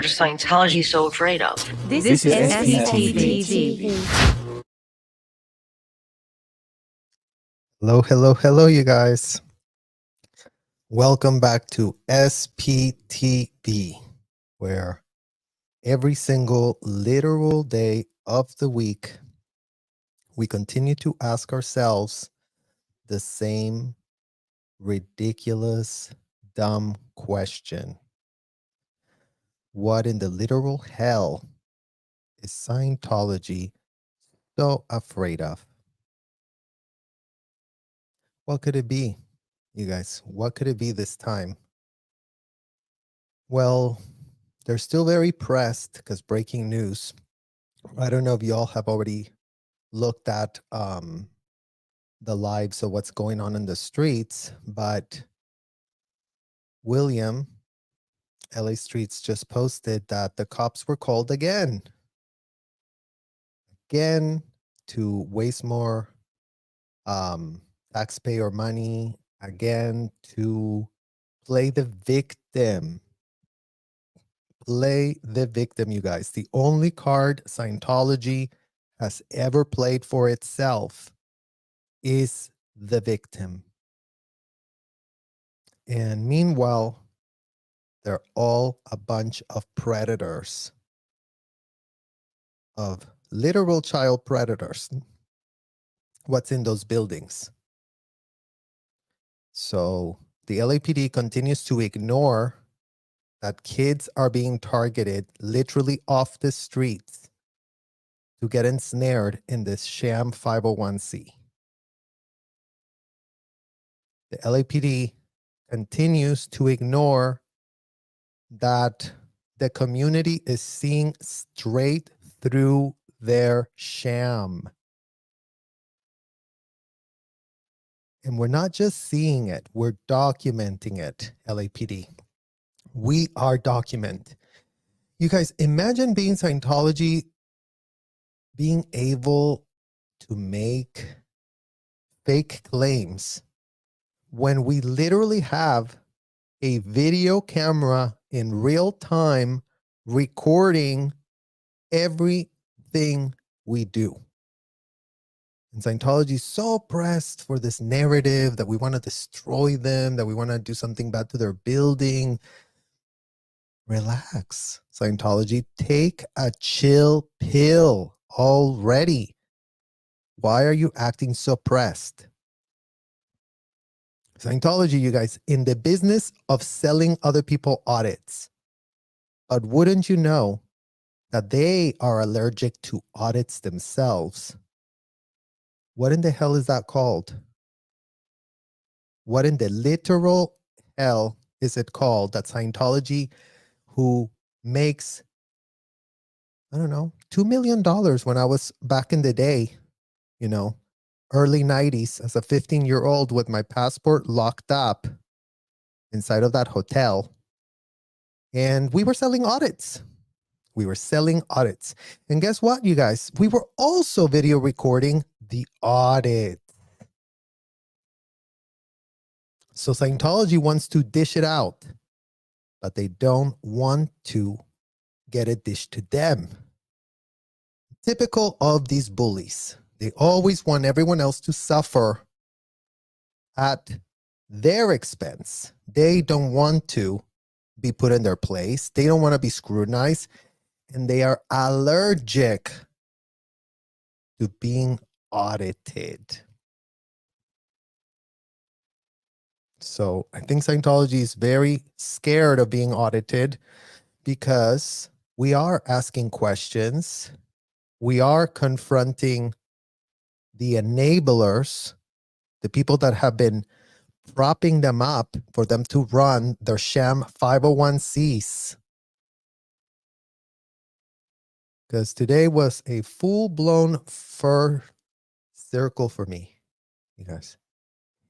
Scientology so afraid of? This is SPTV. Hello, you guys. Welcome back to SPTV, where every single literal day of the week, we continue to ask ourselves the same ridiculous, dumb question. What in the literal hell is Scientology so afraid of? What could it be, you guys? What could it be this time? Well, they're still very pressed because breaking news. I don't know if you all have already looked at the lives of what's going on in the streets, but William, LA Streets, just posted that the cops were called again to waste more taxpayer money, again to play the victim. Play the victim, you guys. The only card Scientology has ever played for itself is the victim. And meanwhile, they're all a bunch of predators, of literal child predators. What's in those buildings? So the LAPD continues to ignore that kids are being targeted literally off the streets to get ensnared in this sham 501c. The LAPD continues to ignore that the community is seeing straight through their sham. And we're not just seeing it, we're documenting it, LAPD. We are document. You guys, imagine being Scientology, being able to make fake claims when we literally have a video camera in real time recording everything we do. And Scientology is so pressed for this narrative that we want to destroy them, that we want to do something bad to their building. Relax, Scientology. Take a chill pill already. Why are you acting so pressed? Scientology, you guys, in the business of selling other people audits. But wouldn't you know that they are allergic to audits themselves? What in the hell is that called? What in the literal hell is it called that Scientology, who makes, I don't know, $2 million when I was back in the day, you know, early 90s as a 15-year-old with my passport locked up inside of that hotel. And we were selling audits. And guess what, you guys? We were also video recording the audit. So Scientology wants to dish it out, but they don't want to get it dished to them. Typical of these bullies. They always want everyone else to suffer at their expense. They don't want to be put in their place. They don't want to be scrutinized. And they are allergic to being audited. So I think Scientology is very scared of being audited because we are asking questions. We are confronting the enablers, the people that have been propping them up for them to run their sham 501cs. Because today was a full-blown fur circle for me, you guys.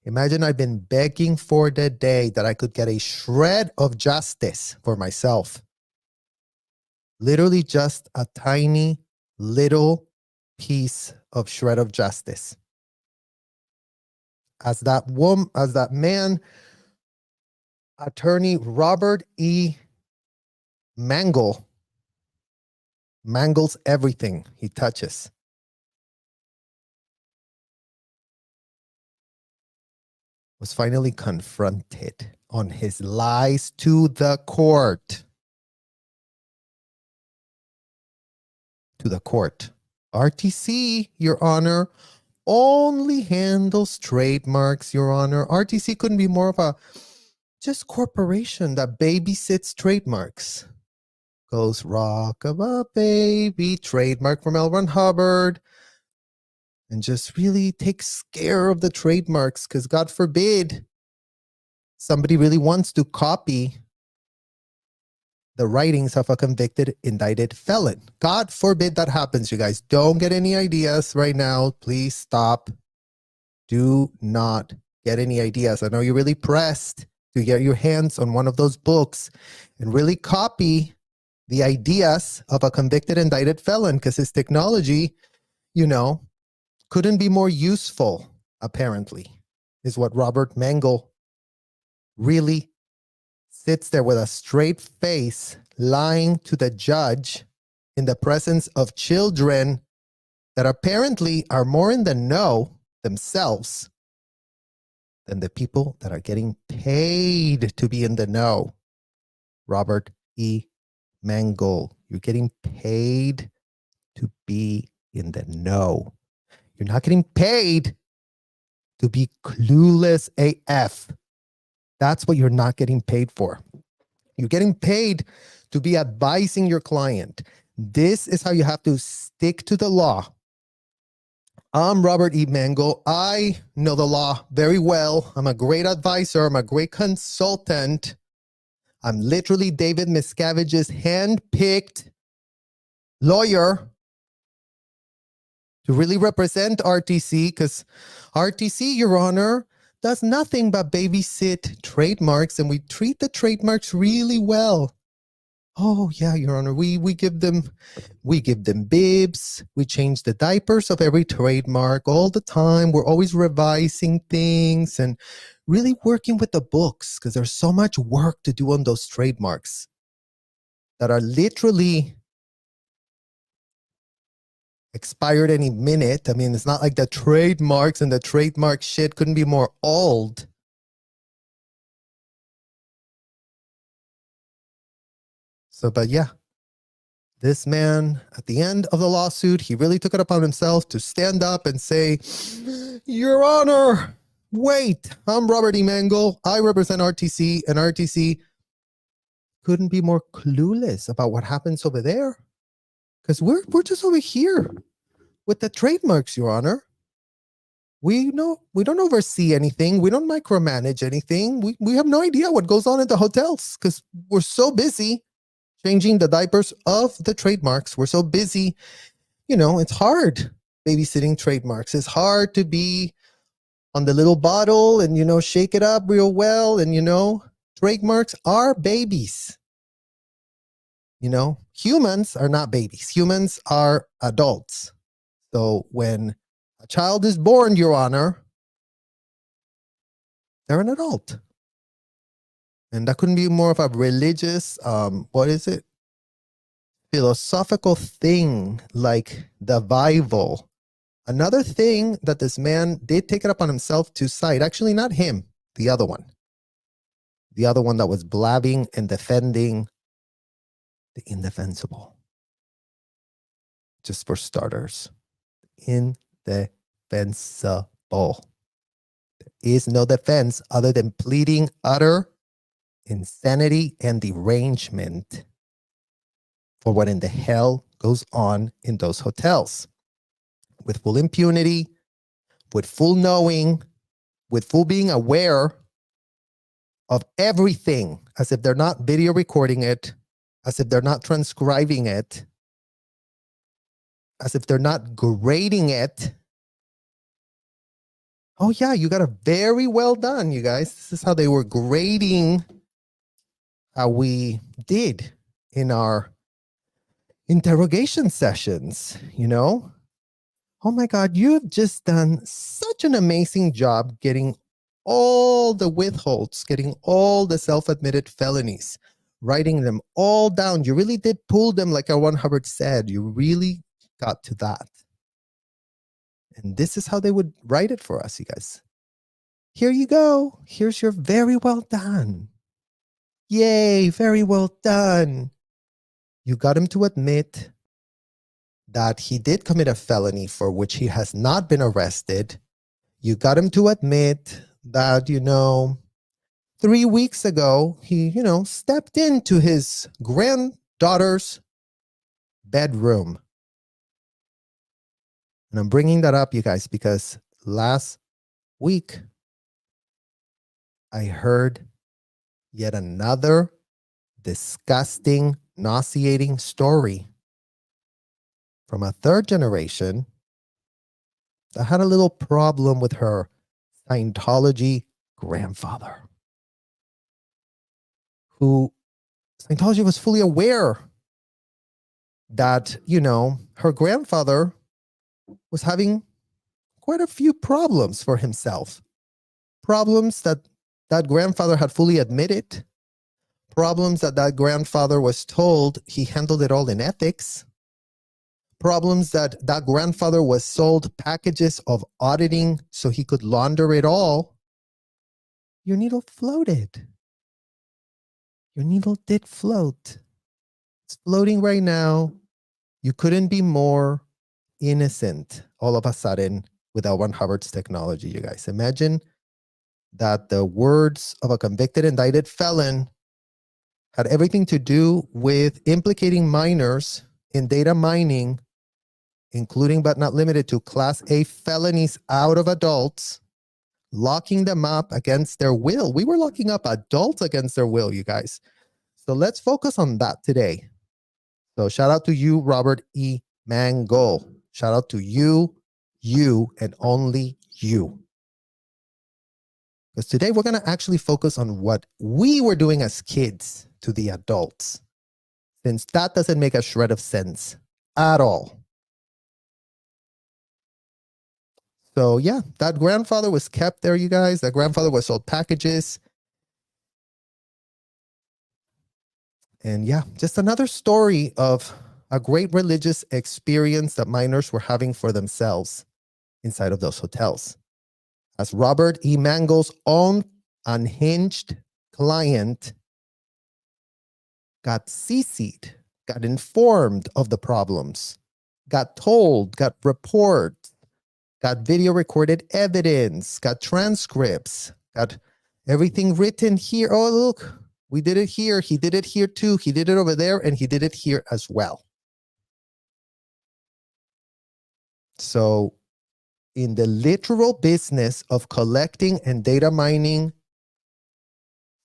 Imagine I've been begging for the day that I could get a shred of justice for myself. Literally just a tiny little piece of shred of justice. As that man, attorney Robert E. Mangle mangles everything he touches. Was finally confronted on his lies to the court. To the court. RTC, Your Honor, only handles trademarks, Your Honor. RTC couldn't be more of a just corporation that babysits trademarks. Goes rock of a baby, trademark from L. Ron Hubbard, and just really takes care of the trademarks because God forbid somebody really wants to copy the writings of a convicted, indicted felon. God forbid that happens, you guys. Don't get any ideas right now. Please stop. Do not get any ideas. I know you're really pressed to get your hands on one of those books and really copy the ideas of a convicted, indicted felon because his technology, couldn't be more useful, apparently, is what Robert Mangel really sits there with a straight face, lying to the judge in the presence of children that apparently are more in the know themselves than the people that are getting paid to be in the know. Robert E. Mangle, you're getting paid to be in the know. You're not getting paid to be clueless AF. That's what you're not getting paid for. You're getting paid to be advising your client. This is how you have to stick to the law. I'm Robert E. Mangle. I know the law very well. I'm a great advisor. I'm a great consultant. I'm literally David Miscavige's hand-picked lawyer to really represent RTC, because RTC, Your Honor, does nothing but babysit trademarks, and we treat the trademarks really well. Oh yeah, Your Honor, we give them bibs, we change the diapers of every trademark all the time. We're always revising things and really working with the books because there's so much work to do on those trademarks that are literally expired any minute. I mean, it's not like the trademarks and the trademark shit couldn't be more old. So, but yeah, this man, at the end of the lawsuit, he really took it upon himself to stand up and say, Your Honor, wait, I'm Robert E. Mangle. I represent RTC, and RTC couldn't be more clueless about what happens over there. Because we're just over here with the trademarks, Your Honor. We don't oversee anything. We don't micromanage anything. We have no idea what goes on in the hotels because we're so busy changing the diapers of the trademarks. We're so busy, it's hard babysitting trademarks. It's hard to be on the little bottle and, shake it up real well. And, trademarks are babies. Humans are not babies. Humans are adults. So when a child is born, Your Honor, they're an adult. And that couldn't be more of a religious, philosophical thing like the Bible. Another thing that this man did take it upon himself to cite, actually not him, the other one. The other one that was blabbing and defending the indefensible. Just for starters, indefensible. There is no defense other than pleading utter insanity and derangement for what in the hell goes on in those hotels. With full impunity, with full knowing, with full being aware of everything, as if they're not video recording it, as if they're not transcribing it, as if they're not grading it. Oh yeah, you got a very well done, you guys. This is how they were grading how we did in our interrogation sessions, Oh my God, you've just done such an amazing job getting all the withholds, getting all the self-admitted felonies writing them all down. You really did pull them, like L. Ron Hubbard said. You really got to that. And this is how they would write it for us, you guys. Here you go. Here's your very well done. Yay, very well done. You got him to admit that he did commit a felony for which he has not been arrested. You got him to admit that, 3 weeks ago, he, stepped into his granddaughter's bedroom. And I'm bringing that up, you guys, because last week, I heard yet another disgusting, nauseating story from a third generation that had a little problem with her Scientology grandfather, who Scientology was fully aware that, her grandfather was having quite a few problems for himself. Problems that grandfather had fully admitted. Problems that grandfather was told he handled it all in ethics. Problems that grandfather was sold packages of auditing so he could launder it all. Your needle floated. Your needle did float. It's floating right now. You couldn't be more innocent all of a sudden with L. Ron Hubbard's technology, you guys. Imagine that the words of a convicted, indicted felon had everything to do with implicating minors in data mining, including but not limited to Class A felonies out of adults, locking them up against their will. We were locking up adults against their will, you guys. So let's focus on that today. So shout out to you, Robert E. Mangle. Shout out to you, and only you. Because today we're going to actually focus on what we were doing as kids to the adults, since that doesn't make a shred of sense at all. So yeah, that grandfather was kept there, you guys. That grandfather was sold packages. And yeah, just another story of a great religious experience that minors were having for themselves inside of those hotels. As Robert E. Mangle's own unhinged client got CC'd, got informed of the problems, got told, got reports, got video recorded evidence, got transcripts, got everything written here. Oh, look, we did it here. He did it here too. He did it over there, and he did it here as well. So in the literal business of collecting and data mining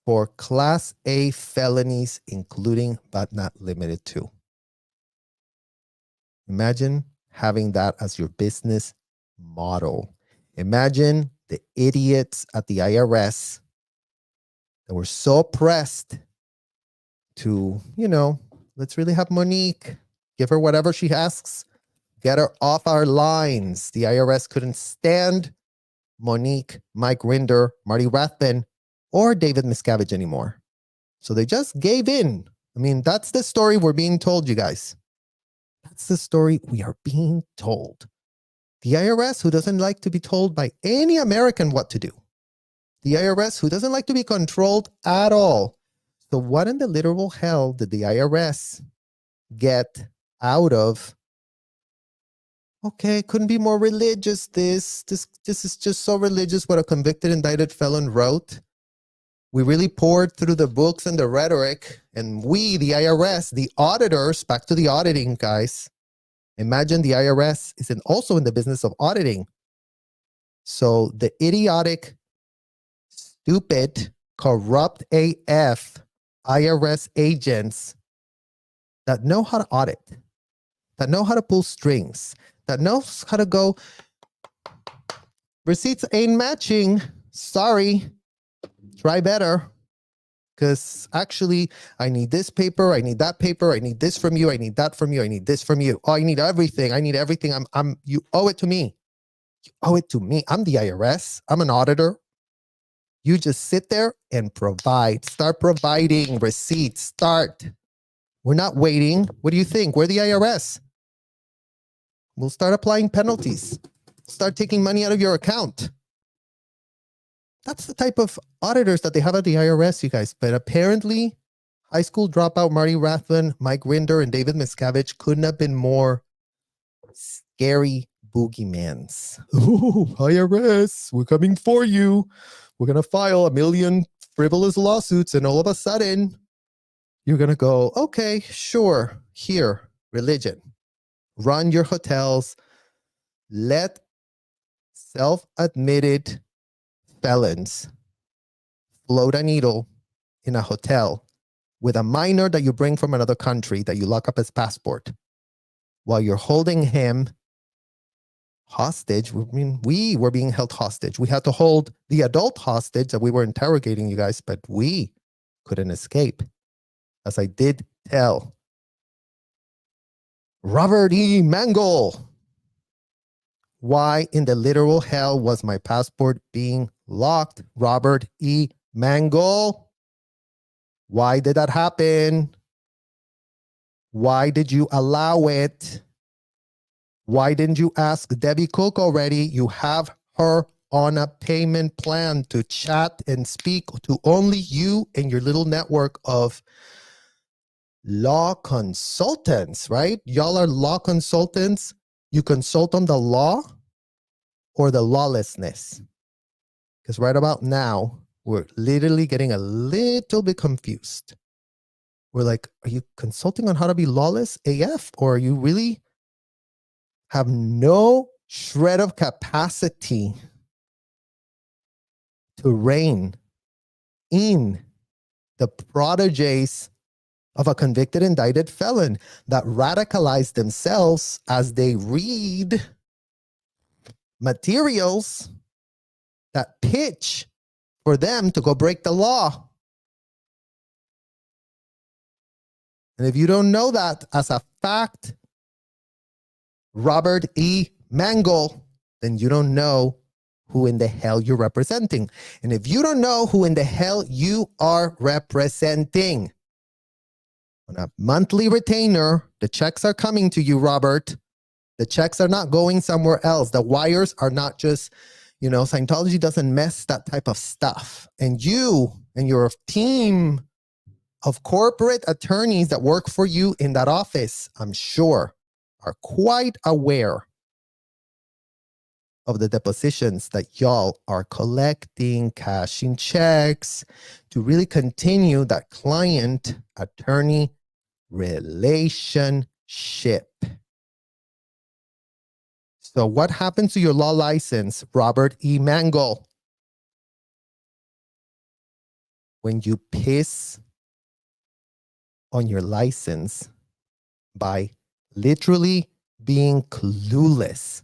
for Class A felonies, including but not limited to. Imagine having that as your business model. Imagine the idiots at the IRS that were so pressed to, let's really have Monique, give her whatever she asks, get her off our lines. The IRS couldn't stand Monique, Mike Rinder, Marty Rathbun, or David Miscavige anymore. So they just gave in. I mean, that's the story we're being told, you guys. That's the story we are being told. The IRS, who doesn't like to be told by any American what to do. The IRS, who doesn't like to be controlled at all. So what in the literal hell did the IRS get out of, okay, couldn't be more religious, this is just so religious what a convicted, indicted felon wrote. We really poured through the books and the rhetoric, and we, the IRS, the auditors, back to the auditing, guys. Imagine the IRS is also in the business of auditing. So the idiotic, stupid, corrupt AF IRS agents that know how to audit, that know how to pull strings, that knows how to go, receipts ain't matching, sorry, try better. Because actually, I need this paper, I need that paper, I need this from you, I need that from you, I need this from you. Oh, I need everything. You owe it to me. You owe it to me. I'm the IRS. I'm an auditor. You just sit there and provide. Start providing receipts. Start. We're not waiting. What do you think? We're the IRS. We'll start applying penalties. Start taking money out of your account. That's the type of auditors that they have at the IRS, you guys. But apparently, high school dropout Marty Rathbun, Mike Rinder, and David Miscavige couldn't have been more scary boogeymans. Oh, IRS, we're coming for you. We're going to file 1 million frivolous lawsuits, and all of a sudden, you're going to go, okay, sure, here, religion. Run your hotels. Let self-admitted felons float a needle in a hotel with a minor that you bring from another country that you lock up his passport while you're holding him hostage. I mean, we were being held hostage. We had to hold the adult hostage that we were interrogating, you guys, but we couldn't escape. As I did tell Robert E. Mangle, why in the literal hell was my passport being locked? Robert E. Mangle, why did that happen? Why did you allow it? Why didn't you ask Debbie Cook already? You have her on a payment plan to chat and speak to only you and your little network of law consultants, right? Y'all are law consultants. You consult on the law or the lawlessness. Because right about now, we're literally getting a little bit confused. We're like, are you consulting on how to be lawless AF? Or are you really have no shred of capacity to rein in the proteges of a convicted, indicted felon that radicalize themselves as they read materials that pitch for them to go break the law? And if you don't know that as a fact, Robert E. Mangle, then you don't know who in the hell you're representing. And if you don't know who in the hell you are representing, on a monthly retainer, the checks are coming to you, Robert. The checks are not going somewhere else. The wires are not just, Scientology doesn't mess that type of stuff. And you and your team of corporate attorneys that work for you in that office, I'm sure, are quite aware of the depositions that y'all are collecting, cashing checks to really continue that client-attorney relationship. So what happened to your law license, Robert E. Mangle? When you piss on your license by literally being clueless,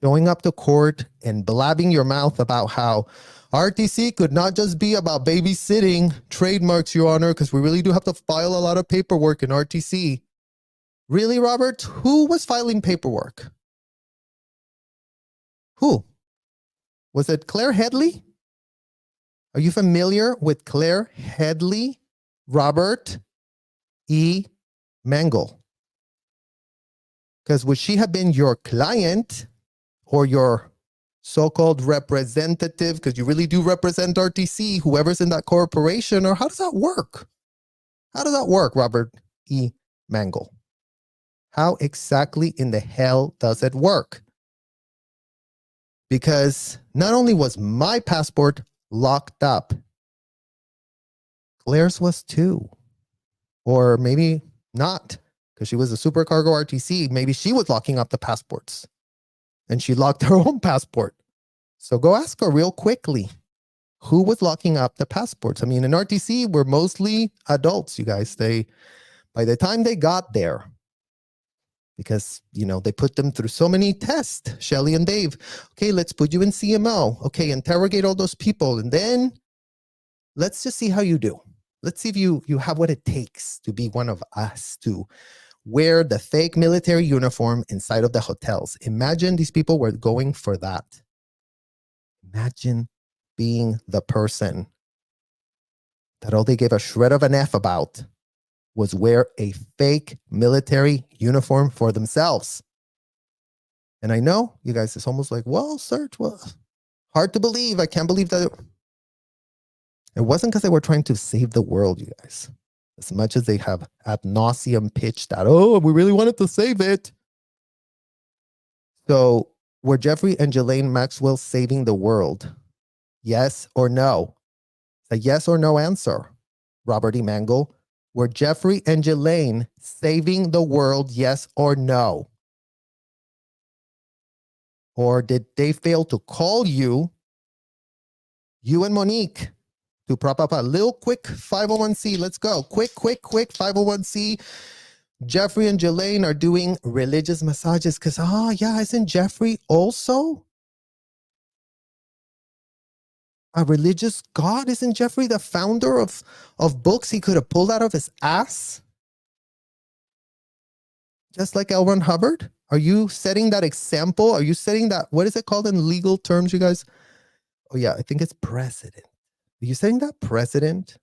showing up to court and blabbing your mouth about how RTC could not just be about babysitting trademarks, Your Honor, because we really do have to file a lot of paperwork in RTC. Really, Robert? Who was filing paperwork? Who? Was it Claire Headley? Are you familiar with Claire Headley, Robert E. Mangle? Because would she have been your client or your so-called representative, because you really do represent RTC, whoever's in that corporation, or how does that work? How does that work, Robert E. Mangle? How exactly in the hell does it work? Because not only was my passport locked up, Claire's was too. Or maybe not, because she was a supercargo RTC. Maybe she was locking up the passports and she locked her own passport. So go ask her real quickly, who was locking up the passports? I mean, in RTC, we're mostly adults, you guys. By the time they got there, because, they put them through so many tests, Shelly and Dave. Okay, let's put you in CMO. Okay, interrogate all those people. And then let's just see how you do. Let's see if you have what it takes to be one of us, to wear the fake military uniform inside of the hotels. Imagine these people were going for that. Imagine being the person that all they gave a shred of an F about was wear a fake military uniform for themselves. And I know you guys, it's almost like, well, Serge, well, hard to believe. I can't believe that. It wasn't because they were trying to save the world, you guys. As much as they have ad nauseum pitched that, oh, we really wanted to save it. So were Jeffrey and Ghislaine Maxwell saving the world? Yes or no? A yes or no answer. Robert E. Mangle, were Jeffrey and Ghislaine saving the world, yes or no? Or did they fail to call you and Monique, to prop up a little quick 501c? Let's go. Quick 501c. Jeffrey and Ghislaine are doing religious massages because, yeah, isn't Jeffrey also a religious god? Isn't Jeffrey the founder of books he could have pulled out of his ass? Just like L. Ron Hubbard? Are you setting that example? Are you setting that, what is it called in legal terms, you guys? Oh yeah, I think it's precedent. Are you setting that precedent?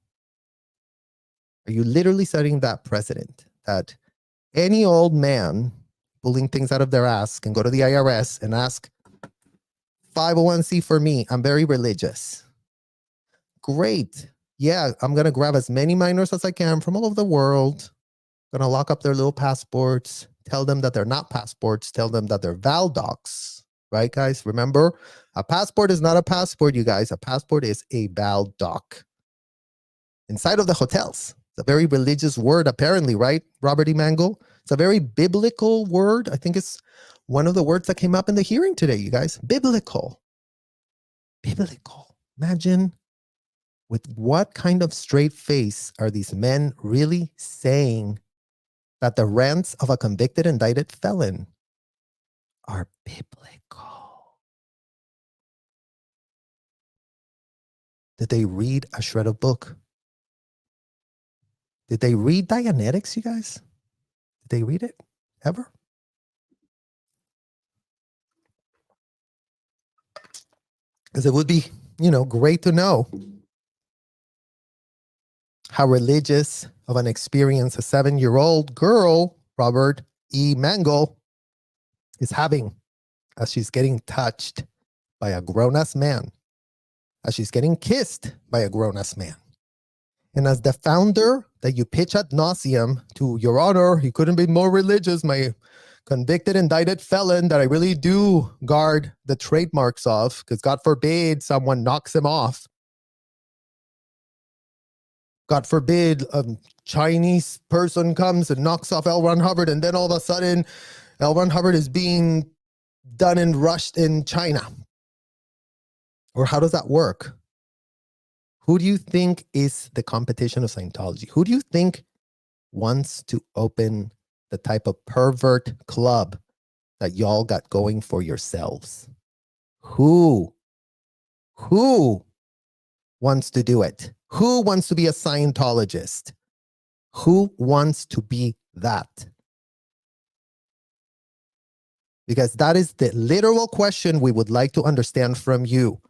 Are you literally setting that precedent that any old man pulling things out of their ass can go to the IRS and ask 501c for me? I'm very religious. Great. Yeah, I'm going to grab as many minors as I can from all over the world. I'm going to lock up their little passports, tell them that they're not passports, tell them that they're Val docs. Right, guys? Remember, a passport is not a passport, you guys. A passport is a Val doc. Inside of the hotels. It's a very religious word, apparently, right, Robert E. Mangle? It's a very biblical word. I think it's one of the words that came up in the hearing today, you guys. Biblical. Biblical. Imagine with what kind of straight face are these men really saying that the rants of a convicted, indicted felon are biblical? Did they read a shred of book? Did they read Dianetics, you guys? Did they read it ever? Because it would be, great to know how religious of an experience a 7-year-old girl, Robert E. Mangle, is having as she's getting touched by a grown-ass man, as she's getting kissed by a grown-ass man. And as the founder that you pitch ad nauseum to, Your Honor, he couldn't be more religious, my convicted, indicted felon that I really do guard the trademarks of, because God forbid someone knocks him off. God forbid a Chinese person comes and knocks off L. Ron Hubbard, and then all of a sudden L. Ron Hubbard is being done and rushed in China. Or how does that work? Who do you think is the competition of Scientology? Who do you think wants to open the type of pervert club that y'all got going for yourselves? Who wants to do it? Who wants to be a Scientologist? Who wants to be that? Because that is the literal question we would like to understand from you,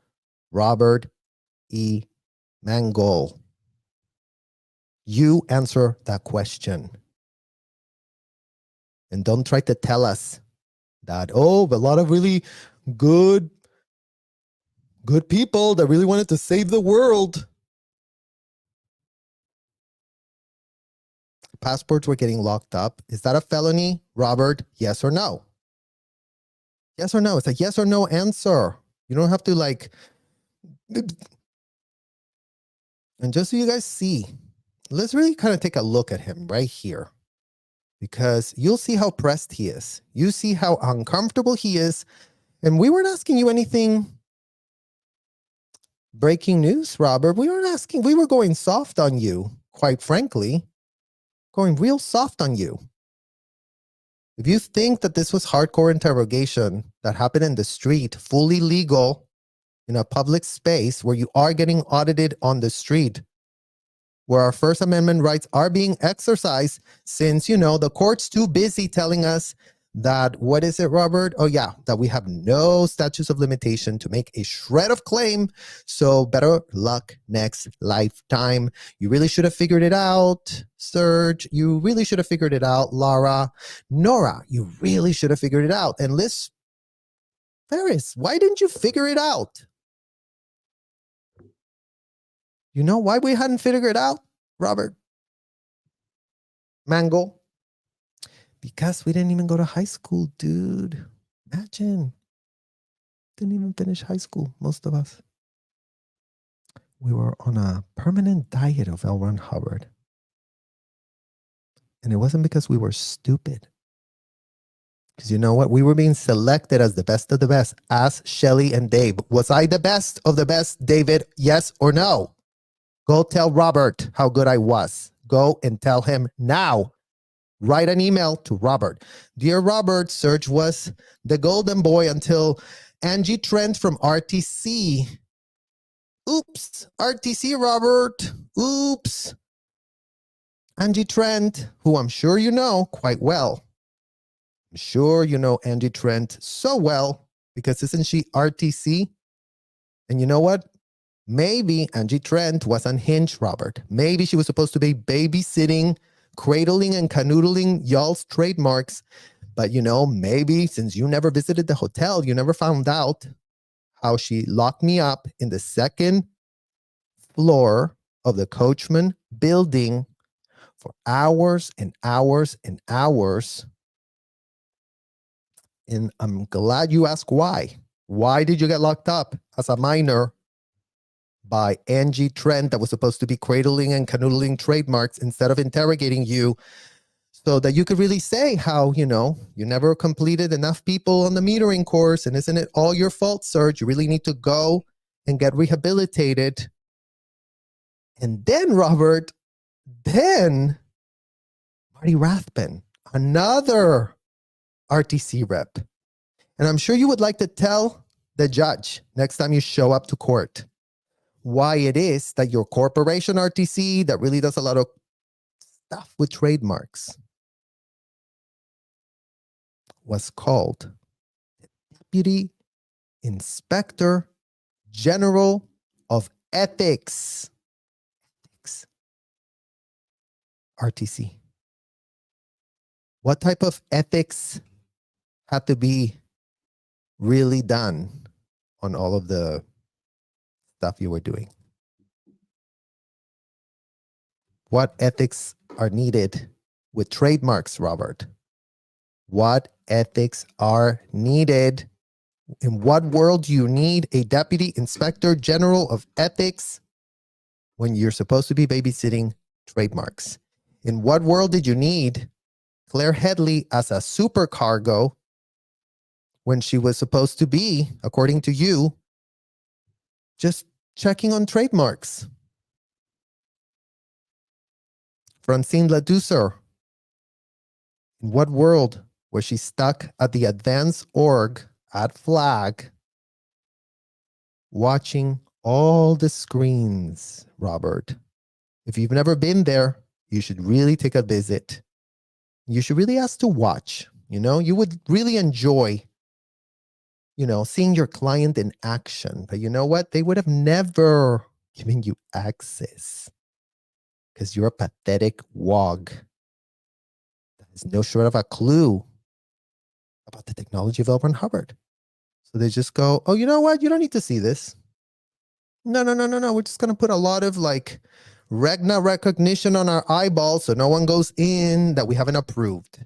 Robert E. Mangle. You answer that question. And don't try to tell us that, a lot of really good people that really wanted to save the world. Passports were getting locked up. Is that a felony, Robert? Yes or no? Yes or no? It's a yes or no answer. You don't have to and just so you guys see, let's really kind of take a look at him right here, because you'll see how pressed he is. You see how uncomfortable he is. And we weren't asking you anything breaking news, Robert. We were going soft on you, quite frankly, going real soft on you. If you think that this was hardcore interrogation that happened in the street, fully legal, in a public space where you are getting audited on the street, where our First Amendment rights are being exercised, since, the court's too busy telling us that, what is it, Robert? Oh, yeah, that we have no statutes of limitation to make a shred of claim. So better luck next lifetime. You really should have figured it out, Serge. You really should have figured it out, Laura. Nora, you really should have figured it out. And Liz Ferris, why didn't you figure it out? You know why we hadn't figured it out, Robert? Mangle? Because we didn't even go to high school, dude. Imagine. Didn't even finish high school, most of us. We were on a permanent diet of L. Ron Hubbard. And it wasn't because we were stupid. Because you know what? We were being selected as the best of the best. Ask Shelly and Dave. Was I the best of the best, David? Yes or no? Go tell Robert how good I was. Go and tell him now. Write an email to Robert. Dear Robert, Serge was the golden boy until Angie Trent from RTC. Oops, RTC, Robert. Oops. Angie Trent, who I'm sure you know quite well. I'm sure you know Angie Trent so well because isn't she RTC? And you know what? Maybe Angie Trent was unhinged, Robert. Maybe she was supposed to be babysitting, cradling and canoodling y'all's trademarks. But you know, maybe since you never visited the hotel, you never found out how she locked me up in the second floor of the Coachman building for hours and hours and hours. And I'm glad you asked why. Why did you get locked up as a minor by Angie Trent that was supposed to be cradling and canoodling trademarks instead of interrogating you so that you could really say how, you know, you never completed enough people on the metering course and isn't it all your fault, Serge? You really need to go and get rehabilitated. And then, Robert, then Marty Rathbun, another RTC rep. And I'm sure you would like to tell the judge next time you show up to court why it is that your corporation RTC that really does a lot of stuff with trademarks was called Deputy Inspector General of Ethics. RTC. What type of ethics had to be really done on all of the stuff you were doing? What ethics are needed with trademarks, Robert? What ethics are needed? In what world do you need a Deputy Inspector General of Ethics when you're supposed to be babysitting trademarks? In what world did you need Claire Headley as a supercargo when she was supposed to be, according to you, just checking on trademarks? Francine Ledusser, in what world was she stuck at the advanced org at Flag watching all the screens, Robert? If you've never been there, you should really take a visit. You should really ask to watch. You know, you would really enjoy, you know, seeing your client in action. But you know what? They would have never given you access because you're a pathetic wog that has no short of a clue about the technology of L. Ron Hubbard. So they just go, oh, you know what? You don't need to see this. No. We're just going to put a lot of like Regna recognition on our eyeballs so no one goes in that we haven't approved.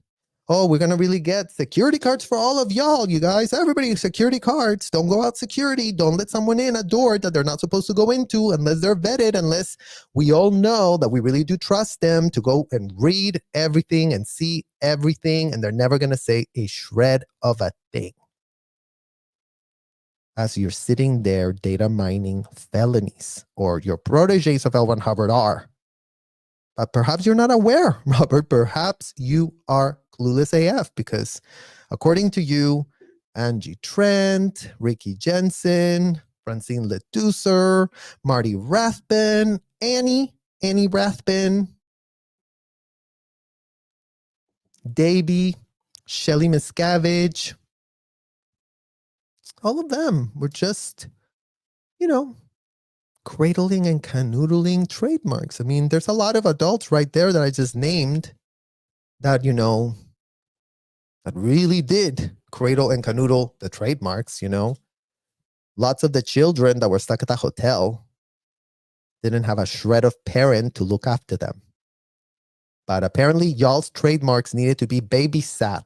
Oh, we're going to really get security cards for all of y'all, you guys. Everybody, security cards. Don't go out security. Don't let someone in a door that they're not supposed to go into unless they're vetted, unless we all know that we really do trust them to go and read everything and see everything, and they're never going to say a shred of a thing. As you're sitting there data mining felonies, or your proteges of L. Ron Hubbard are. But perhaps you're not aware, Robert. Perhaps you are clueless AF because according to you, Angie Trent, Ricky Jensen, Francine Ledusser, Marty Rathbun, Annie Rathbun, Davey, Shelley Miscavige. All of them were just, cradling and canoodling trademarks. I mean, there's a lot of adults right there that I just named that, that really did cradle and canoodle the trademarks, Lots of the children that were stuck at the hotel didn't have a shred of parent to look after them. But apparently, y'all's trademarks needed to be babysat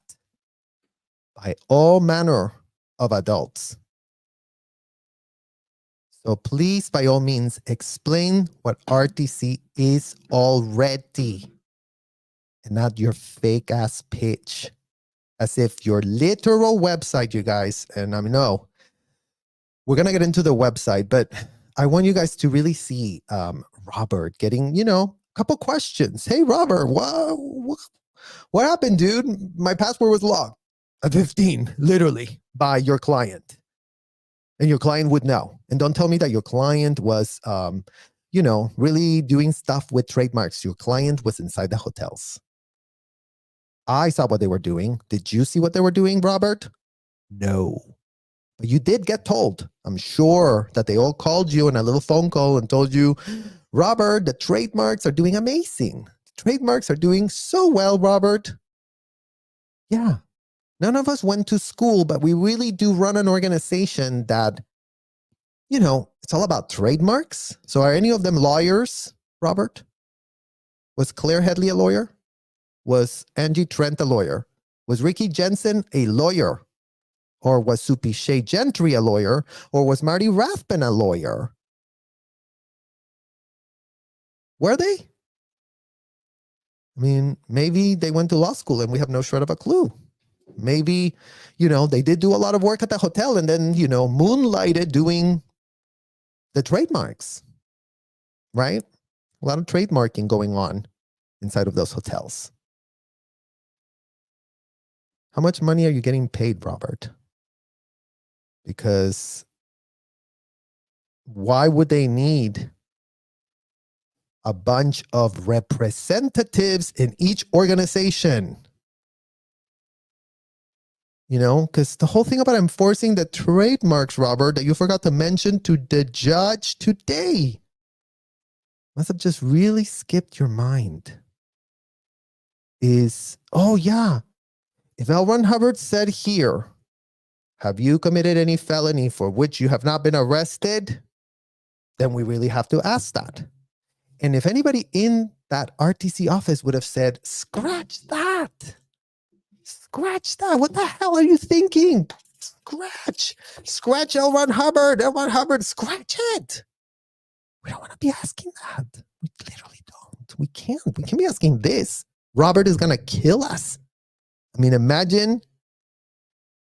by all manner of adults. So please, by all means, explain what RTC is already and not your fake ass pitch. As if your literal website, you guys, and I know we're going to get into the website, but I want you guys to really see Robert getting, a couple questions. Hey, Robert, what happened, dude? My password was locked at 15, literally, by your client. And your client would know. And don't tell me that your client was, really doing stuff with trademarks. Your client was inside the hotels. I saw what they were doing. Did you see what they were doing, Robert? No. But you did get told. I'm sure that they all called you on a little phone call and told you, Robert, the trademarks are doing amazing. The trademarks are doing so well, Robert. Yeah. None of us went to school, but we really do run an organization that, it's all about trademarks. So are any of them lawyers, Robert? Was Claire Headley a lawyer? Was Angie Trent a lawyer? Was Ricky Jensen a lawyer? Or was Supi Shea Gentry a lawyer? Or was Marty Rathbun a lawyer? Were they? I mean, maybe they went to law school and we have no shred of a clue. Maybe, they did do a lot of work at the hotel and then, moonlighted doing the trademarks, right? A lot of trademarking going on inside of those hotels. How much money are you getting paid, Robert? Because why would they need a bunch of representatives in each organization? Because the whole thing about enforcing the trademarks, Robert, that you forgot to mention to the judge today, must have just really skipped your mind. Is, oh yeah, if L. Ron Hubbard said here, have you committed any felony for which you have not been arrested? Then we really have to ask that. And if anybody in that RTC office would have said, scratch that. Scratch that. What the hell are you thinking? Scratch L. Ron Hubbard. L. Ron Hubbard, scratch it. We don't want to be asking that. We literally don't. We can't be asking this. Robert is going to kill us. I mean, imagine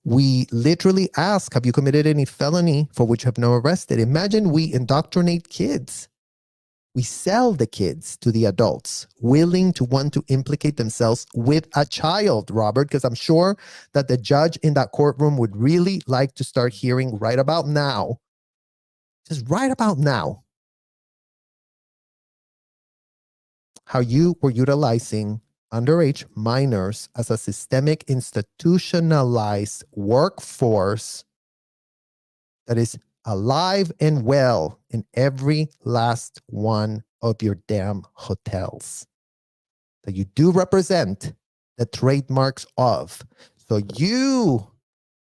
we literally ask, have you committed any felony for which you have no arrested? Imagine we indoctrinate kids. We sell the kids to the adults willing to want to implicate themselves with a child, Robert, because I'm sure that the judge in that courtroom would really like to start hearing right about now, just right about now, how you were utilizing underage minors as a systemic institutionalized workforce that is alive and well in every last one of your damn hotels that you do represent the trademarks of. So you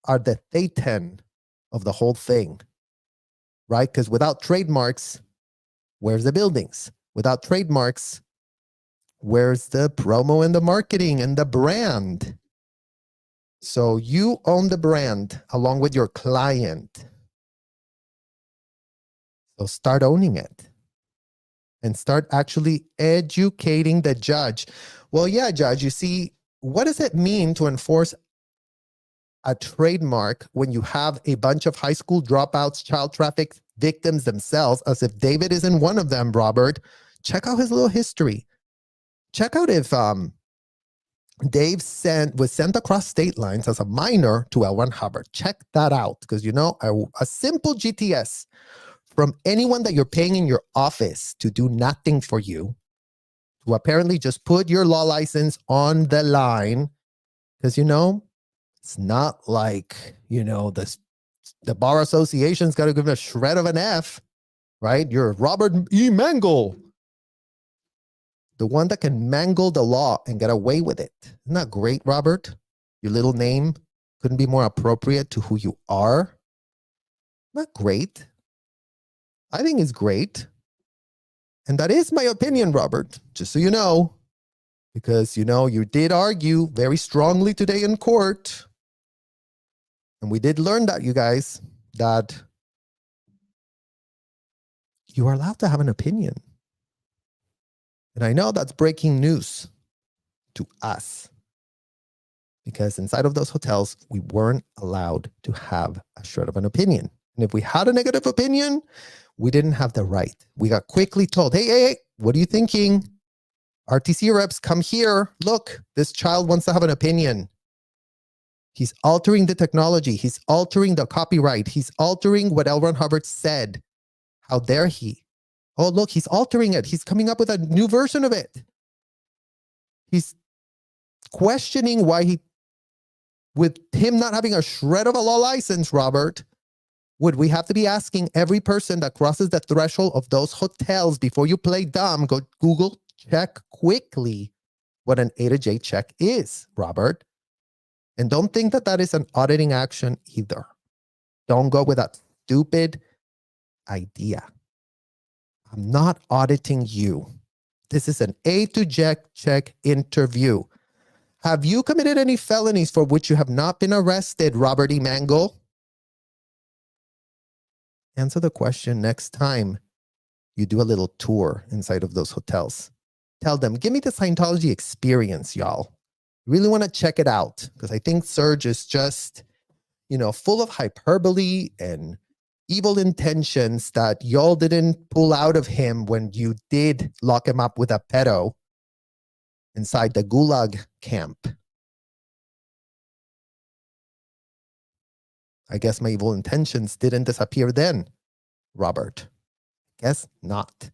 are the Thetan of the whole thing, right? Because without trademarks, where's the buildings? Without trademarks, where's the promo and the marketing and the brand? So you own the brand along with your client. So start owning it and start actually educating the judge. Well, yeah, judge, you see, what does it mean to enforce a trademark when you have a bunch of high school dropouts, child trafficked victims themselves, as if David isn't one of them, Robert? Check out his little history. Check out if Dave was sent across state lines as a minor to L. Ron Hubbard. Check that out, because a simple GTS from anyone that you're paying in your office to do nothing for you, to apparently just put your law license on the line Because, it's not like, the Bar Association's got to give it a shred of an F, right? You're Robert E. Mangle, the one that can mangle the law and get away with it. Isn't that great, Robert? Your little name couldn't be more appropriate to who you are. Not great. I think it's great. And that is my opinion, Robert, just so you know. Because, you did argue very strongly today in court. And we did learn that, you guys, that you are allowed to have an opinion. And I know that's breaking news to us. Because inside of those hotels, we weren't allowed to have a shred of an opinion. And if we had a negative opinion, we didn't have the right. We got quickly told, hey, what are you thinking? RTC reps, come here. Look, this child wants to have an opinion. He's altering the technology. He's altering the copyright. He's altering what L. Ron Hubbard said. How dare he? Oh, look, he's altering it. He's coming up with a new version of it. He's questioning why with him not having a shred of a law license, Robert, would we have to be asking every person that crosses the threshold of those hotels before you play dumb, go Google, check quickly what an A to J check is, Robert. And don't think that that is an auditing action either. Don't go with that stupid idea. I'm not auditing you. This is an A to J check interview. Have you committed any felonies for which you have not been arrested, Robert E. Mangle? Answer the question next time you do a little tour inside of those hotels. Tell them, give me the Scientology experience, y'all. Really want to check it out because I think Serge is just, full of hyperbole and evil intentions that y'all didn't pull out of him when you did lock him up with a pedo inside the Gulag camp. I guess my evil intentions didn't disappear then, Robert. Guess not.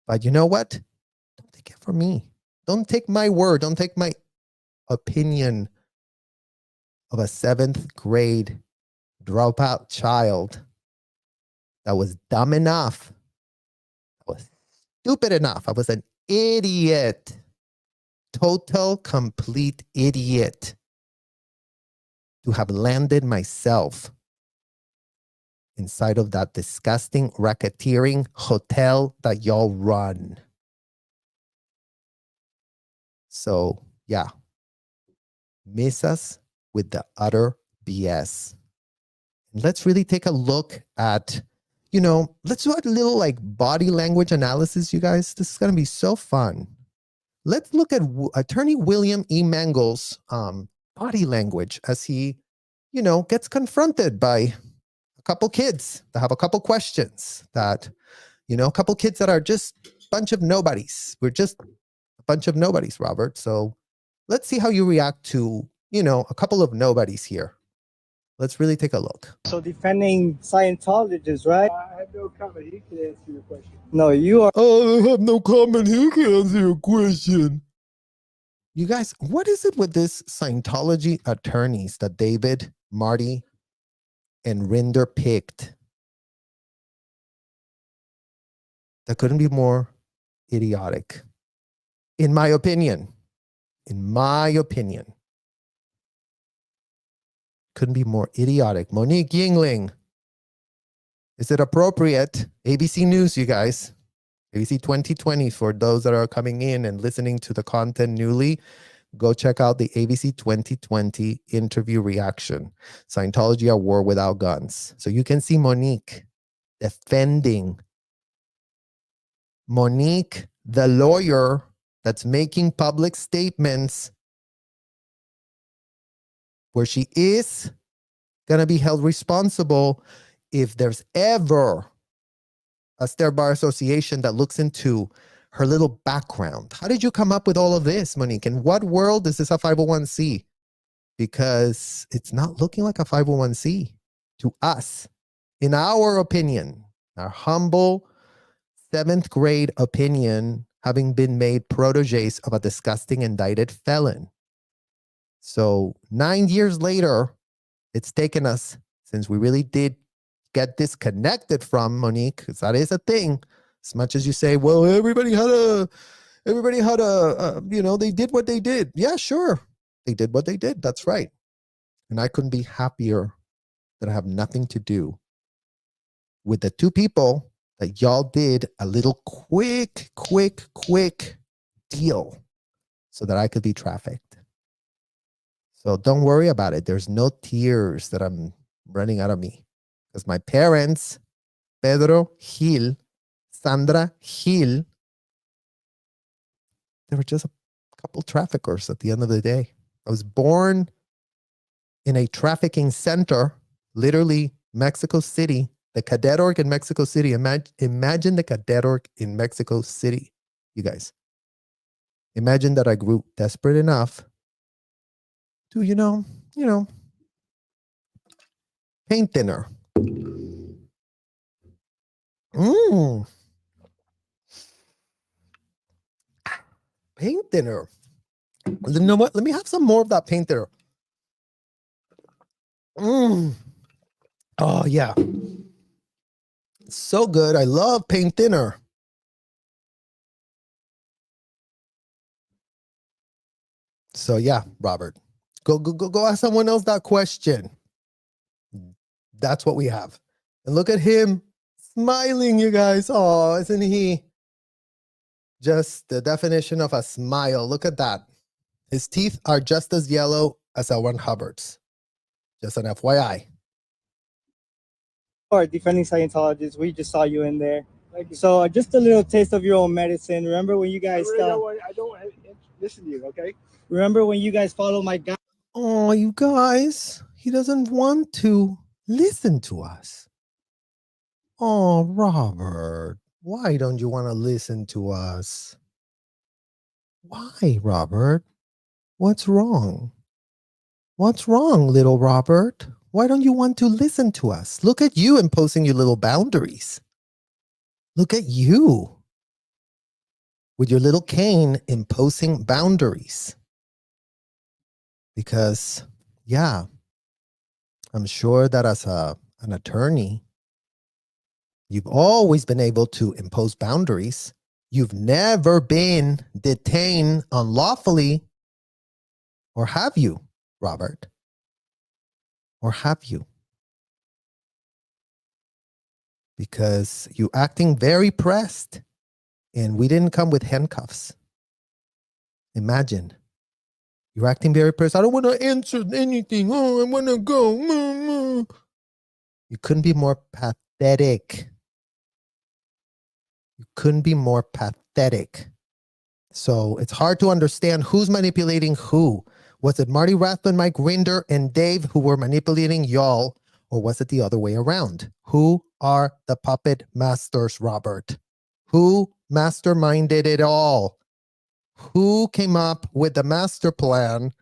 But you know what? Don't take it from me. Don't take my word. Don't take my opinion of a 7th grade dropout child that was dumb enough, that was stupid enough. I was an idiot. Total, complete idiot to have landed myself inside of that disgusting racketeering hotel that y'all run. So, yeah. Miss us with the utter BS. And let's really take a look at, let's do a little body language analysis, you guys. This is going to be so fun. Let's look at Attorney William E. Mangle's body language as he, gets confronted by a couple kids that have a couple questions that, a couple kids that are just a bunch of nobodies. We're just a bunch of nobodies, Robert. So let's see how you react to, a couple of nobodies here. Let's really take a look. So defending Scientologists, right? I have no comment. He can answer your question. No, you are. I have no comment. He can answer your question. You guys, what is it with this Scientology attorneys that David, Marty, and Rinder picked that couldn't be more idiotic? In my opinion. Couldn't be more idiotic. Monique Yingling. Is it appropriate? ABC News, you guys. ABC 2020 for those that are coming in and listening to the content newly. Go check out the ABC 2020 interview reaction. Scientology at war without guns. So you can see Monique defending. Monique, the lawyer that's making public statements where she is going to be held responsible if there's ever a State Bar Association that looks into her little background. How did you come up with all of this, Monique? In what world is this a 501c? Because it's not looking like a 501c to us. In our opinion, our humble 7th grade opinion, having been made proteges of a disgusting indicted felon. So 9 years later, it's taken us, since we really did get disconnected from Monique, because that is a thing. As much as you say, well, everybody had a, they did what they did. Yeah, sure. They did what they did. That's right. And I couldn't be happier that I have nothing to do with the two people that y'all did a little quick deal so that I could be trafficked. So don't worry about it. There's no tears that I'm running out of me. Because my parents, Pedro Gil, Sandra Gil, they were just a couple traffickers at the end of the day. I was born in a trafficking center, literally Mexico City, the cadet org in Mexico City. Imagine the cadet org in Mexico City, you guys. Imagine that I grew desperate enough to, paint thinner. Paint thinner. You know what? Let me have some more of that paint thinner. Oh, yeah. So good. I love paint thinner. So, yeah, Robert. Go ask someone else that question. That's what we have. And look at him smiling, you guys. Oh, isn't he just the definition of a smile? Look at that. His teeth are just as yellow as L. Ron Hubbard's. Just an FYI. Or defending Scientologists, we just saw you in there. So just a little taste of your own medicine. Remember when you guys I don't listen to you, okay? Remember when you guys followed my guy? Oh, you guys, he doesn't want to listen to us. Oh, Robert, why don't you want to listen to us? Why, Robert? What's wrong? What's wrong, little Robert? Why don't you want to listen to us? Look at you imposing your little boundaries. Look at you with your little cane imposing boundaries. Because, yeah, I'm sure that as an attorney, you've always been able to impose boundaries. You've never been detained unlawfully. Or have you, Robert? Or have you? Because you're acting very pressed. And we didn't come with handcuffs. Imagine. You're acting very pressed. I don't want to answer anything. Oh, I want to go. You couldn't be more pathetic. You couldn't be more pathetic. So it's hard to understand who's manipulating who. Was it Marty Rathbun, Mike Rinder, and Dave who were manipulating y'all? Or was it the other way around? Who are the puppet masters, Robert? Who masterminded it all? Who came up with the master plan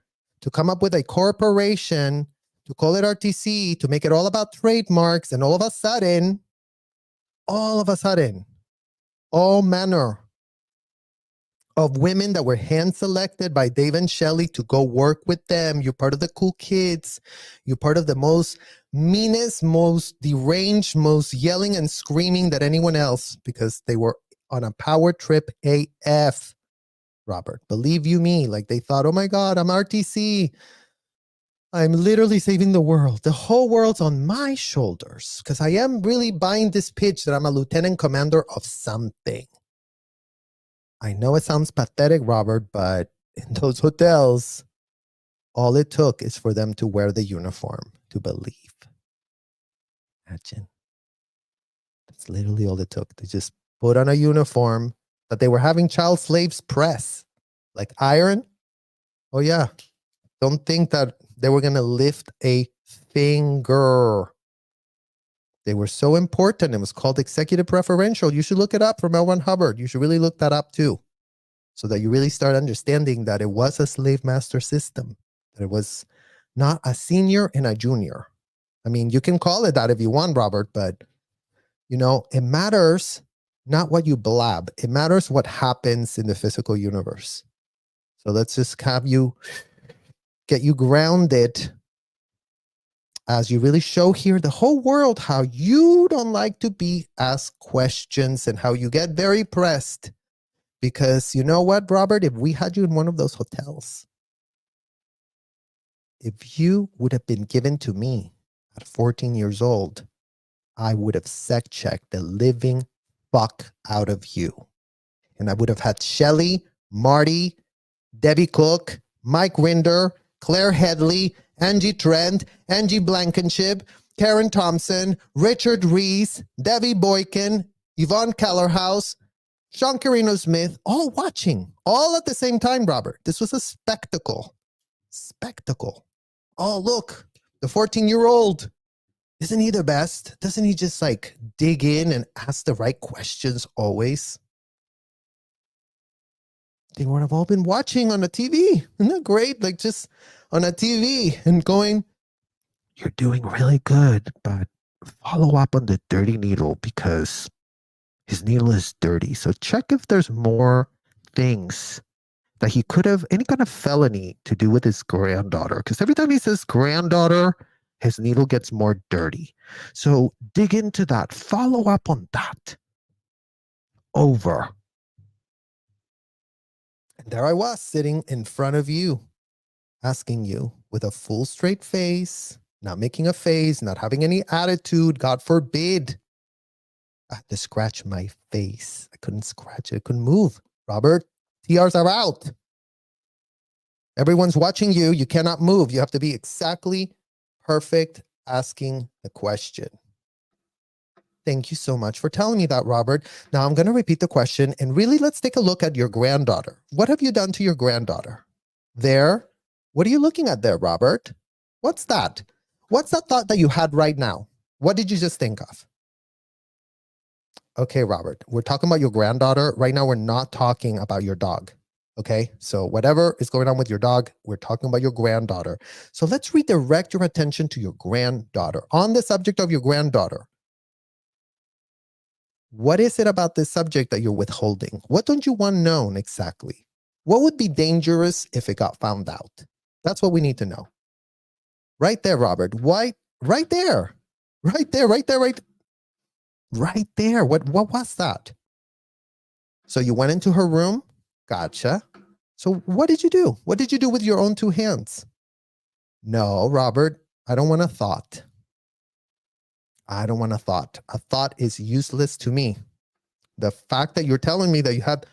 to come up with a corporation, to call it RTC, to make it all about trademarks, and all of a sudden, all manner of women that were hand-selected by Dave and Shelley to go work with them. You're part of the cool kids. You're part of the most meanest, most deranged, most yelling and screaming than anyone else because they were on a power trip AF, Robert. Believe you me, like they thought, oh my God, I'm RTC. I'm literally saving the world. The whole world's on my shoulders because I am really buying this pitch that I'm a lieutenant commander of something. I know it sounds pathetic, Robert, but in those hotels, all it took is for them to wear the uniform to believe. Imagine. That's literally all it took. They just put on a uniform that they were having child slaves press. Like iron. Oh yeah. Don't think that they were going to lift a finger. They were so important. It was called executive preferential. You should look it up from L. Ron Hubbard. You should really look that up too. So that you really start understanding that it was a slave master system. That it was not a senior and a junior. I mean, you can call it that if you want, Robert, but it matters not what you blab. It matters what happens in the physical universe. So let's just have you get you grounded as you really show here the whole world how you don't like to be asked questions and how you get very pressed. Because you know what, Robert, if we had you in one of those hotels, if you would have been given to me at 14 years old, I would have sec checked the living fuck out of you. And I would have had Shelly, Marty, Debbie Cook, Mike Rinder, Claire Headley, Angie Trent, Angie Blankenship, Karen Thompson, Richard Reese, Debbie Boykin, Yvonne Kellerhouse, Sean Carino Smith, all watching, all at the same time, Robert. This was a spectacle. Spectacle. Oh, look, the 14-year-old. Isn't he the best? Doesn't he just like dig in and ask the right questions always? They would have all been watching on a TV. Isn't that great? Like just on a TV and going, you're doing really good, but follow up on the dirty needle because his needle is dirty. So check if there's more things that he could have, any kind of felony to do with his granddaughter. Because every time he says granddaughter, his needle gets more dirty. So dig into that. Follow up on that. Over. And there I was sitting in front of you, asking you with a full straight face, not making a face, not having any attitude, God forbid. I had to scratch my face. I couldn't scratch it. I couldn't move. Robert, TRs are out. Everyone's watching you. You cannot move. You have to be exactly perfect asking the question. Thank you so much for telling me that, Robert. Now I'm going to repeat the question and really let's take a look at your granddaughter. What have you done to your granddaughter? There. What are you looking at there, Robert? What's that? What's that thought that you had right now? What did you just think of? Okay, Robert, we're talking about your granddaughter. Right now, we're not talking about your dog. Okay, so whatever is going on with your dog, we're talking about your granddaughter. So let's redirect your attention to your granddaughter. On the subject of your granddaughter, what is it about this subject that you're withholding? What don't you want known exactly? What would be dangerous if it got found out? That's what we need to know. Right there, Robert. Why? Right there. Right there, right there, right there. What was that? So you went into her room? Gotcha. So what did you do? What did you do with your own two hands? No, Robert, I don't want a thought. I don't want a thought. A thought is useless to me. The fact that you're telling me that you had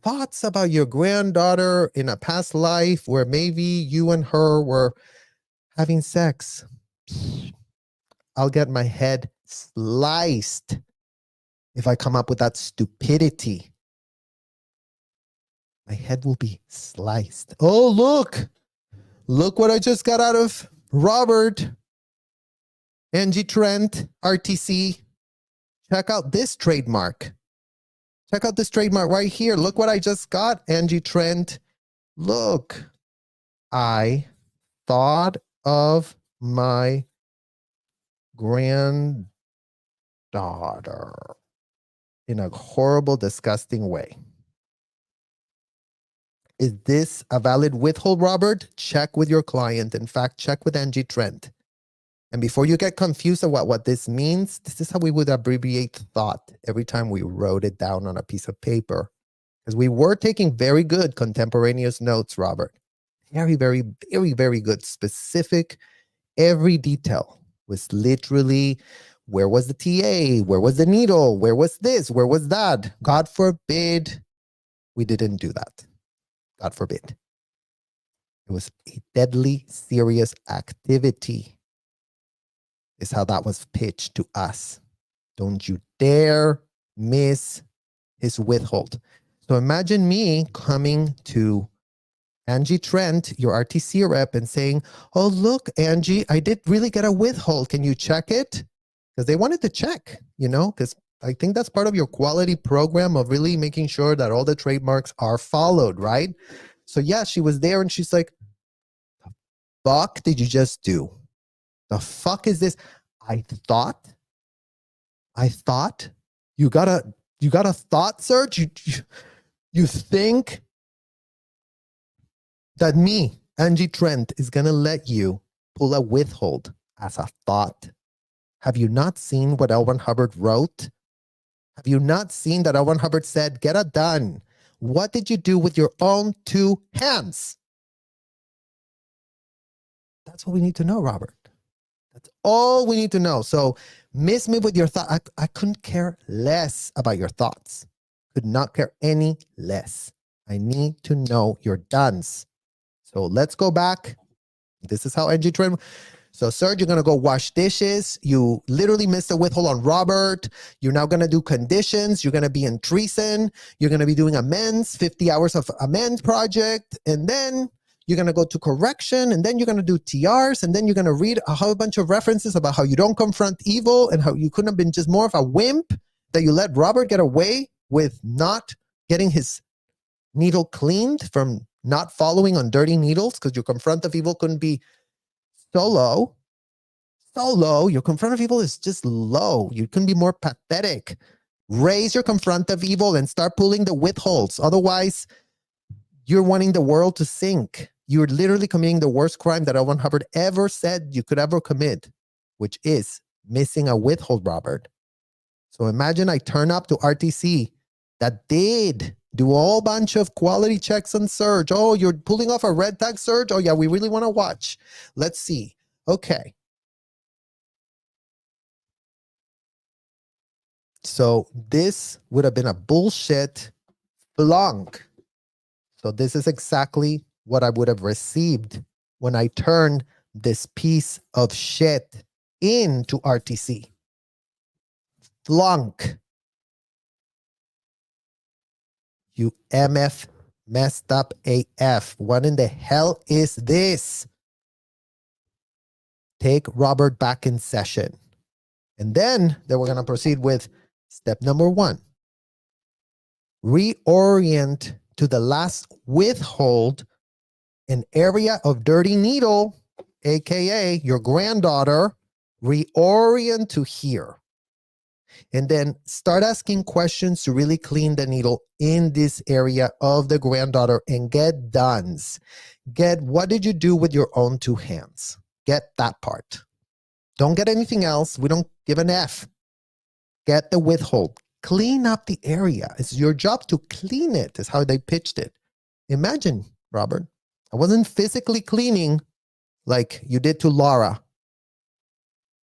thoughts about your granddaughter in a past life where maybe you and her were having sex, I'll get my head sliced if I come up with that stupidity. My head will be sliced. Oh, look. Look what I just got out of Robert. Angie Trent, RTC. Check out this trademark. Check out this trademark right here. Look what I just got, Angie Trent. Look. I thought of my granddaughter in a horrible, disgusting way. Is this a valid withhold, Robert? Check with your client. In fact, check with Angie Trent. And before you get confused about what this means, this is how we would abbreviate thought every time we wrote it down on a piece of paper. Because we were taking very good contemporaneous notes, Robert. Very, very, very, very good. Specific. Every detail was literally, where was the TA? Where was the needle? Where was this? Where was that? God forbid we didn't do that. God forbid. It was a deadly serious activity, is how that was pitched to us. Don't you dare miss his withhold. So imagine me coming to Angie Trent, your RTC rep, and saying, oh, look, Angie, I did really get a withhold. Can you check it? Because they wanted to check, because I think that's part of your quality program of really making sure that all the trademarks are followed, right? So yeah, she was there and she's like, the fuck did you just do? The fuck is this? I thought you got a thought search? You think that me, Angie Trent is going to let you pull a withhold as a thought. Have you not seen what L. Ron Hubbard wrote? Have you not seen that L. Ron Hubbard said, get it done? What did you do with your own two hands? That's what we need to know, Robert. That's all we need to know. So miss me with your thought. I couldn't care less about your thoughts. Could not care any less. I need to know your dones. So let's go back. This is how Angie Trent. So, sir, you're going to go wash dishes. You literally missed a withhold on Robert. You're now going to do conditions. You're going to be in treason. You're going to be doing amends, 50 hours of amends project. And then you're going to go to correction. And then you're going to do TRs. And then you're going to read a whole bunch of references about how you don't confront evil and how you couldn't have been just more of a wimp, that you let Robert get away with not getting his needle cleaned from not following on dirty needles because your confront of evil couldn't be so low. Your confront of evil is just low. You couldn't be more pathetic. Raise your confront of evil and start pulling the withholds. Otherwise, you're wanting the world to sink. You're literally committing the worst crime that L. Ron Hubbard ever said you could ever commit, which is missing a withhold, Robert. So imagine I turn up to RTC that did do a whole bunch of quality checks on search. Oh, you're pulling off a red tag search? Oh, yeah, we really want to watch. Let's see. Okay. So this would have been a bullshit flunk. So this is exactly what I would have received when I turned this piece of shit into RTC. Flunk. You MF messed up AF. What in the hell is this? Take Robert back in session. And then we're going to proceed with step number 1. Reorient to the last withhold an area of dirty needle, aka your granddaughter. Reorient to here. And then start asking questions to really clean the needle in this area of the granddaughter and get dones. Get what did you do with your own two hands? Get that part. Don't get anything else. We don't give an F. Get the withhold. Clean up the area. It's your job to clean it, is how they pitched it. Imagine, Robert, I wasn't physically cleaning like you did to Laura.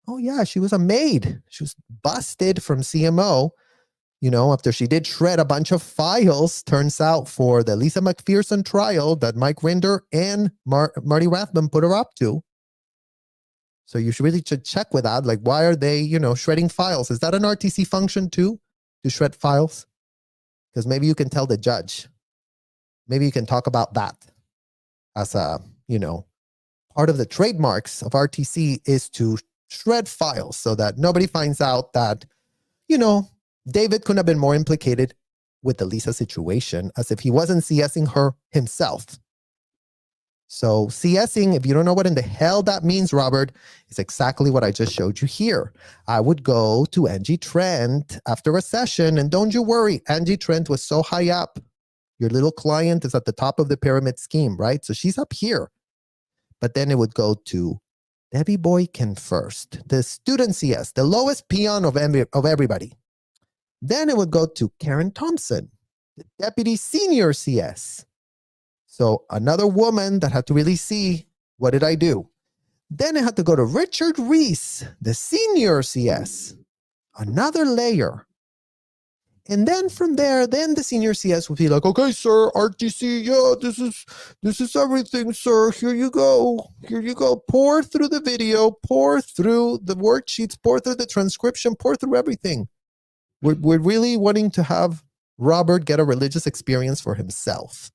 Oh, yeah, she was a maid. She was busted from CMO, after she did shred a bunch of files, turns out, for the Lisa McPherson trial that Mike Rinder and Marty Rathman put her up to. So you should really check with that. Like, why are they, shredding files? Is that an RTC function too, to shred files? Because maybe you can tell the judge. Maybe you can talk about that as a, part of the trademarks of RTC is to shred files so that nobody finds out that, David couldn't have been more implicated with the Lisa situation as if he wasn't CSing her himself. So CSing, if you don't know what in the hell that means, Robert, is exactly what I just showed you here. I would go to Angie Trent after a session, and don't you worry, Angie Trent was so high up. Your little client is at the top of the pyramid scheme, right? So she's up here. But then it would go to Debbie Boykin first, the student CS, the lowest peon of everybody. Then it would go to Karen Thompson, the deputy senior CS. So another woman that had to really see, what did I do? Then it had to go to Richard Reese, the senior CS, another layer. And then from there, then the senior CS would be like, okay, sir, RTC, yeah, this is everything, sir. Here you go. Here you go. Pour through the video, pour through the worksheets, pour through the transcription, pour through everything. We're really wanting to have Robert get a religious experience for himself.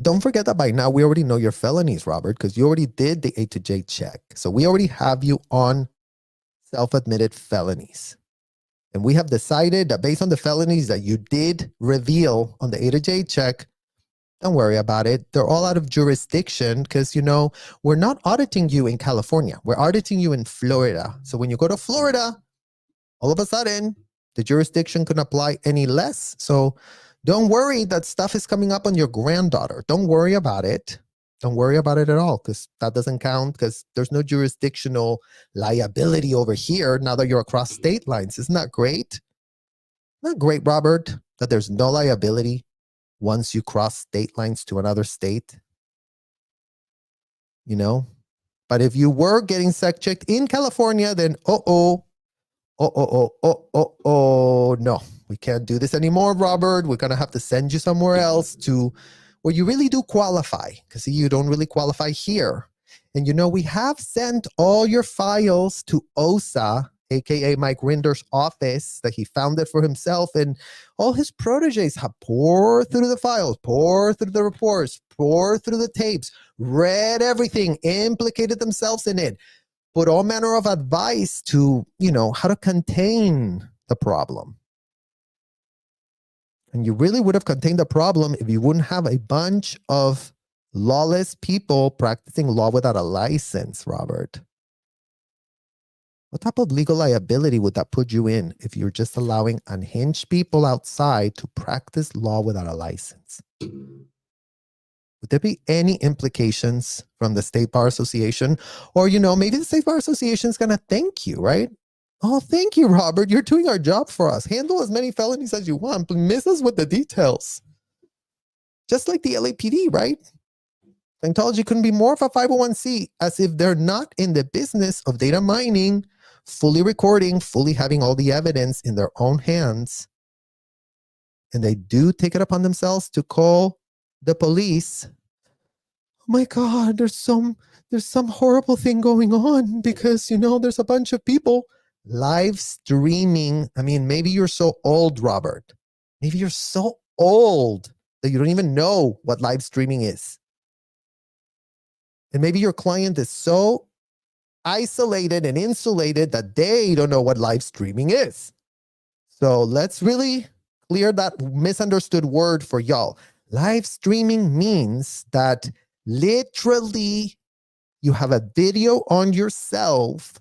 Don't forget that by now we already know your felonies, Robert, because you already did the A to J check. So we already have you on self-admitted felonies. And we have decided that based on the felonies that you did reveal on the A to J check, don't worry about it. They're all out of jurisdiction because, we're not auditing you in California. We're auditing you in Florida. So when you go to Florida, all of a sudden, the jurisdiction couldn't apply any less. So Don't worry that stuff is coming up on your granddaughter. Don't worry about it. Don't worry about it at all, because that doesn't count, because there's no jurisdictional liability over here now that you're across state lines. Isn't that great? Not great, Robert, that there's no liability once you cross state lines to another state. You know? But if you were getting sex checked in California, then no, we can't do this anymore, Robert. We're gonna have to send you somewhere else to where you really do qualify, because you don't really qualify here. And you know, we have sent all your files to OSA, aka Mike Rinder's office that he founded for himself, and all his proteges have poured through the files, poured through the reports, poured through the tapes, read everything, implicated themselves in it, put all manner of advice to, you know, how to contain the problem. And you really would have contained the problem if you wouldn't have a bunch of lawless people practicing law without a license, Robert. What type of legal liability would that put you in if you're just allowing unhinged people outside to practice law without a license? Would there be any implications from the State Bar Association? Or, you know, maybe the State Bar Association is going to thank you, right? Oh, thank you, Robert. You're doing our job for us. Handle as many felonies as you want, but miss us with the details. Just like the LAPD, right? Scientology couldn't be more of a 501c, as if they're not in the business of data mining, fully recording, fully having all the evidence in their own hands. And they do take it upon themselves to call the police. Oh my God, there's some horrible thing going on because, you know, there's a bunch of people live streaming. I mean, maybe you're so old, Robert. Maybe you're so old that you don't even know what live streaming is. And maybe your client is so isolated and insulated that they don't know what live streaming is. So let's really clear that misunderstood word for y'all. Live streaming means that literally you have a video on yourself.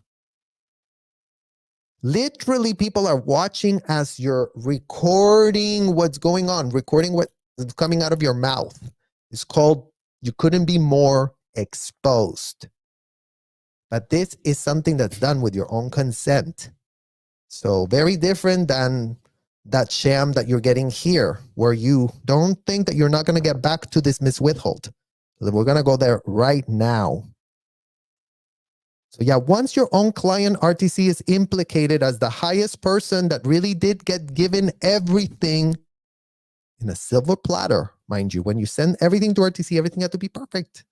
Literally, people are watching as you're recording what's going on, recording what's coming out of your mouth. It's called, you couldn't be more exposed. But this is something that's done with your own consent. So very different than that sham that you're getting here, where you don't think that you're not going to get back to this Miss Withhold. We're going to go there right now. So yeah, once your own client RTC is implicated as the highest person that really did get given everything in a silver platter, mind you, when you send everything to RTC, everything had to be perfect.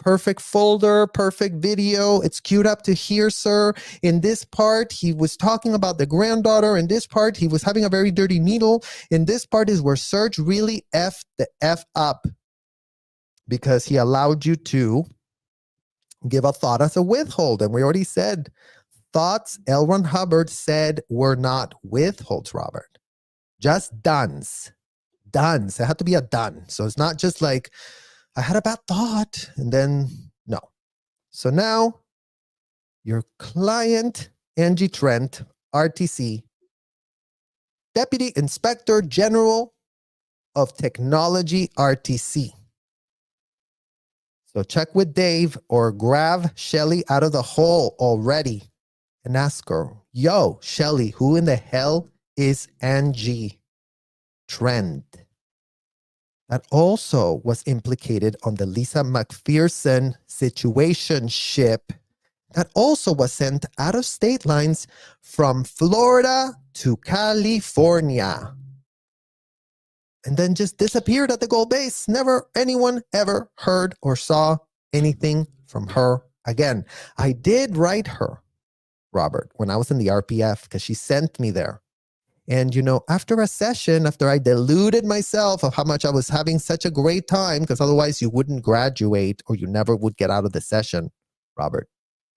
Perfect folder, perfect video. It's queued up to here, sir. In this part, he was talking about the granddaughter. In this part, he was having a very dirty needle. In this part is where Serge really effed the F up, because he allowed you to give a thought as a withhold. And we already said thoughts, L. Ron Hubbard said, were not withholds, Robert. Just dones. Dones. It had to be a done. So it's not just like, I had a bad thought, and then no. So now your client, Angie Trent, RTC, Deputy Inspector General of Technology, RTC. So check with Dave or grab Shelly out of the hole already and ask her, yo, Shelly, who in the hell is Angie Trent? That also was implicated on the Lisa McPherson situationship that also was sent out of state lines from Florida to California. And then just disappeared at the gold base. Never anyone ever heard or saw anything from her again. I did write her, Robert, when I was in the RPF, because she sent me there. And, you know, after a session, after I deluded myself of how much I was having such a great time, because otherwise you wouldn't graduate or you never would get out of the session, Robert.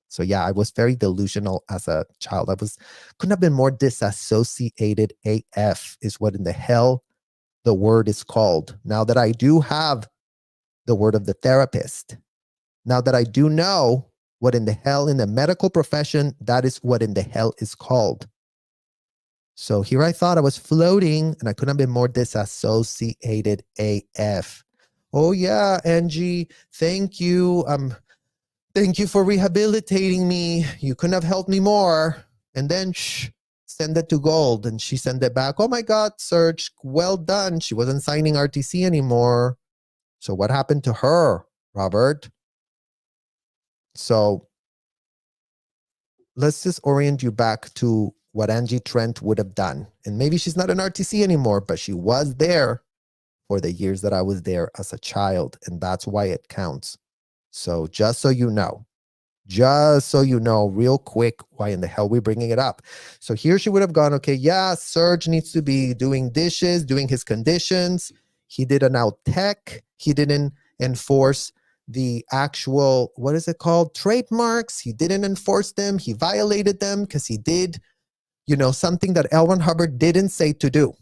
So yeah, I was very delusional as a child. Couldn't have been more disassociated AF is what in the hell the word is called. Now that I do have the word of the therapist, now that I do know what in the hell in the medical profession, that is what in the hell is called. So here I thought I was floating and I couldn't have been more disassociated AF. Oh yeah, Angie, thank you. Thank you for rehabilitating me. You couldn't have helped me more. And then send it to Gold. And she sent it back. Oh my God, Serge, well done. She wasn't signing RTC anymore. So what happened to her, Robert? So let's just orient you back to what Angie Trent would have done. And maybe she's not an RTC anymore, but she was there for the years that I was there as a child. And that's why it counts. So just so you know, real quick, why in the hell we're bringing it up. So here she would have gone, okay, yeah, Serge needs to be doing dishes, doing his conditions. He did an out tech. He didn't enforce the actual, what is it called? Trademarks. He didn't enforce them. He violated them because he did, something that L. Ron Hubbard didn't say to do.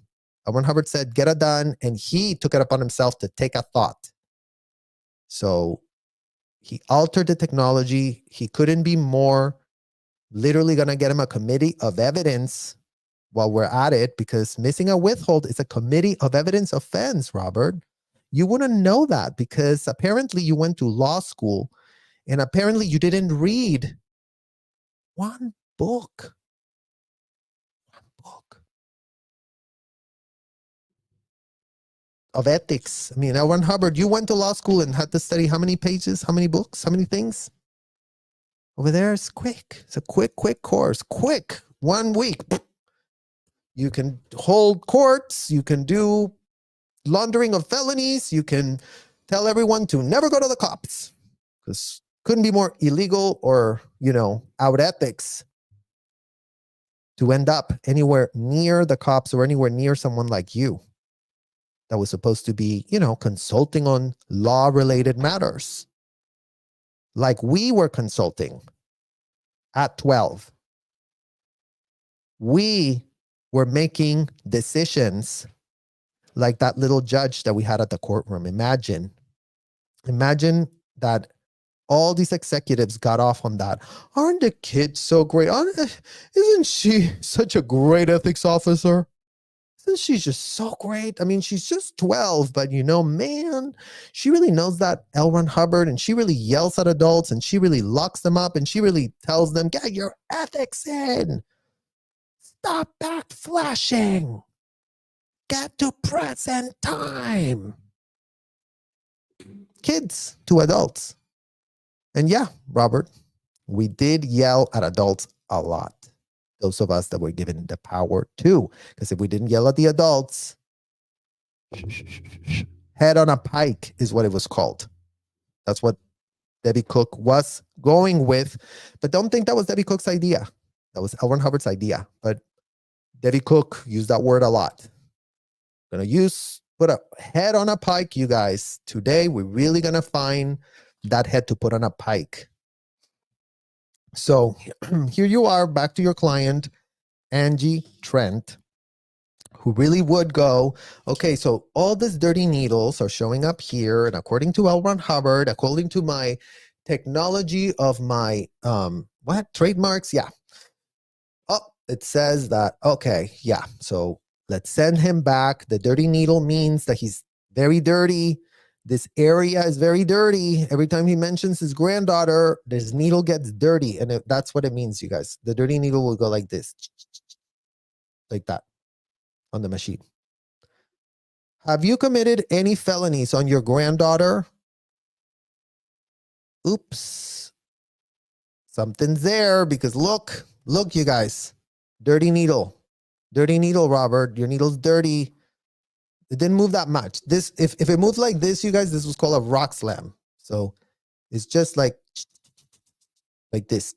L. Ron Hubbard said, get it done. And he took it upon himself to take a thought. So he altered the technology. He couldn't be more literally going to get him a committee of evidence while we're at it, because missing a withhold is a committee of evidence offense, Robert. You wouldn't know that because apparently you went to law school and apparently you didn't read one book. Of ethics. I mean, L. Ron Hubbard, you went to law school and had to study how many pages, how many books, how many things? Over there, it's quick. It's a quick course. Quick. 1 week. You can hold courts. You can do laundering of felonies. You can tell everyone to never go to the cops. Because couldn't be more illegal or, out ethics to end up anywhere near the cops or anywhere near someone like you that was supposed to be, consulting on law-related matters. Like we were consulting at 12. We were making decisions like that little judge that we had at the courtroom. Imagine that all these executives got off on that. Aren't the kids so great? Isn't she such a great ethics officer? Isn't she just so great? I mean, she's just 12, but man, she really knows that L. Ron Hubbard, and she really yells at adults, and she really locks them up, and she really tells them, get your ethics in. Stop back flashing. Get to present time. Kids to adults. And yeah, Robert, we did yell at adults a lot. Those of us that were given the power to. Because if we didn't yell at the adults, head on a pike is what it was called. That's what Debbie Cook was going with. But don't think that was Debbie Cook's idea. That was L. Ron Hubbard's idea. But Debbie Cook used that word a lot. Put a head on a pike, you guys. Today, we're really going to find that head to put on a pike. So here you are, back to your client, Angie Trent, who really would go, okay, so all these dirty needles are showing up here. And according to L. Ron Hubbard, according to my technology of my, trademarks? Yeah. Oh, it says that, okay, yeah. So let's send him back. The dirty needle means that he's very dirty. This area is very dirty. Every time he mentions his granddaughter, this needle gets dirty. And that's what it means, you guys. The dirty needle will go like this. Like that on the machine. Have you committed any felonies on your granddaughter? Oops. Something's there because look, you guys. Dirty needle. Dirty needle, Robert. Your needle's dirty. It didn't move that much. This, if it moved like this, you guys, this was called a rock slam. So it's just like this,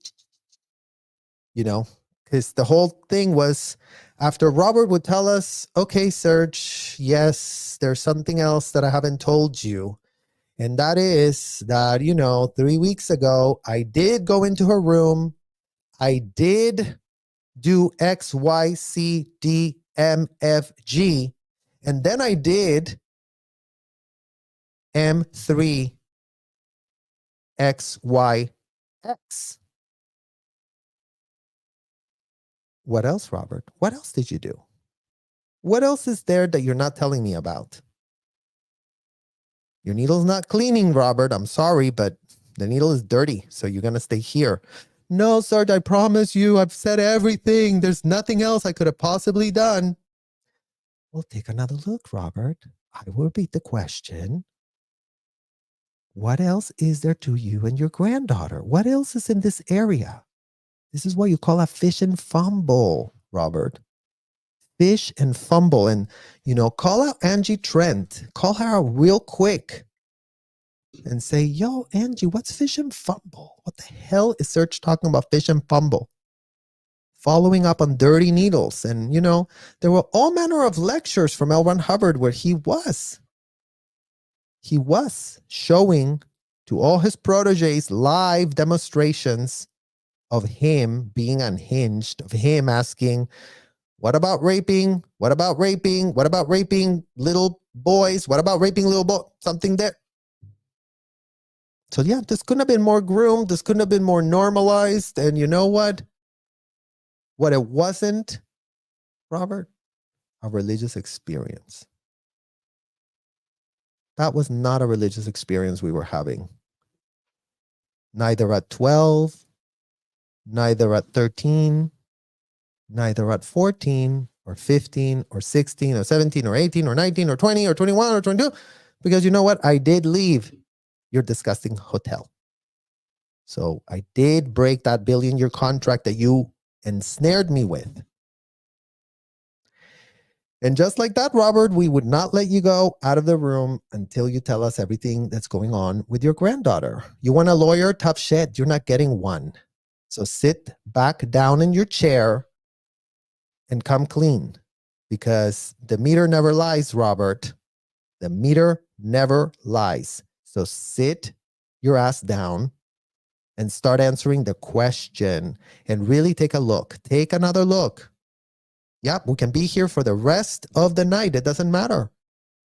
because the whole thing was after Robert would tell us, okay, Serge, yes, there's something else that I haven't told you. And that is that, 3 weeks ago, I did go into her room. I did do X, Y, C, D, M, F, G. And then I did M3 X, Y, X. What else, Robert? What else did you do? What else is there that you're not telling me about? Your needle's not cleaning, Robert. I'm sorry, but the needle is dirty, so you're going to stay here. No, Sarge, I promise you, I've said everything. There's nothing else I could have possibly done. Well, take another look, Robert. I will repeat the question. What else is there to you and your granddaughter? What else is in this area? This is what you call a fish and fumble, Robert. Fish and fumble. And, call out Angie Trent. Call her out real quick and say, yo, Angie, what's fish and fumble? What the hell is Serge talking about fish and fumble? Following up on dirty needles. And, there were all manner of lectures from L. Ron Hubbard where he was showing to all his proteges live demonstrations of him being unhinged, of him asking, what about raping? What about raping? What about raping little boys? What about raping little boys? Something there. So yeah, this couldn't have been more groomed. This couldn't have been more normalized. And you know what? What it wasn't, Robert, a religious experience. That was not a religious experience we were having. Neither at 12, neither at 13, neither at 14 or 15 or 16 or 17 or 18 or 19 or 20 or 21 or 22. Because you know what? I did leave your disgusting hotel. So I did break that billion-year contract that you ensnared me with. And just like that, Robert, we would not let you go out of the room until you tell us everything that's going on with your granddaughter. You want a lawyer? Tough shit. You're not getting one. So sit back down in your chair and come clean, because the meter never lies, Robert. The meter never lies. So sit your ass down and start answering the question and really take a look. Take another look. Yep, we can be here for the rest of the night. It doesn't matter.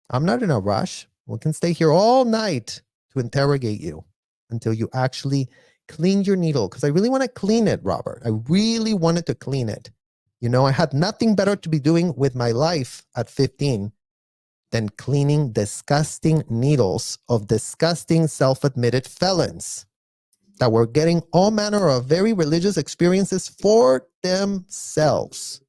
I'm not in a rush. We can stay here all night to interrogate you until you actually clean your needle, because I really want to clean it, Robert. I really wanted to clean it. I had nothing better to be doing with my life at 15 than cleaning disgusting needles of disgusting self-admitted felons that were getting all manner of very religious experiences for themselves.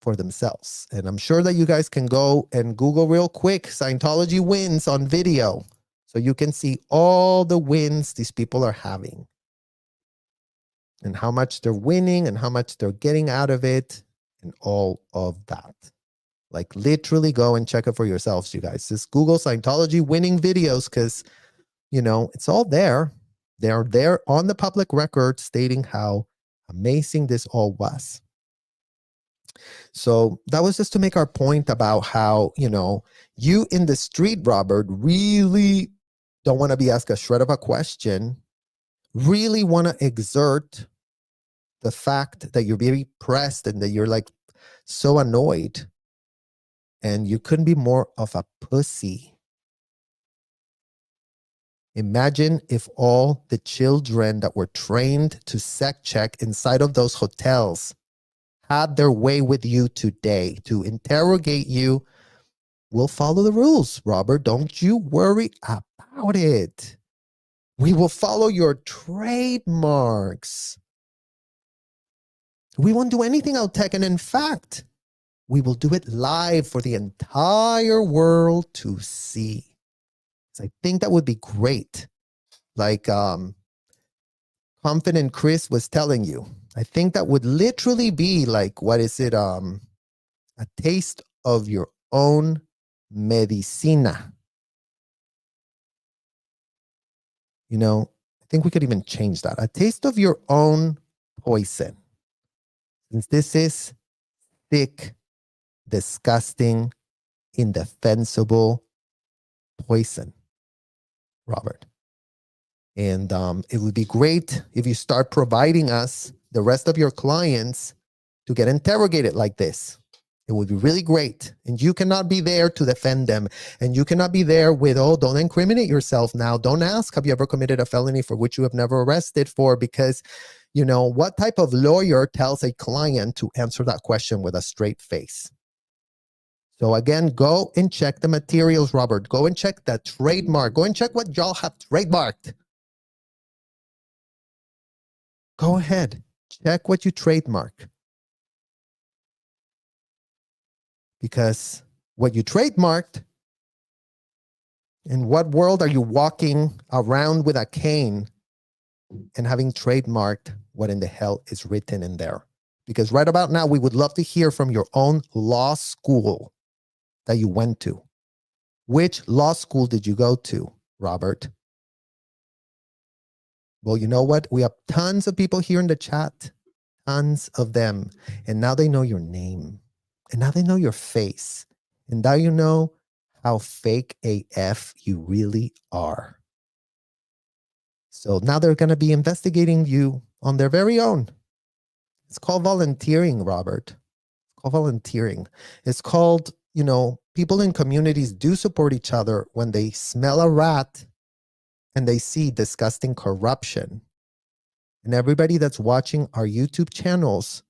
For themselves. And I'm sure that you guys can go and Google real quick Scientology wins on video, so you can see all the wins these people are having and how much they're winning and how much they're getting out of it and all of that. Like, literally go and check it for yourselves, you guys. Just Google Scientology winning videos, because, it's all there. They're there on the public record stating how amazing this all was. So that was just to make our point about how, you in the street, Robert, really don't want to be asked a shred of a question, really want to exert the fact that you're very pressed and that you're like so annoyed, and you couldn't be more of a pussy. Imagine if all the children that were trained to sec check inside of those hotels had their way with you today to interrogate you. We'll follow the rules, Robert. Don't you worry about it. We will follow your trademarks. We won't do anything out tech, and in fact, we will do it live for the entire world to see. So I think that would be great. Like Confident Chris was telling you. I think that would literally be like, what is it? A taste of your own medicina. I think we could even change that. A taste of your own poison. Since this is thick, disgusting, indefensible poison, Robert. And it would be great if you start providing us the rest of your clients to get interrogated like this. It would be really great. And you cannot be there to defend them. And you cannot be there with, oh, don't incriminate yourself now. Don't ask, have you ever committed a felony for which you have never arrested for? Because, you know, what type of lawyer tells a client to answer that question with a straight face? So again, go and check the materials, Robert. Go and check the trademark. Go and check what y'all have trademarked. Go ahead. Check what you trademark. Because what you trademarked, in what world are you walking around with a cane and having trademarked what in the hell is written in there? Because right about now, we would love to hear from your own law school that you went to. Which law school did you go to, Robert? Well, you know what? We have tons of people here in the chat, tons of them. And now they know your name. And now they know your face. And now you know how fake AF you really are. So now they're going to be investigating you on their very own. It's called volunteering, Robert. It's called volunteering. It's called, you know, people in communities do support each other when they smell a rat and they see disgusting corruption. And everybody that's watching our YouTube channels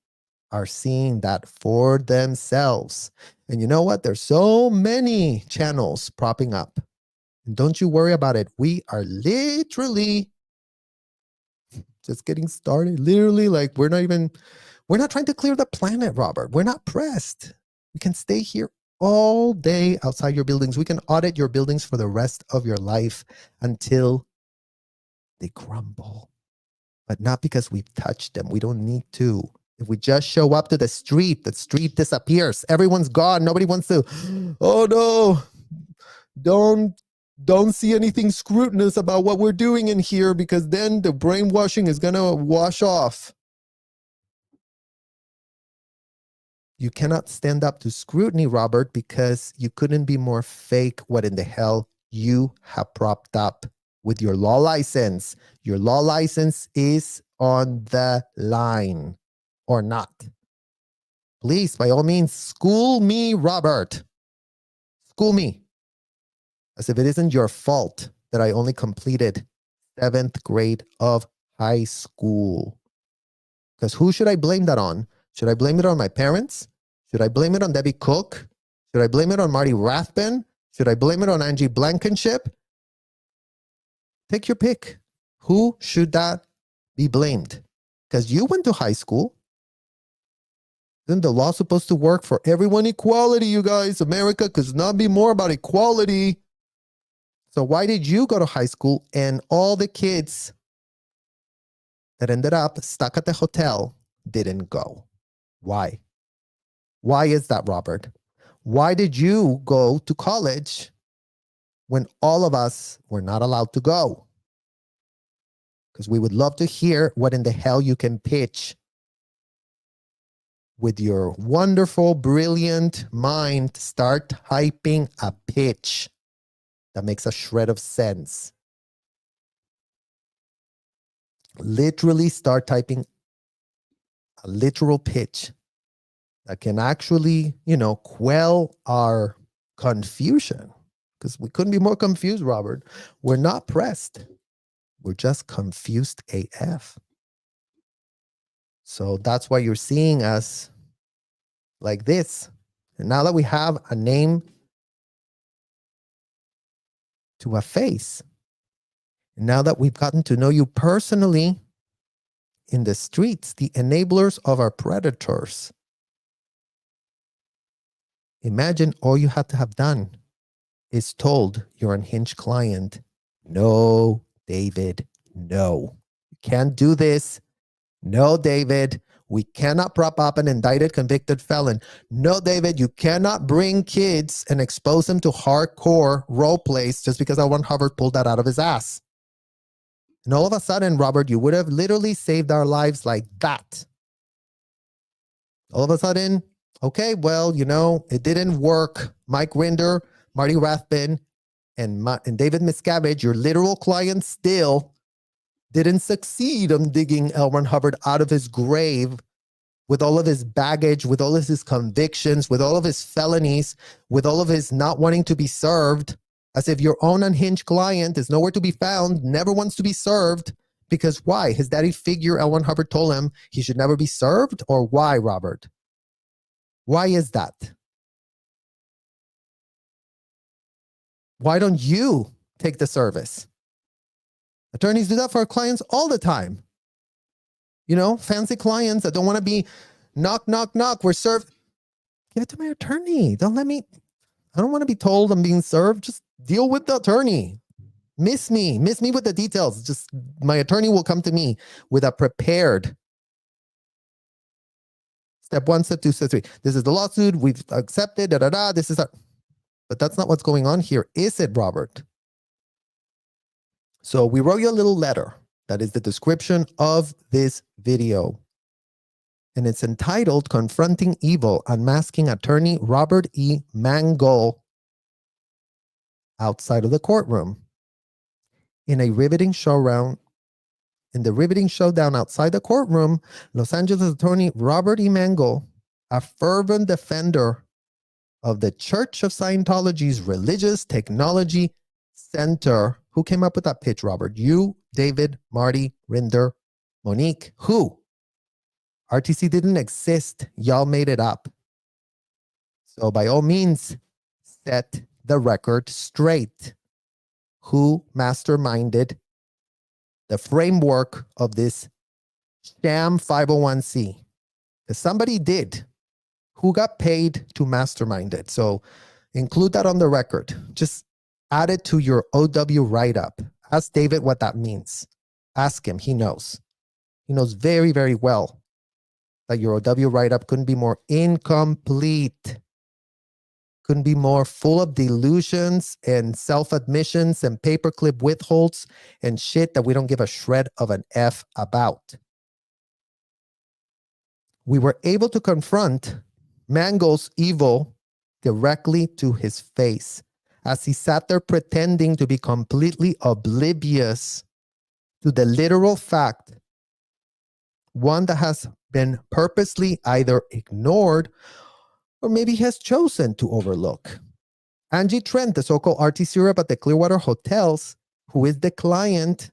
are seeing that for themselves. And you know what? There's so many channels propping up. And don't you worry about it. We are literally just getting started. Literally, like we're not trying to clear the planet, Robert. We're not pressed. We can stay here all day outside your buildings. We can audit your buildings for the rest of your life until they crumble. But not because we've touched them. We don't need to. If we just show up to the street disappears. Everyone's gone. Nobody wants to, oh no, don't see anything scrutinous about what we're doing in here, because then the brainwashing is going to wash off. You cannot stand up to scrutiny, Robert, because you couldn't be more fake what in the hell you have propped up with your law license. Your law license is on the line. Or not. Please, by all means, school me, Robert. School me. As if it isn't your fault that I only completed 7th grade of high school. Because who should I blame that on? Should I blame it on my parents? Should I blame it on Debbie Cook? Should I blame it on Marty Rathbun? Should I blame it on Angie Blankenship? Take your pick. Who should that be blamed? Because you went to high school. Isn't the law supposed to work for everyone? Equality, you guys. America could not be more about equality. So why did you go to high school and all the kids that ended up stuck at the hotel didn't go? Why? Why is that, Robert? Why did you go to college when all of us were not allowed to go? Because we would love to hear what in the hell you can pitch with your wonderful, brilliant mind. Start typing a pitch that makes a shred of sense. Literally start typing a literal pitch that can actually, quell our confusion. Because we couldn't be more confused, Robert. We're not pressed. We're just confused AF. So that's why you're seeing us like this. And now that we have a name to a face, and now that we've gotten to know you personally in the streets, the enablers of our predators, imagine all you had to have done is told your unhinged client, no, David, no. You can't do this. No, David, we cannot prop up an indicted convicted felon. No, David, you cannot bring kids and expose them to hardcore role plays just because L. Ron Hubbard pulled that out of his ass. And all of a sudden, Robert, you would have literally saved our lives like that. All of a sudden, okay, well, it didn't work. Mike Rinder, Marty Rathbun, and David Miscavige, your literal client, still didn't succeed on digging L. Ron Hubbard out of his grave with all of his baggage, with all of his convictions, with all of his felonies, with all of his not wanting to be served, as if your own unhinged client is nowhere to be found, never wants to be served. Because why? His daddy figure, L. Ron Hubbard, told him he should never be served? Or why, Robert? Why is that? Why don't you take the service? Attorneys do that for our clients all the time. You know, fancy clients that don't want to be knock, knock, knock. We're served. Give it to my attorney. Don't let me. I don't want to be told I'm being served. Just deal with the attorney. Miss me with the details. Just my attorney will come to me with a prepared step 1, step 2, step 3. This is the lawsuit. We've accepted. Da da da. This is our. But that's not what's going on here, is it, Robert? So we wrote you a little letter. That is the description of this video. And it's entitled Confronting Evil, Unmasking Attorney Robert E. Mangle Outside of the Courtroom. In a riveting showdown, outside the courtroom, Los Angeles attorney Robert E. Mangle, a fervent defender of the Church of Scientology's Religious Technology Center. Who came up with that pitch, Robert? You, David, Marty, Rinder, Monique. Who? RTC didn't exist. Y'all made it up. So by all means, set the record straight. Who masterminded the framework of this sham 501c? Because somebody did. Who got paid to mastermind it? So include that on the record. Just add it to your OW write-up. Ask David what that means. Ask him. He knows. He knows very, very well that your OW write-up couldn't be more incomplete. Couldn't be more full of delusions and self-admissions and paperclip withholds and shit that we don't give a shred of an F about. We were able to confront Mangle's evil directly to his face as he sat there pretending to be completely oblivious to the literal fact, one that has been purposely either ignored or maybe he has chosen to overlook. Angie Trent, the so-called RTC REP at the Clearwater hotels, who is the client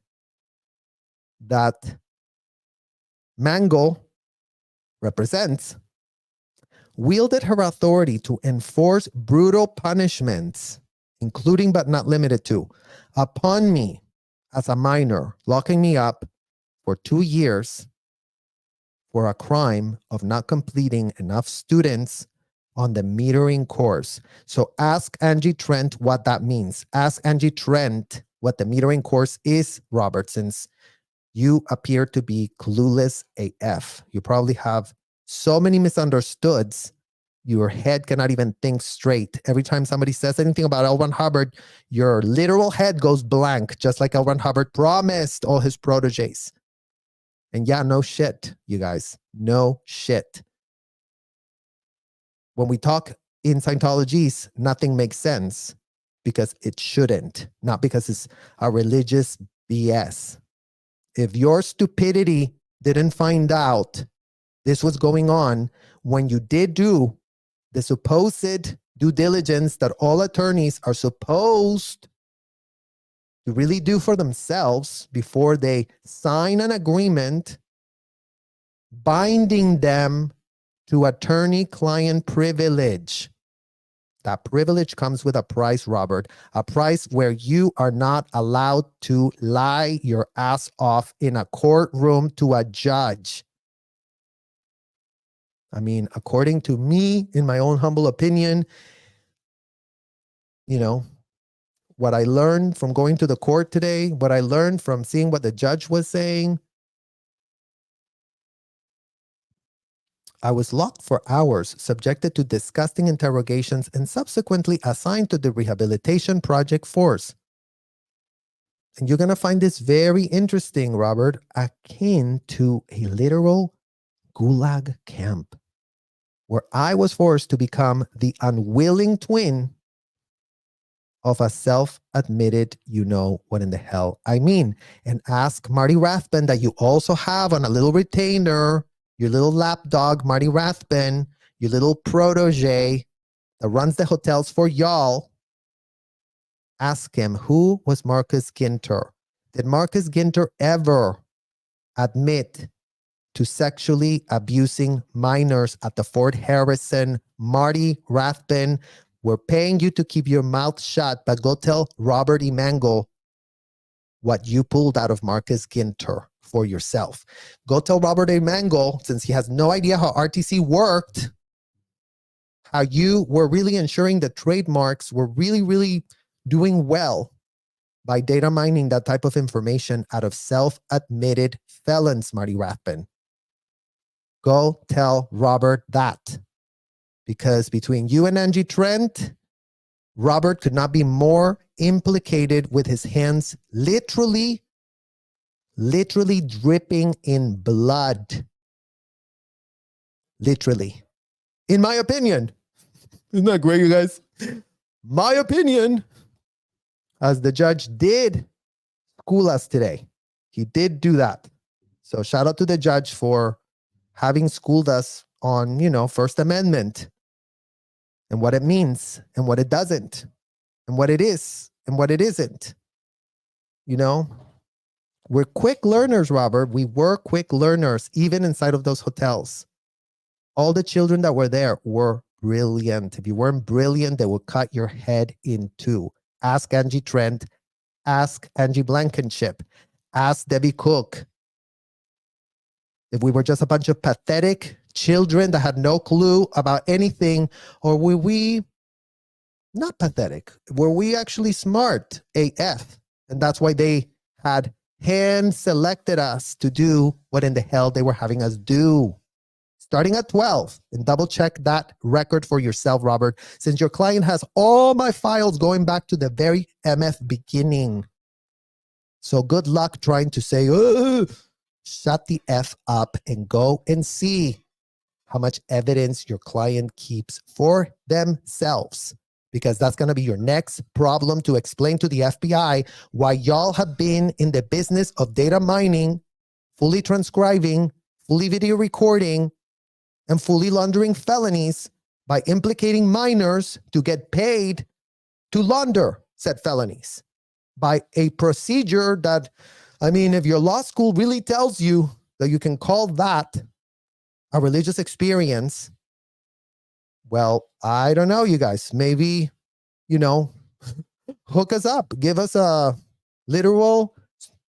that Mangle represents, wielded her authority to enforce brutal punishments, including but not limited to, upon me as a minor, locking me up for 2 years for a crime of not completing enough students on the metering course. So ask Angie Trent what that means. Ask Angie Trent what the metering course is, Robert, since you appear to be clueless AF. You probably have so many misunderstoods, your head cannot even think straight. Every time somebody says anything about L. Ron Hubbard, your literal head goes blank, just like L. Ron Hubbard promised all his proteges. And yeah, no shit, you guys. No shit. When we talk in Scientology, nothing makes sense because it shouldn't, not because it's a religious BS. If your stupidity didn't find out this was going on when you did do the supposed due diligence that all attorneys are supposed to really do for themselves before they sign an agreement binding them to attorney-client privilege. That privilege comes with a price, Robert, a price where you are not allowed to lie your ass off in a courtroom to a judge. I mean, according to me, in my own humble opinion, you know, what I learned from going to the court today, what I learned from seeing what the judge was saying, I was locked for hours, subjected to disgusting interrogations, and subsequently assigned to the rehabilitation project force. And you're going to find this very interesting, Robert, akin to a literal gulag camp, where I was forced to become the unwilling twin of a self-admitted, you know what in the hell I mean. And ask Marty Rathbun that you also have on a little retainer your little lapdog, Marty Rathbun, your little protege that runs the hotels for y'all, ask him, who was Marcus Ginter? Did Marcus Ginter ever admit to sexually abusing minors at the Fort Harrison? Marty Rathbun, we're paying you to keep your mouth shut, but go tell Robert E. Mangle what you pulled out of Marcus Ginter for yourself. Go tell Robert A. Mangle, since he has no idea how RTC worked, how you were really ensuring that trademarks were really doing well by data mining that type of information out of self-admitted felons, Marty Rathbun. Go tell Robert that. Because between you and Angie Trent, Robert could not be more implicated with his hands literally dripping in blood. Literally. In my opinion. Isn't that great, you guys? My opinion. As the judge did school us today. He did do that. So shout out to the judge for having schooled us on, First Amendment and what it means and what it doesn't and what it is and what it isn't. We're quick learners, Robert. We were quick learners, even inside of those hotels. All the children that were there were brilliant. If you weren't brilliant, they would cut your head in two. Ask Angie Trent. Ask Angie Blankenship. Ask Debbie Cook. If we were just a bunch of pathetic children that had no clue about anything, or were we not pathetic? Were we actually smart AF? And that's why they had hand selected us to do what in the hell they were having us do. Starting at 12, and double check that record for yourself, Robert, since your client has all my files going back to the very MF beginning. So good luck trying to say, shut the F up and go and see how much evidence your client keeps for themselves. Because that's going to be your next problem to explain to the FBI why y'all have been in the business of data mining, fully transcribing, fully video recording, and fully laundering felonies by implicating minors to get paid to launder said felonies by a procedure that, if your law school really tells you that you can call that a religious experience, well, I don't know, you guys. Maybe, hook us up. Give us a literal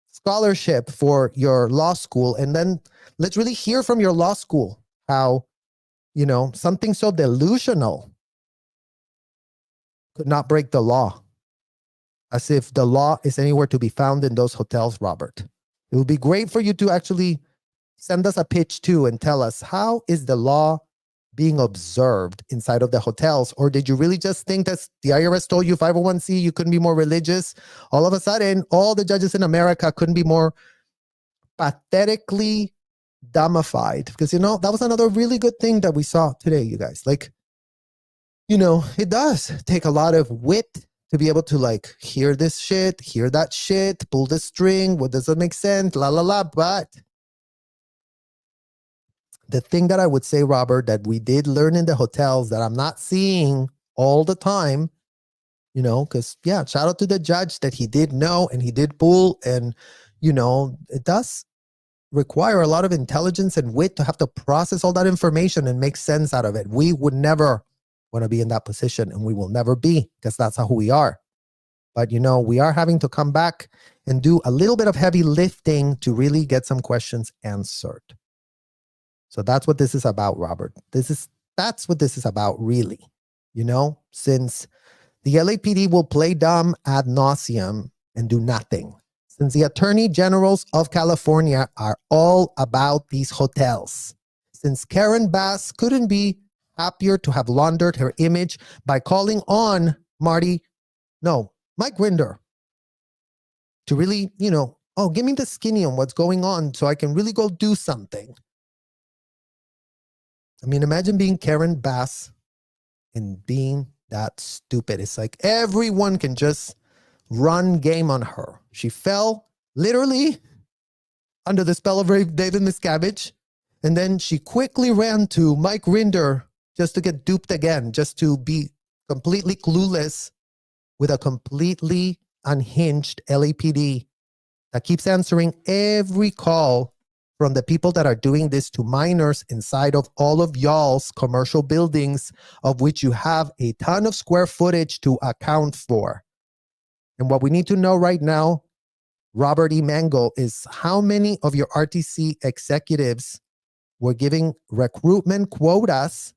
scholarship for your law school. And then let's really hear from your law school how, something so delusional could not break the law. As if the law is anywhere to be found in those hotels, Robert. It would be great for you to actually send us a pitch too and tell us, how is the law being observed inside of the hotels? Or did you really just think that the IRS told you 501c, you couldn't be more religious? All of a sudden, all the judges in America couldn't be more pathetically dumbified. Because, that was another really good thing that we saw today, you guys. It does take a lot of wit to be able to hear this shit, hear that shit, pull the string. What does it make sense? La, la, la. But the thing that I would say, Robert, that we did learn in the hotels that I'm not seeing all the time, because, shout out to the judge that he did know and he did pull. And, it does require a lot of intelligence and wit to have to process all that information and make sense out of it. We would never want to be in that position, and we will never be, because that's who we are. But, we are having to come back and do a little bit of heavy lifting to really get some questions answered. So that's what this is about, Robert. That's what this is about, really. Since the LAPD will play dumb ad nauseum and do nothing. Since the attorney generals of California are all about these hotels. Since Karen Bass couldn't be happier to have laundered her image by calling on Mike Grinder to really, give me the skinny on what's going on so I can really go do something. Imagine being Karen Bass and being that stupid. It's like everyone can just run game on her. She fell literally under the spell of David Miscavige, And then she quickly ran to Mike Rinder just to get duped again, just to be completely clueless with a completely unhinged LAPD that keeps answering every call from the people that are doing this to minors inside of all of y'all's commercial buildings, of which you have a ton of square footage to account for. And what we need to know right now, Robert E. Mangle, is how many of your RTC executives were giving recruitment quotas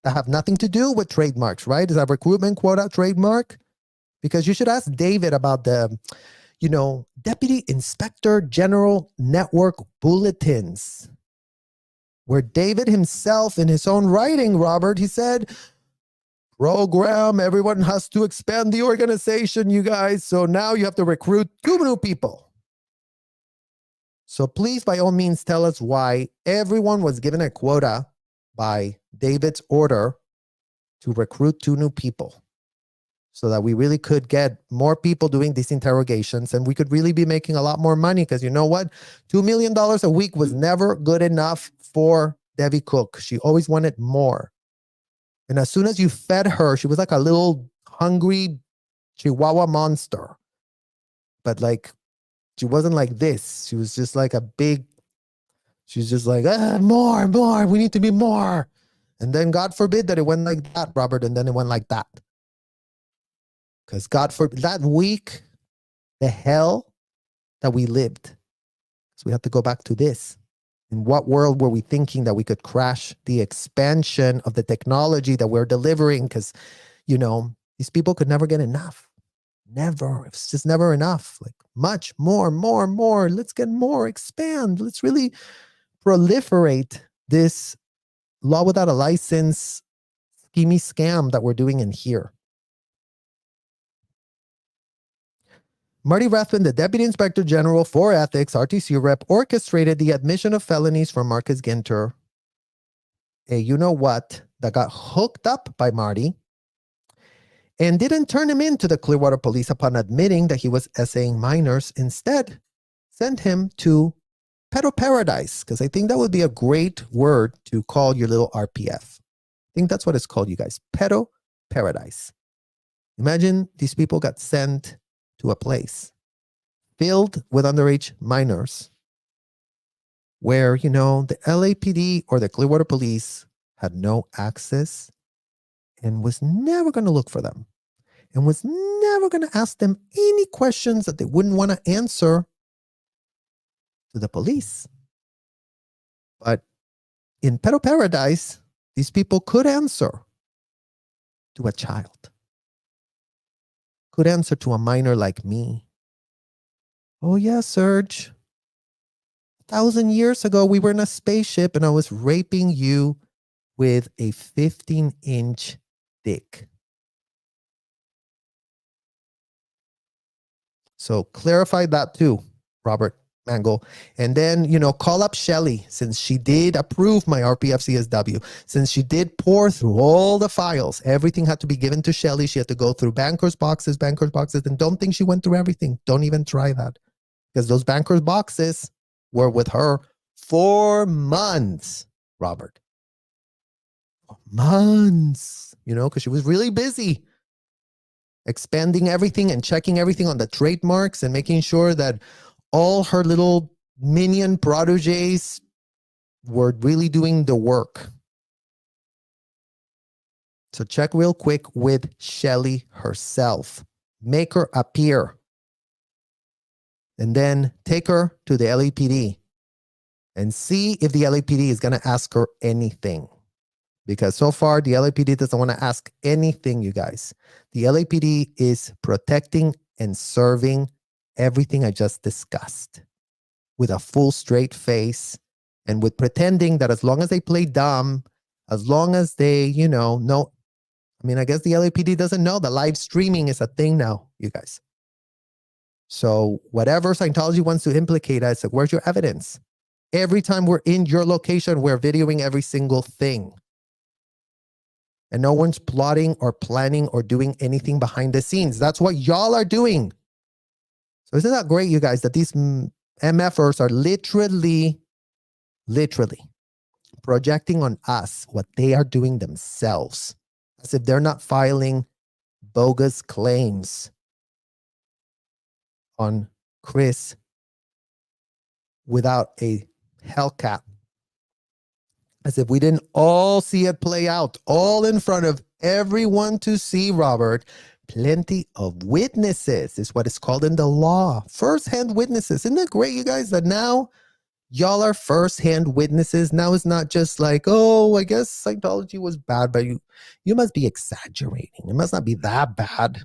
that have nothing to do with trademarks, right? Is that recruitment quota trademark? Because you should ask David about the, Deputy Inspector General Network bulletins, where David himself, in his own writing, Robert, he said, program, everyone has to expand the organization, you guys. So now you have to recruit 2 new people. So please, by all means, tell us why everyone was given a quota by David's order to recruit 2 new people, so that we really could get more people doing these interrogations and we could really be making a lot more money. Because you know what? $2 million a week was never good enough for Debbie Cook. She always wanted more. And as soon as you fed her, she was like a little hungry Chihuahua monster. But like, she wasn't like this. She was just like she's just like, more, we need to be more. And then God forbid that it went like that, Robert, and then it went like that. Because God forbid, that week, the hell that we lived. So we have to go back to this. In what world were we thinking that we could crash the expansion of the technology that we're delivering? Because, these people could never get enough. Never. It's just never enough. Like much more. Let's get more, expand. Let's really proliferate this law without a license schemy scam that we're doing in here. Marty Rathbun, the Deputy Inspector General for Ethics, RTC REP, orchestrated the admission of felonies from Marcus Ginter, a you-know-what that got hooked up by Marty, and didn't turn him in to the Clearwater police upon admitting that he was essaying minors. Instead, sent him to pedo paradise, because I think that would be a great word to call your little RPF. I think that's what it's called, you guys. Pedo paradise. Imagine these people got sent to a place filled with underage minors where, the LAPD or the Clearwater police had no access and was never going to look for them and was never going to ask them any questions that they wouldn't want to answer to the police. But in pedo paradise, these people could answer to a child. Could answer to a minor like me. Oh yeah, Serge. 1,000 years ago, we were in a spaceship and I was raping you with a 15-inch dick. So clarify that too, Robert Mangle. And then, call up Shelly, since she did approve my RPF CSW, since she did pour through all the files. Everything had to be given to Shelly. She had to go through bankers boxes, and don't think she went through everything. Don't even try that. Because those bankers boxes were with her for months, Robert. Months, because she was really busy expanding everything and checking everything on the trademarks and making sure that all her little minion proteges were really doing the work. So check real quick with Shelly herself. Make her appear. And then take her to the LAPD and see if the LAPD is going to ask her anything. Because so far, the LAPD doesn't want to ask anything, you guys. The LAPD is protecting and serving everything I just discussed with a full straight face and with pretending that as long as they play dumb, as long as they, know. I guess the LAPD doesn't know that live streaming is a thing now, you guys. So whatever Scientology wants to implicate us, where's your evidence? Every time we're in your location, we're videoing every single thing. And no one's plotting or planning or doing anything behind the scenes. That's what y'all are doing. So isn't that great, you guys, that these MFers are literally projecting on us what they are doing themselves, as if they're not filing bogus claims on Chris without a Hellcat, as if we didn't all see it play out, all in front of everyone to see, Robert. Plenty of witnesses is what is called in the law. First-hand witnesses. Isn't it great, you guys, that now y'all are first-hand witnesses? Now it's not just like, oh, I guess Scientology was bad, but you must be exaggerating. It must not be that bad.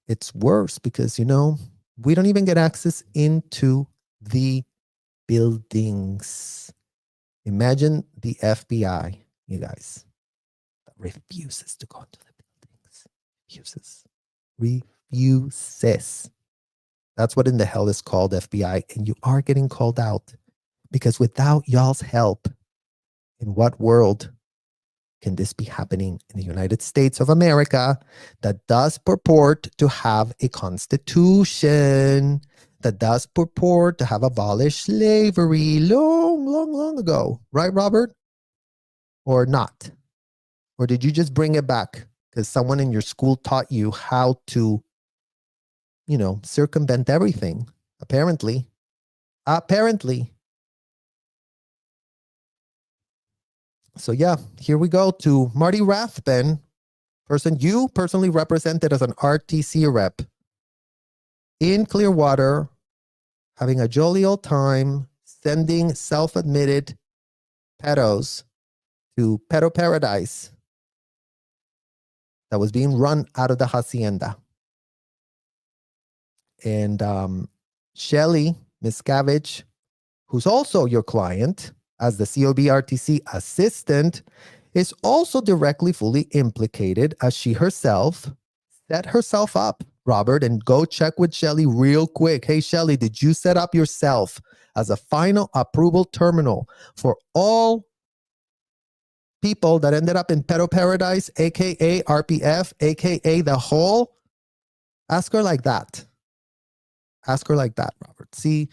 It's worse because, you know, we don't even get access into the buildings. Imagine the FBI, you guys, that refuses to go into the buildings. Refuses. That's what in the hell is called FBI. And you are getting called out because without y'all's help, in what world can this be happening in the United States of America that does purport to have a constitution, that does purport to have abolished slavery long ago, right, Robert? Or not? Or did you just bring it back because someone in your school taught you how to, you know, circumvent everything? Apparently. So yeah, here we go to Marty Rathbun, person you personally represented as an RTC rep in Clearwater, having a jolly old time, sending self-admitted pedos to pedo paradise that was being run out of the hacienda. And Shelly Miscavige, who's also your client as the COB RTC assistant, is also directly fully implicated as she herself set herself up, Robert, and go check with Shelly real quick. Hey, Shelly, did you set up yourself as a final approval terminal for all people that ended up in pedo paradise, aka RPF, aka the whole? Ask her like that. Ask her like that, Robert. See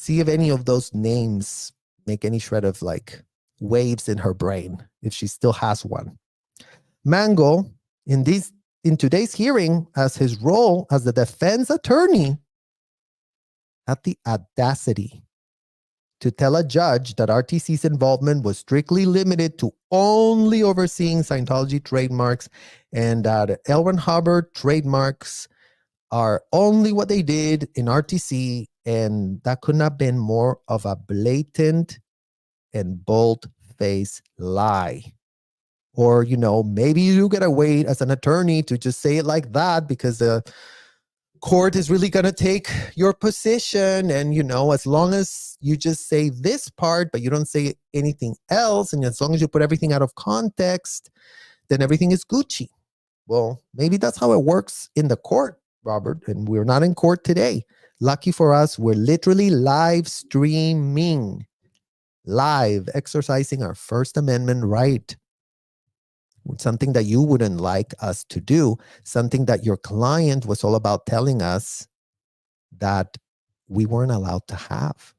if any of those names make any shred of like waves in her brain, if she still has one. Mangle, in today's hearing, as his role as the defense attorney, had the audacity to tell a judge that RTC's involvement was strictly limited to only overseeing Scientology trademarks, and that L. Ron Hubbard trademarks are only what they did in RTC, and that could not have been more of a blatant and bold-faced lie. Or, you know, maybe you get to wait as an attorney to just say it like that because the court is really going to take your position. And, you know, as long as you just say this part, but you don't say anything else, and as long as you put everything out of context, then everything is Gucci. Well, maybe that's how it works in the court, Robert, and we're not in court today. Lucky for us, we're literally live streaming, live, exercising our First Amendment right. Something that you wouldn't like us to do, something that your client was all about telling us that we weren't allowed to have.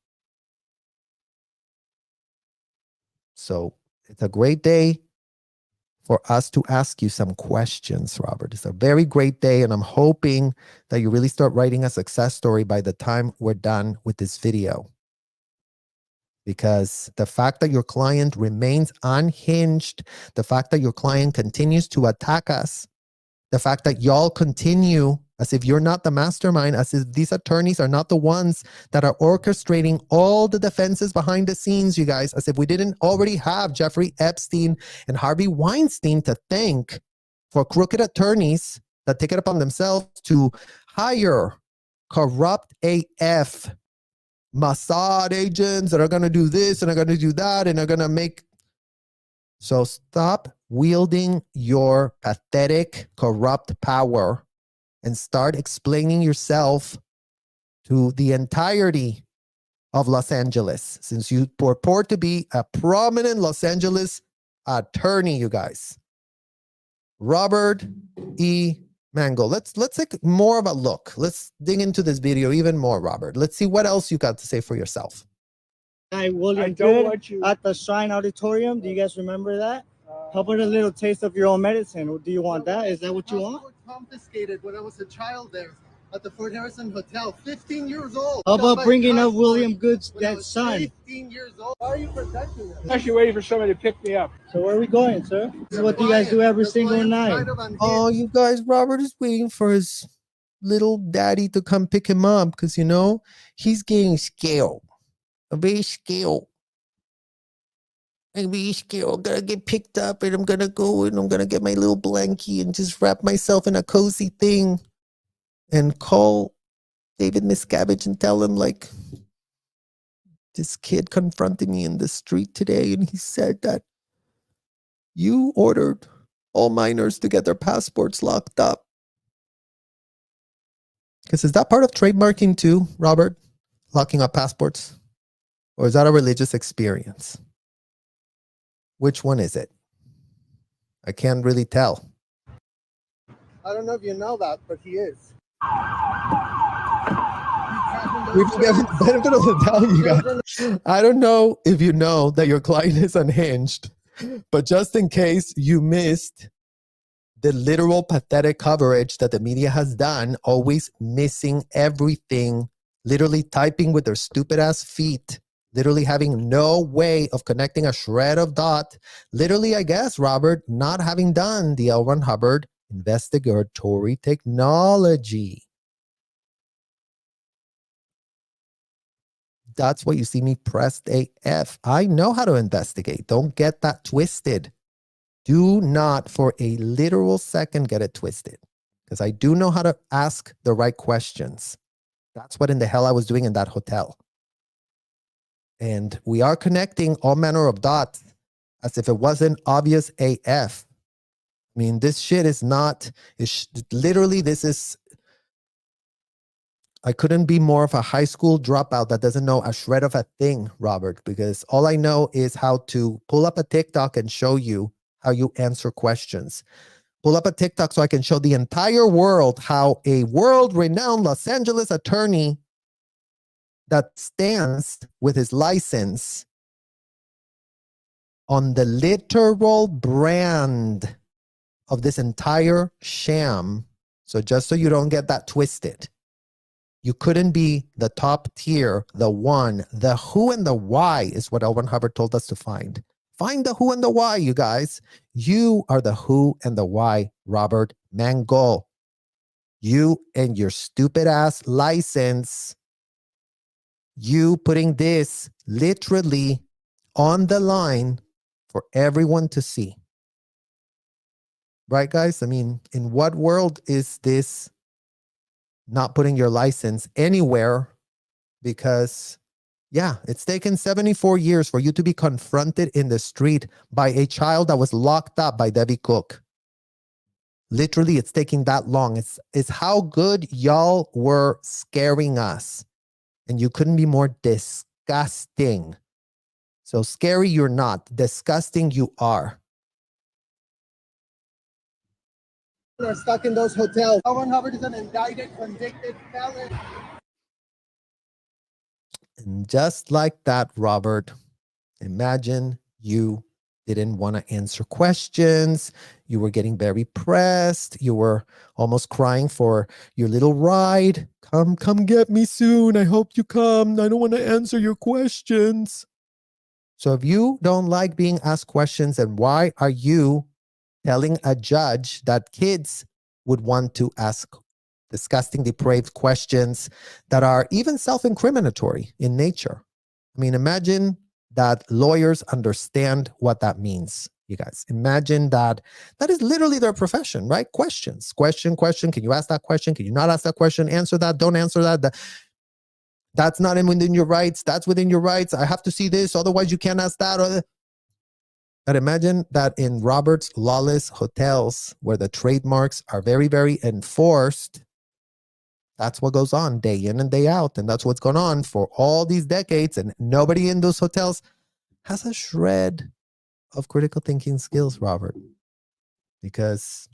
So it's a great day for us to ask you some questions, Robert. It's a very great day, and I'm hoping that you really start writing a success story by the time we're done with this video. Because the fact that your client remains unhinged, the fact that your client continues to attack us, the fact that y'all continue as if you're not the mastermind, as if these attorneys are not the ones that are orchestrating all the defenses behind the scenes, you guys, as if we didn't already have Jeffrey Epstein and Harvey Weinstein to thank for crooked attorneys that take it upon themselves to hire corrupt AF Mossad agents that are going to do this and are going to do that and are going to make. So stop wielding your pathetic, corrupt power and start explaining yourself to the entirety of Los Angeles, since you purport to be a prominent Los Angeles attorney, you guys. Robert E. Mangle, let's take more of a look. Let's dig into this video even more, Robert. Let's see what else you got to say for yourself. Guy William I don't Good want you. at the Shrine Auditorium. Do you guys remember that? How about a little taste of your own medicine? Do you want that? Is that what you want? Passport confiscated when I was a child there at the Fort Harrison Hotel. 15 years old. How Got about my bringing up passport William Good's when I that was son? 15 years old. Why are you protecting him? I'm actually waiting for somebody to pick me up. So where are we going, sir? This is what you guys do every single night. Oh, you guys, Robert is waiting for his little daddy to come pick him up because, you know, he's getting scared. I'm very scared. I'm very scared. I'm going to get picked up and I'm going to go and I'm going to get my little blankie and just wrap myself in a cozy thing and call David Miscavige and tell him, like, this kid confronted me in the street today and he said that you ordered all minors to get their passports locked up. Because is that part of trademarking too, Robert? Locking up passports? Or is that a religious experience? Which one is it? I can't really tell. I don't know if you know that, but he is. We can get the benefit of the doubt, you guys. I don't know if you know that your client is unhinged, but just in case you missed the literal pathetic coverage that the media has done, always missing everything, literally typing with their stupid ass feet, literally having no way of connecting a shred of dot, literally, I guess, Robert, not having done the L. Ron Hubbard investigatory technology. That's why you see me pressed AF. I know how to investigate. Don't get that twisted. Do not for a literal second get it twisted. Because I do know how to ask the right questions. That's what in the hell I was doing in that hotel. And we are connecting all manner of dots as if it wasn't obvious AF. I mean, this shit is not, literally, this is, I couldn't be more of a high school dropout that doesn't know a shred of a thing, Robert, because all I know is how to pull up a TikTok and show you how you answer questions. Pull up a TikTok so I can show the entire world how a world-renowned Los Angeles attorney that stands with his license on the literal brand of this entire sham. So just so you don't get that twisted, you couldn't be the top tier, the one, the who and the why is what L. Ron Hubbard told us to find. Find the who and the why, you guys. You are the who and the why, Robert Mangel. You and your stupid ass license. You putting this literally on the line for everyone to see. Right, guys? I mean, in what world is this not putting your license anywhere? Because, yeah, it's taken 74 years for you to be confronted in the street by a child that was locked up by Debbie Cook. Literally, it's taking that long. It's how good y'all were scaring us. And you couldn't be more disgusting. So scary you're not. Disgusting you are. They're stuck in those hotels. L. Ron Hubbard is an indicted, convicted felon. And just like that, Robert, imagine you didn't want to answer questions. You were getting very pressed. You were almost crying for your little ride. Come get me soon. I hope you come. I don't want to answer your questions. So if you don't like being asked questions, then why are you telling a judge that kids would want to ask disgusting, depraved questions that are even self-incriminatory in nature? I mean, imagine that lawyers understand what that means, you guys. Imagine that is literally their profession, right? Questions. Question. Can you ask that question? Can you not ask that question? Answer that. Don't answer that. That's not within your rights. That's within your rights. I have to see this. Otherwise, you can't ask that. But imagine that in Robert's lawless hotels where the trademarks are very, very enforced, that's what goes on day in and day out. And that's what's gone on for all these decades. And nobody in those hotels has a shred of critical thinking skills, Robert. Because,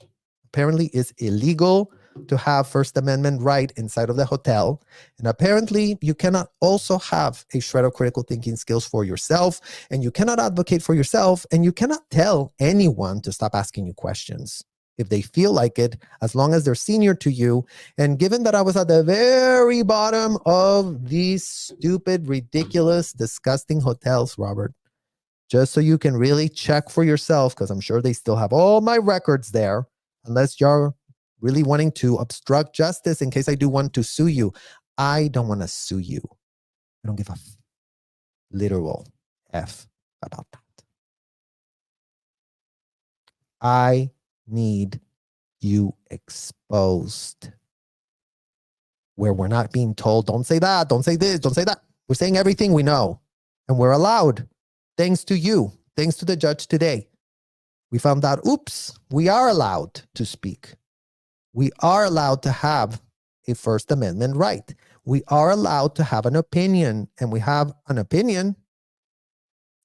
Apparently, it's illegal to have First Amendment right inside of the hotel. And apparently, you cannot also have a shred of critical thinking skills for yourself, and you cannot advocate for yourself, and you cannot tell anyone to stop asking you questions if they feel like it, as long as they're senior to you. And given that I was at the very bottom of these stupid, ridiculous, disgusting hotels, Robert, just so you can really check for yourself, because I'm sure they still have all my records there, unless you're really wanting to obstruct justice in case I do want to sue you. I don't want to sue you. I don't give a literal F about that. I need you exposed, where we're not being told, don't say that, don't say this, don't say that. We're saying everything we know, and we're allowed, thanks to you, thanks to the judge today. We found out, oops, we are allowed to speak. We are allowed to have a First Amendment right. We are allowed to have an opinion, and we have an opinion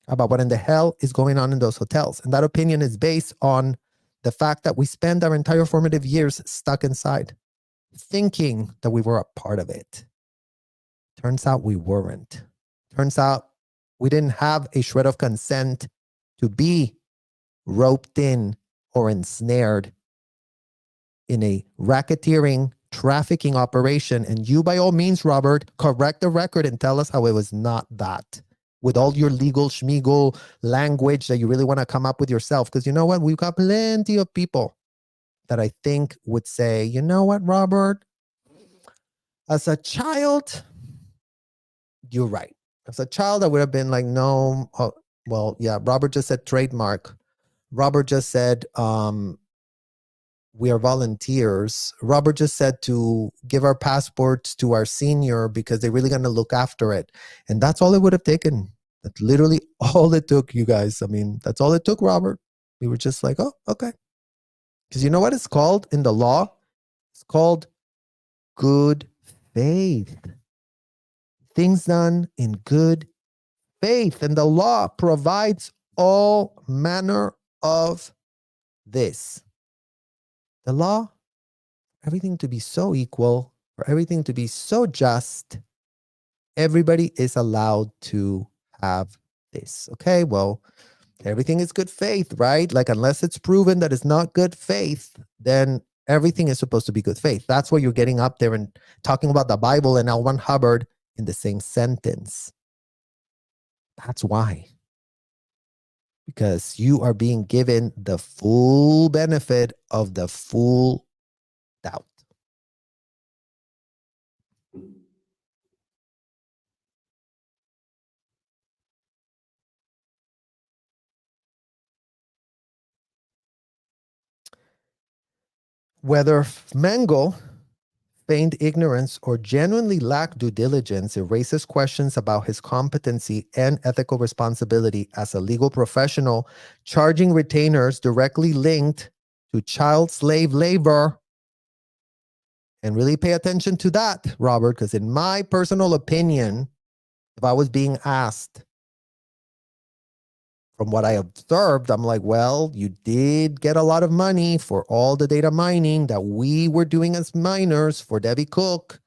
about what in the hell is going on in those hotels. And that opinion is based on the fact that we spend our entire formative years stuck inside, thinking that we were a part of it. Turns out we weren't. Turns out we didn't have a shred of consent to be roped in or ensnared in a racketeering, trafficking operation. And you, by all means, Robert, correct the record and tell us how it was not that, with all your legal schmiegel language that you really want to come up with yourself. Because you know what? We've got plenty of people that I think would say, you know what, Robert? As a child, you're right. As a child, I would have been like, no. Well, yeah, Robert just said trademark. Robert just said, we are volunteers. Robert just said to give our passports to our senior because they're really going to look after it. And that's all it would have taken. That's literally all it took, you guys. I mean, that's all it took, Robert. We were just like, oh, okay. Because you know what it's called in the law? It's called good faith. Things done in good faith. And the law provides all manner of this. The law, everything to be so equal, for everything to be so just, everybody is allowed to have this. Okay, well, everything is good faith, right? Like, unless it's proven that it's not good faith, then everything is supposed to be good faith. That's why you're getting up there and talking about the Bible and L. Ron Hubbard in the same sentence. That's why. Because you are being given the full benefit of the full doubt. Whether Mangel feigned ignorance or genuinely lacked due diligence, it raises questions about his competency and ethical responsibility as a legal professional, charging retainers directly linked to child slave labor. And really pay attention to that, Robert, because in my personal opinion, if I was being asked, from what I observed, I'm like, well, you did get a lot of money for all the data mining that we were doing as minors for Debbie Cook.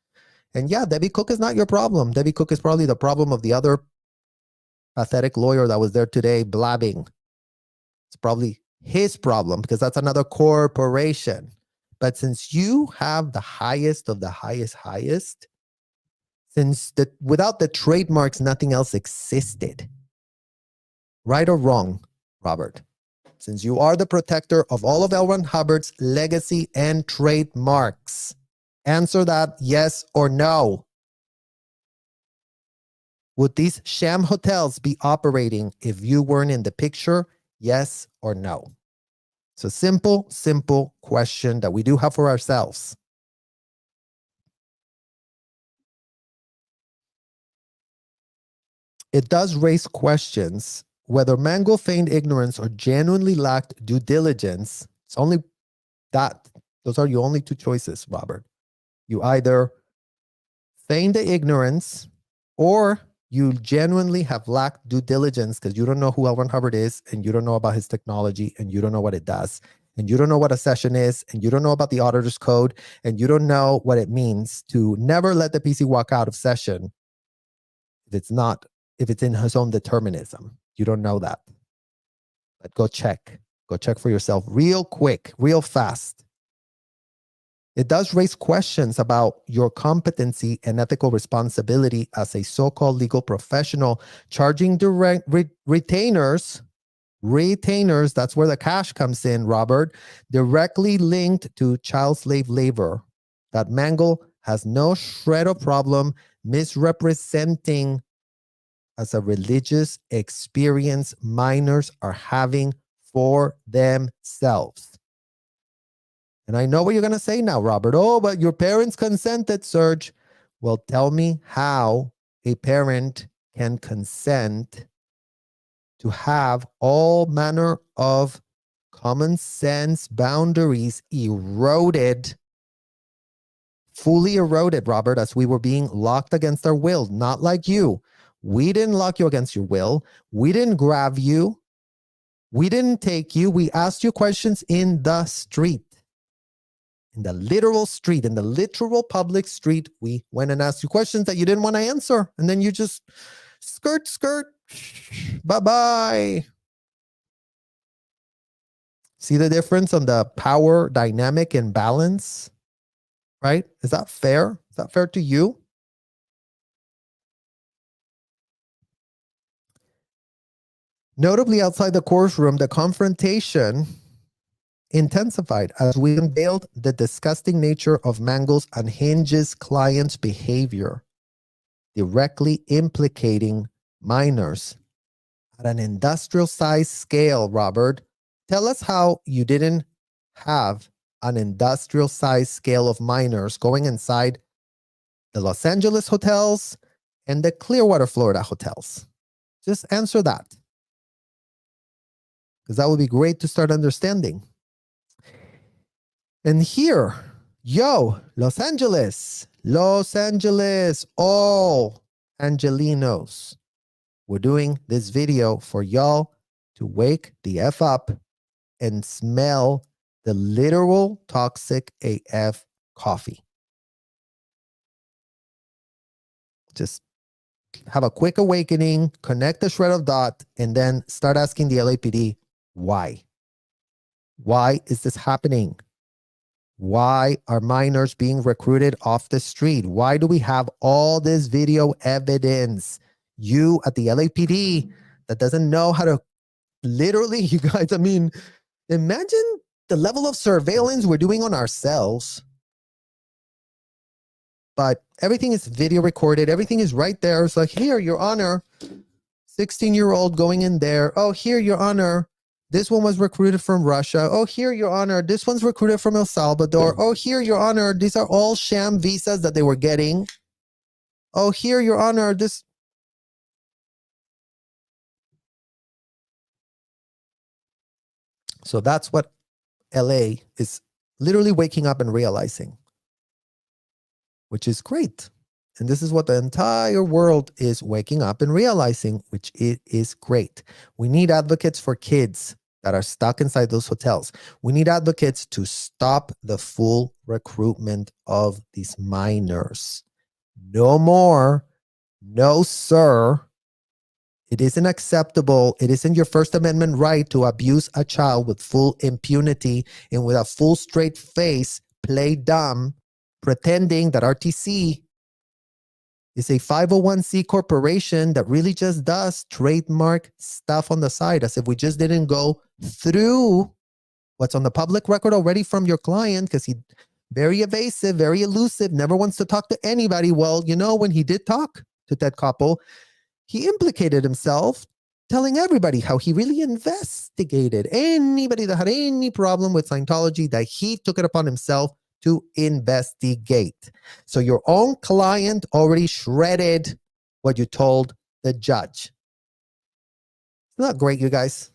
And yeah, Debbie Cook is not your problem. Debbie Cook is probably the problem of the other pathetic lawyer that was there today blabbing. It's probably his problem because that's another corporation. But since you have the highest of the highest, since without the trademarks, nothing else existed. Right or wrong, Robert? Since you are the protector of all of L. Ron Hubbard's legacy and trademarks, answer that yes or no. Would these sham hotels be operating if you weren't in the picture? Yes or no? It's a simple question that we do have for ourselves. It does raise questions whether Mangel feigned ignorance or genuinely lacked due diligence. It's only that. Those are your only two choices, Robert. You either feign the ignorance or you genuinely have lacked due diligence because you don't know who L. Ron Hubbard is and you don't know about his technology and you don't know what it does. and you don't know what a session is, and you don't know about the auditor's code, and you don't know what it means to never let the PC walk out of session if it's in his own determinism. You don't know that. But go check. Go check for yourself real quick, real fast. It does raise questions about your competency and ethical responsibility as a so-called legal professional, charging direct retainers, that's where the cash comes in, Robert, directly linked to child slave labor. That Mangle has no shred of problem misrepresenting as a religious experience minors are having for themselves. And I know what you're going to say now, Robert. Oh, but your parents consented, Serge. Well, tell me how a parent can consent to have all manner of common sense boundaries eroded, fully eroded, Robert, as we were being locked against our will. Not like you. We didn't lock you against your will. We didn't grab you. We didn't take you. We asked you questions in the street. In the literal street, in the literal public street, we went and asked you questions that you didn't want to answer. And then you just skirt, bye-bye. See the difference on the power dynamic and balance, right? Is that fair? Is that fair to you? Notably, outside the courtroom, the confrontation intensified as we unveiled the disgusting nature of Mangel's unhinged client's behavior, directly implicating minors at an industrial size scale. Robert, tell us how you didn't have an industrial size scale of minors going inside the Los Angeles hotels and the Clearwater, Florida hotels. Just answer that, because that would be great to start understanding. And here, Los Angeles, all Angelinos. We're doing this video for y'all to wake the F up and smell the literal toxic AF coffee. Just have a quick awakening, connect the shred of dot, and then start asking the LAPD, why? Why is this happening? Why are minors being recruited off the street? Why do we have all this video evidence? You at the LAPD that doesn't know how to literally, you guys, I mean, imagine the level of surveillance we're doing on ourselves. But everything is video recorded. Everything is right there. It's like, here, Your Honor, 16-year-old going in there. Oh, here, Your Honor, this one was recruited from Russia. Oh, here, Your Honor, this one's recruited from El Salvador. Oh, here, Your Honor, these are all sham visas that they were getting. Oh, here, Your Honor, this. So that's what LA is literally waking up and realizing, which is great. And this is what the entire world is waking up and realizing, which it is great. We need advocates for kids that are stuck inside those hotels. We need advocates to stop the full recruitment of these minors. No more. No, sir. It isn't acceptable. It isn't your First Amendment right to abuse a child with full impunity and with a full straight face, play dumb, pretending that RTC is a 501c corporation that really just does trademark stuff on the side, as if we just didn't go through what's on the public record already from your client, because he's very evasive, very elusive, never wants to talk to anybody. Well, you know, when he did talk to Ted Koppel, he implicated himself, telling everybody how he really investigated anybody that had any problem with Scientology, that he took it upon himself to investigate. So your own client already shredded what you told the judge. Isn't that great, you guys?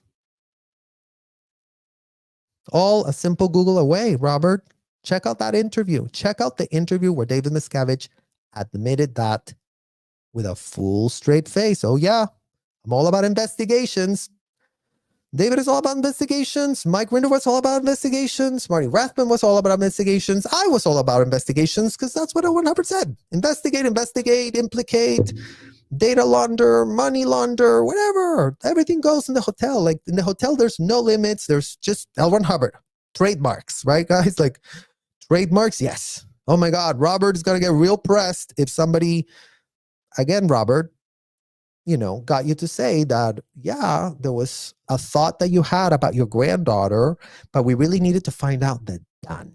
All a simple Google away, Robert. Check out that interview. Check out the interview where David Miscavige admitted that with a full straight face. Oh yeah, I'm all about investigations. David is all about investigations. Mike Rinder was all about investigations. Marty Rathman was all about investigations. I was all about investigations because that's what 100 said. Investigate, implicate, data launder, money launder, whatever. Everything goes in the hotel. Like in the hotel, there's no limits. There's just L. Ron Hubbard. Trademarks, right, guys? Like trademarks, yes. Oh my God, Robert is going to get real pressed if somebody, again, Robert, got you to say that, yeah, there was a thought that you had about your granddaughter, but we really needed to find out the done.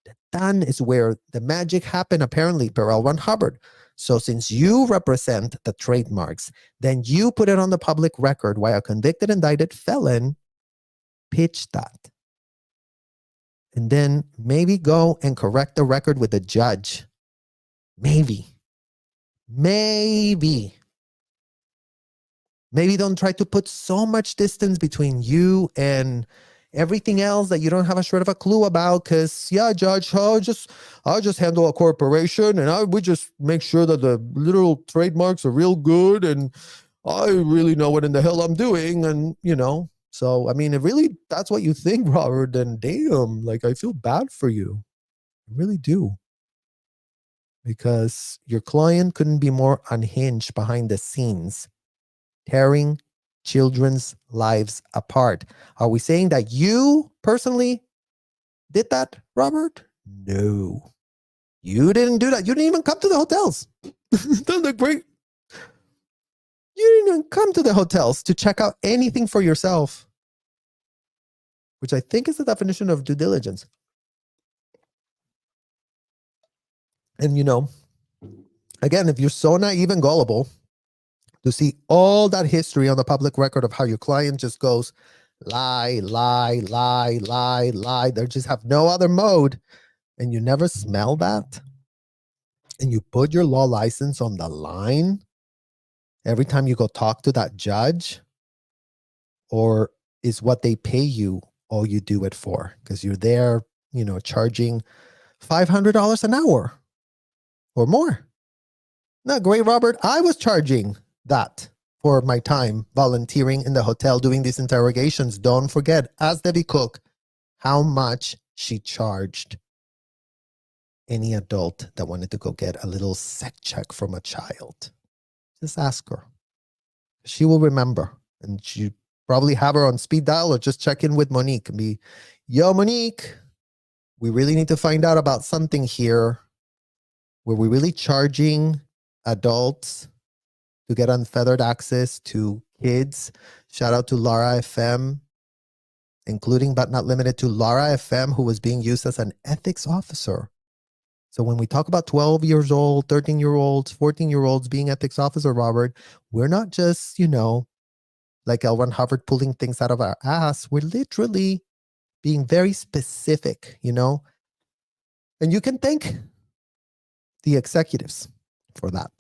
The done is where the magic happened, apparently, per L. Ron Hubbard. So since you represent the trademarks, then you put it on the public record why a convicted, indicted felon pitched that. And then maybe go and correct the record with the judge. Maybe. Maybe don't try to put so much distance between you and everything else that you don't have a shred of a clue about. Because, yeah, judge, I'll just handle a corporation and I would just make sure that the literal trademarks are real good and I really know what in the hell I'm doing. And, so, I mean, if really that's what you think, Robert, then damn, like I feel bad for you. I really do. Because your client couldn't be more unhinged behind the scenes, tearing children's lives apart. Are we saying that you personally did that, Robert? No. You didn't do that. You didn't even come to the hotels. Doesn't look great. You didn't even come to the hotels to check out anything for yourself, which I think is the definition of due diligence. And, again, if you're so naive and gullible to see all that history on the public record of how your client just goes lie. They just have no other mode. And you never smell that. And you put your law license on the line every time you go talk to that judge. Or is what they pay you all you do it for? Because you're there, charging $500 an hour or more. Not great, Robert. I was charging that for my time volunteering in the hotel doing these interrogations. Don't forget, ask Debbie Cook how much she charged any adult that wanted to go get a little sec check from a child. Just ask her. She will remember. And she probably have her on speed dial or just check in with Monique and be, yo, Monique, we really need to find out about something here. Were we really charging adults to get unfeathered access to kids? Shout out to Lara FM, including but not limited to Lara FM, who was being used as an ethics officer. So when we talk about 12 years old, 13-year-olds, 14-year-olds being ethics officer, Robert, we're not just, like L. Ron Hubbard pulling things out of our ass. We're literally being very specific, And you can thank the executives for that.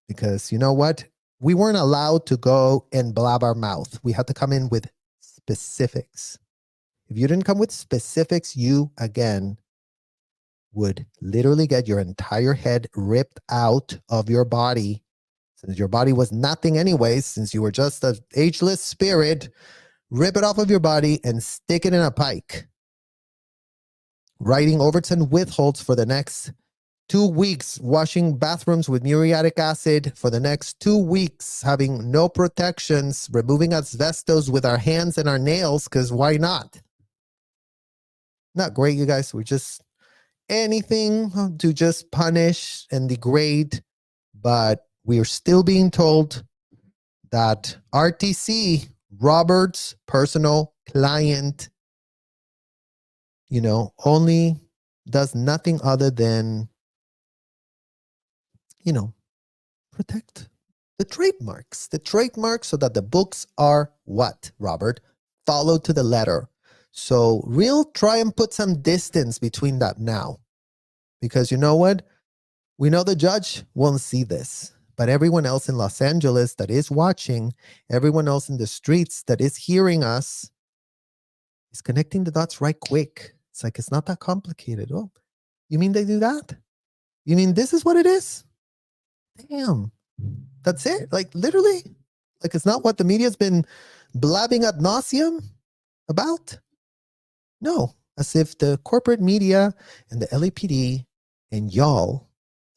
Because you know what? We weren't allowed to go and blab our mouth. We had to come in with specifics. If you didn't come with specifics, you, again, would literally get your entire head ripped out of your body. Since your body was nothing anyways, since you were just an ageless spirit, rip it off of your body and stick it in a pike. Writing Overton withholds for the next 2 weeks, washing bathrooms with muriatic acid for the next 2 weeks, having no protections, removing asbestos with our hands and our nails, because why not? Not great, you guys. We're just anything to just punish and degrade, but we are still being told that RTC, Robert's personal client, only does nothing other than protect the trademarks so that the books are what, Robert? Followed to the letter. So try and put some distance between that now. Because you know what? We know the judge won't see this, but everyone else in Los Angeles that is watching, everyone else in the streets that is hearing us is connecting the dots right quick. It's like, it's not that complicated. Oh, you mean they do that? You mean this is what it is? Damn. That's it? Like literally? Like it's not what the media's been blabbing ad nauseum? about? No, as if the corporate media and the LAPD and y'all,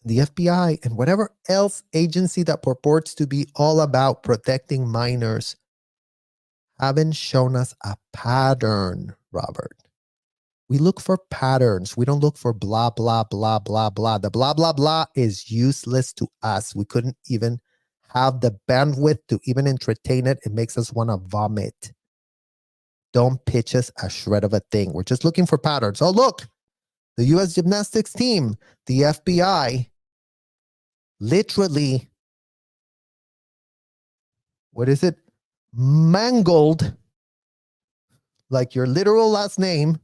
the FBI and whatever else agency that purports to be all about protecting minors haven't shown us a pattern, Robert. We look for patterns. We don't look for blah, blah, blah, blah, blah. The blah, blah, blah is useless to us. We couldn't even have the bandwidth to even entertain it. It makes us want to vomit. Don't pitch us a shred of a thing. We're just looking for patterns. Oh, look, the U.S. gymnastics team, the FBI, literally, what is it? Mangled, like your literal last name,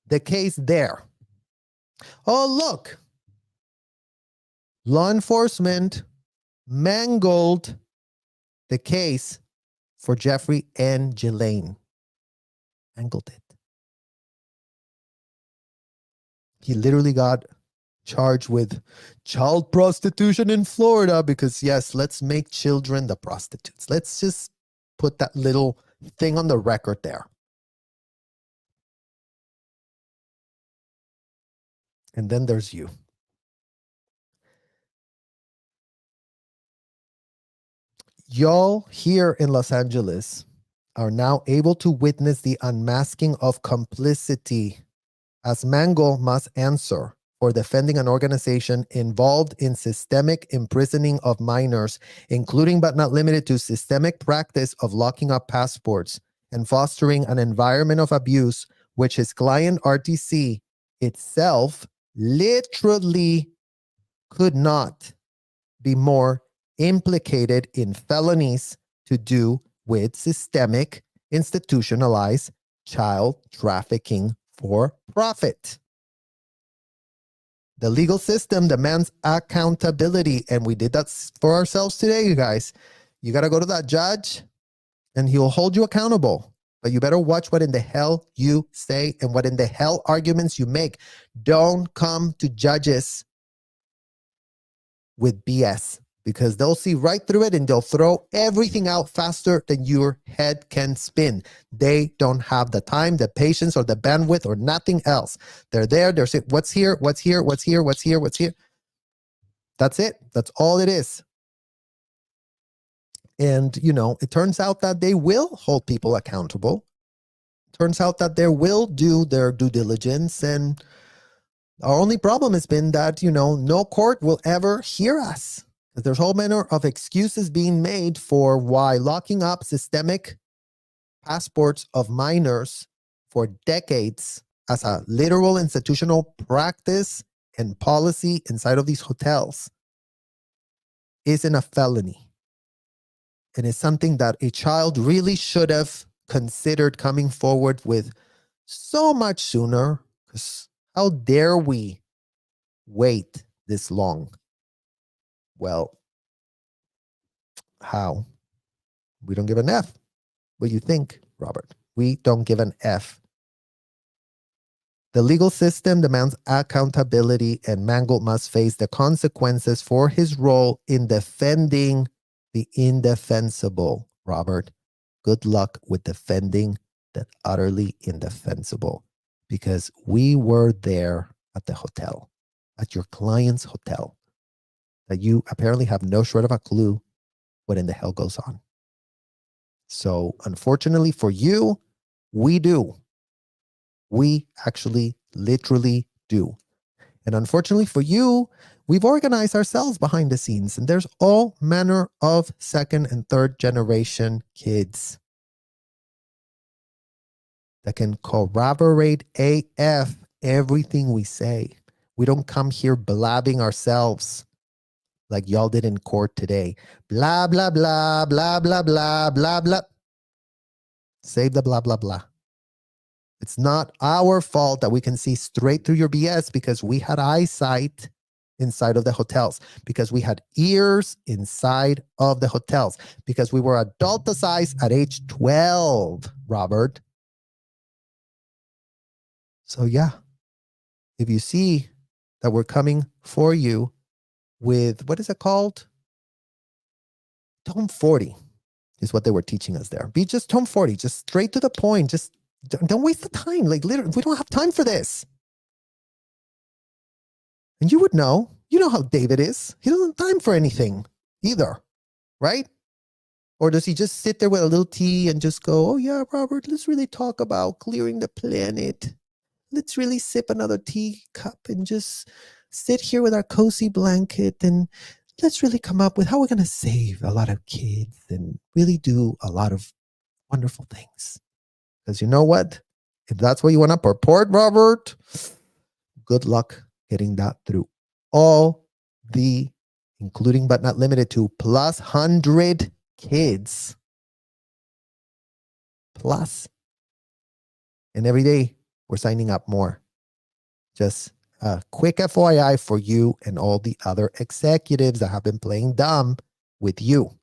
the case there. Oh, look. Law enforcement mangled the case for Jeffrey and Ghislaine. Mangled it. He literally got charged with child prostitution in Florida because, yes, let's make children the prostitutes. Let's just put that little thing on the record there. And then there's you. Y'all here in Los Angeles are now able to witness the unmasking of complicity, as Mangel must answer for defending an organization involved in systemic imprisoning of minors, including but not limited to systemic practice of locking up passports and fostering an environment of abuse, which his client RTC itself literally could not be more implicated in felonies to do with systemic, institutionalized child trafficking for profit. The legal system demands accountability, and we did that for ourselves today, you guys. You got to go to that judge, and he will hold you accountable. But you better watch what in the hell you say and what in the hell arguments you make. Don't come to judges with BS, because they'll see right through it and they'll throw everything out faster than your head can spin. They don't have the time, the patience, or the bandwidth, or nothing else. They're there, they're saying, what's here, what's here, what's here, what's here, what's here. That's it. That's all it is. And, you know, it turns out that they will hold people accountable. Turns out that they will do their due diligence. And our only problem has been that, you know, no court will ever hear us. There's a whole manner of excuses being made for why locking up systemic passports of minors for decades as a literal institutional practice and policy inside of these hotels isn't a felony. And it's something that a child really should have considered coming forward with so much sooner. Because how dare we wait this long? Well, how? We don't give an F. What do you think, Robert? We don't give an F. The legal system demands accountability, and Mangel must face the consequences for his role in defending the indefensible, Robert. Good luck with defending the utterly indefensible, because we were there at the hotel, at your client's hotel, that you apparently have no shred of a clue what in the hell goes on. So unfortunately for you, we do. We actually literally do. And unfortunately for you, we've organized ourselves behind the scenes, and there's all manner of second and third generation kids that can corroborate AF everything we say. We don't come here blabbing ourselves like y'all did in court today. Blah, blah, blah, blah, blah, blah, blah, blah. Save the blah, blah, blah. It's not our fault that we can see straight through your BS, because we had eyesight inside of the hotels, because we had ears inside of the hotels, because we were adulticized at age 12, Robert. So yeah, if you see that we're coming for you with, what is it called? Tom 40. is what they were teaching us there. Be just Tom 40, just straight to the point. Just don't waste the time. Like literally, we don't have time for this. And you would know. You know how David is. He doesn't have time for anything either, right? Or does he just sit there with a little tea and just go, oh yeah, Robert, let's really talk about clearing the planet. Let's really sip another teacup and just sit here with our cozy blanket and let's really come up with how we're going to save a lot of kids and really do a lot of wonderful things. Because you know what? If that's what you want to purport, Robert, good luck getting that through. All the, including but not limited to, plus 100 kids. Plus. And every day we're signing up more. Just a quick FYI for you and all the other executives that have been playing dumb with you.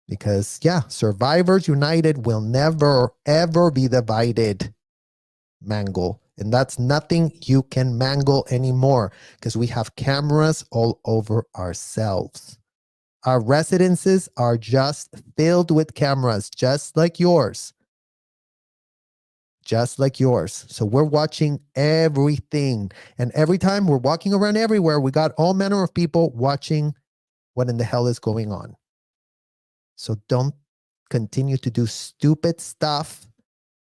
Because, yeah, Survivors United will never, ever be divided, Mangle. And that's nothing you can mangle anymore because we have cameras all over ourselves. Our residences are just filled with cameras, just like yours. Just like yours. So we're watching everything. And every time we're walking around everywhere, we got all manner of people watching what in the hell is going on. So don't continue to do stupid stuff.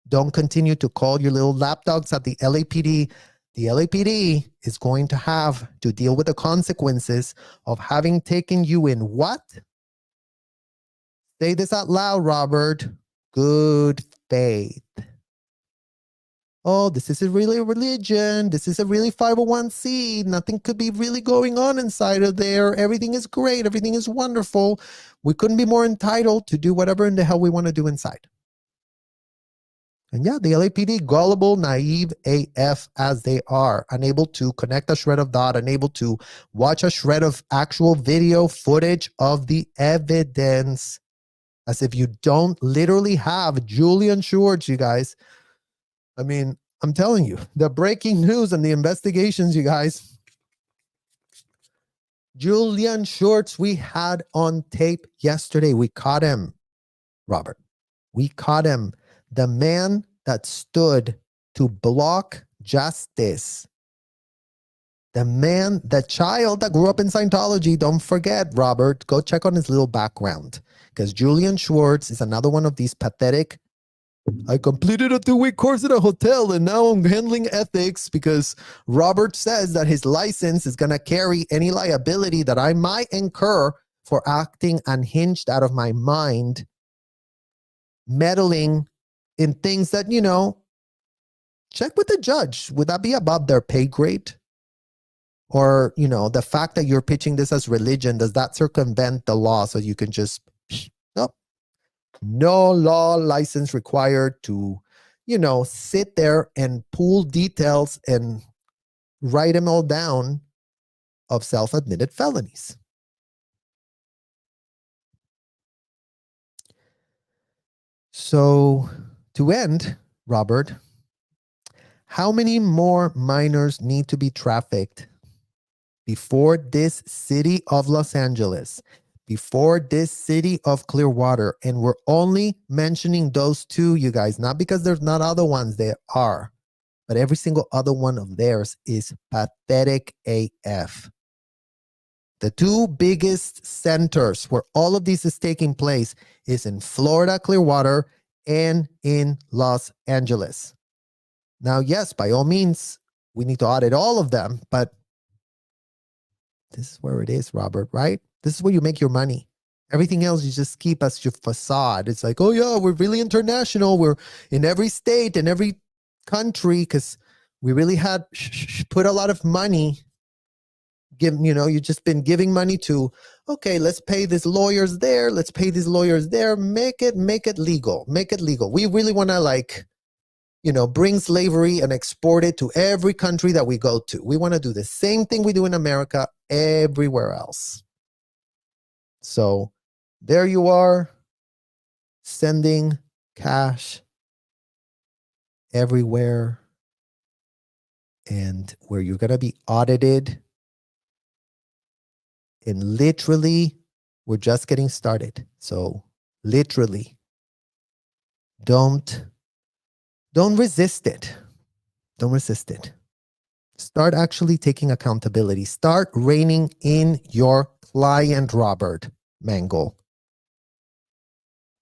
Don't continue to call your little lapdogs at the LAPD. The LAPD is going to have to deal with the consequences of having taken you in what? Say this out loud, Robert. Good faith. Oh, this isn't really a religion. This is a really 501c. Nothing could be really going on inside of there. Everything is great. Everything is wonderful. We couldn't be more entitled to do whatever in the hell we want to do inside. And yeah, the LAPD, gullible, naive AF as they are, unable to connect a shred of dot, unable to watch a shred of actual video footage of the evidence, as if you don't literally have Julian Schwartz, you guys. I mean, I'm telling you, the breaking news and the investigations, you guys. Julian Schwartz, we had on tape yesterday. We caught him, Robert. We caught him. The man that stood to block justice. The man, the child that grew up in Scientology. Don't forget, Robert, go check on his little background. Because Julian Schwartz is another one of these pathetic, I completed a 2-week course at a hotel and now I'm handling ethics because Robert says that his license is going to carry any liability that I might incur for acting unhinged out of my mind, meddling in things that, you know, check with the judge. Would that be above their pay grade? Or, you know, the fact that you're pitching this as religion, does that circumvent the law so you can just, nope. No law license required to, you know, sit there and pull details and write them all down of self-admitted felonies. So to end, Robert, how many more minors need to be trafficked before this city of Los Angeles, before this city of Clearwater? And we're only mentioning those two, you guys, not because there's not other ones, there are, but every single other one of theirs is pathetic AF. The two biggest centers where all of this is taking place is in Florida, Clearwater, and in Los Angeles. Now, yes, by all means, we need to audit all of them, but this is where it is, Robert, right? This is where you make your money. Everything else you just keep as your facade. It's like, oh yeah, we're really international. We're in every state and every country because we really had put a lot of money. You've just been giving money to, okay, let's pay these lawyers there. Let's pay these lawyers there. Make it legal. Make it legal. We really want to bring slavery and export it to every country that we go to. We want to do the same thing we do in America everywhere else. So there you are, sending cash everywhere, and where you're going to be audited. And literally, we're just getting started. So Literally. Don't resist it. Don't resist it. Start actually taking accountability. Start reining in your client, Robert Mangle.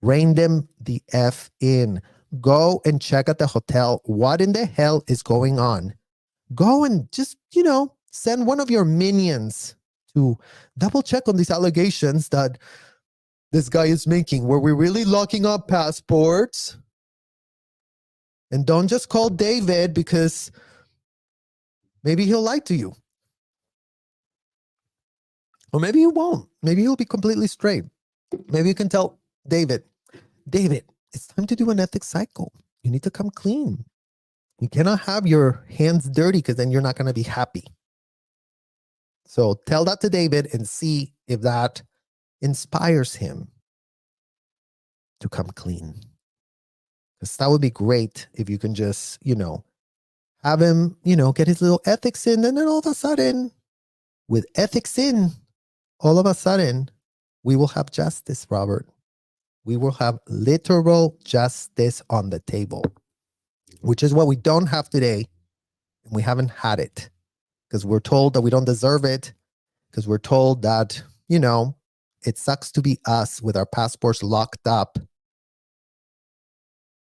Rein them the F in. Go and check at the hotel. What in the hell is going on? Go and just, send one of your minions to double check on these allegations that this guy is making. Were we really locking up passports? And don't just call David because maybe he'll lie to you. Or maybe he won't. Maybe he'll be completely straight. Maybe you can tell David, it's time to do an ethics cycle. You need to come clean. You cannot have your hands dirty because then you're not going to be happy. So tell that to David and see if that inspires him to come clean. Because that would be great if you can just, have him, get his little ethics in. And then all of a sudden, with ethics in, all of a sudden, we will have justice, Robert. We will have literal justice on the table, which is what we don't have today. And we haven't had it because we're told that we don't deserve it, because we're told that, it sucks to be us with our passports locked up,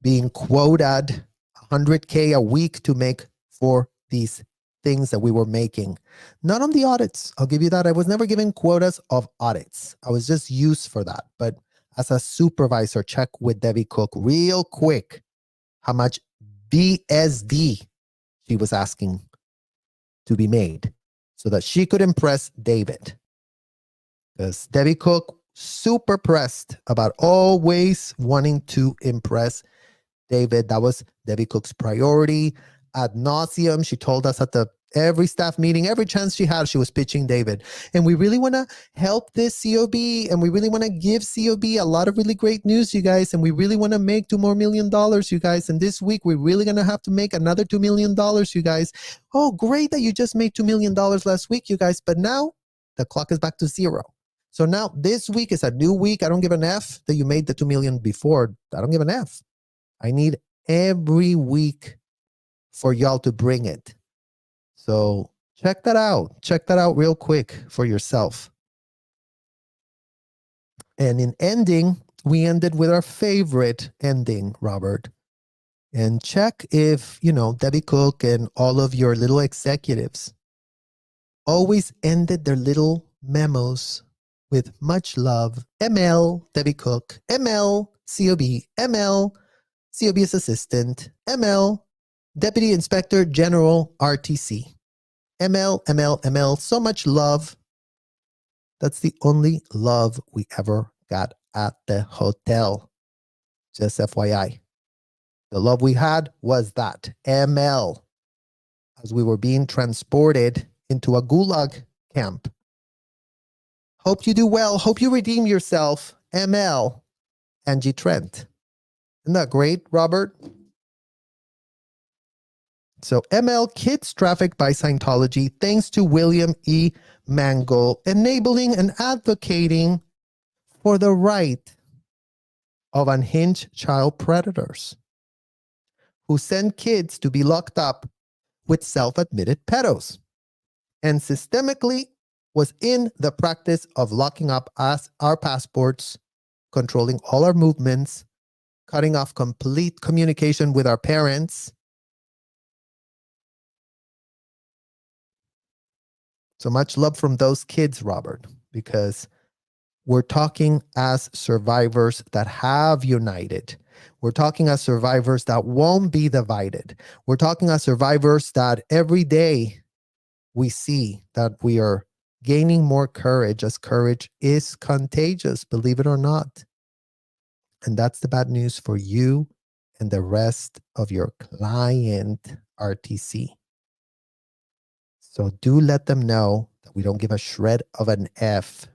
being quoted $100K a week to make for these things that we were making. Not on the audits. I'll give you that. I was never given quotas of audits. I was just used for that. But as a supervisor, check with Debbie Cook real quick how much BSD she was asking to be made so that she could impress David. Because Debbie Cook, super pressed about always wanting to impress David. That was Debbie Cook's priority ad nauseum. She told us at every staff meeting, every chance she had, she was pitching David. And we really want to help this COB, and we really want to give COB a lot of really great news, you guys. And we really want to make $2 more million, you guys. And this week, we're really going to have to make another $2 million, you guys. Oh, great that you just made $2 million last week, you guys. But now the clock is back to zero. So now this week is a new week. I don't give an F that you made the 2 million before. I don't give an F. I need every week for y'all to bring it. So check that out. Check that out real quick for yourself. And in ending, we ended with our favorite ending, Robert. And check if, Debbie Cook and all of your little executives always ended their little memos with much love. ML, Debbie Cook. ML, COB. ML, COB's assistant. ML, Deputy Inspector General, RTC. ML, ML, ML. So much love. That's the only love we ever got at the hotel. Just FYI. The love we had was that. ML. As we were being transported into a gulag camp. Hope you do well. Hope you redeem yourself. ML. Angie Trent. Isn't that great, Robert? So ML kids trafficked by Scientology thanks to William E. Mangle, enabling and advocating for the right of unhinged child predators who send kids to be locked up with self-admitted pedos, and systemically was in the practice of locking up us, our passports, controlling all our movements, cutting off complete communication with our parents. So much love from those kids, Robert, because we're talking as survivors that have united. We're talking as survivors that won't be divided. We're talking as survivors that every day we see that we are gaining more courage, as courage is contagious, believe it or not. And that's the bad news for you and the rest of your client, RTC. So do let them know that we don't give a shred of an F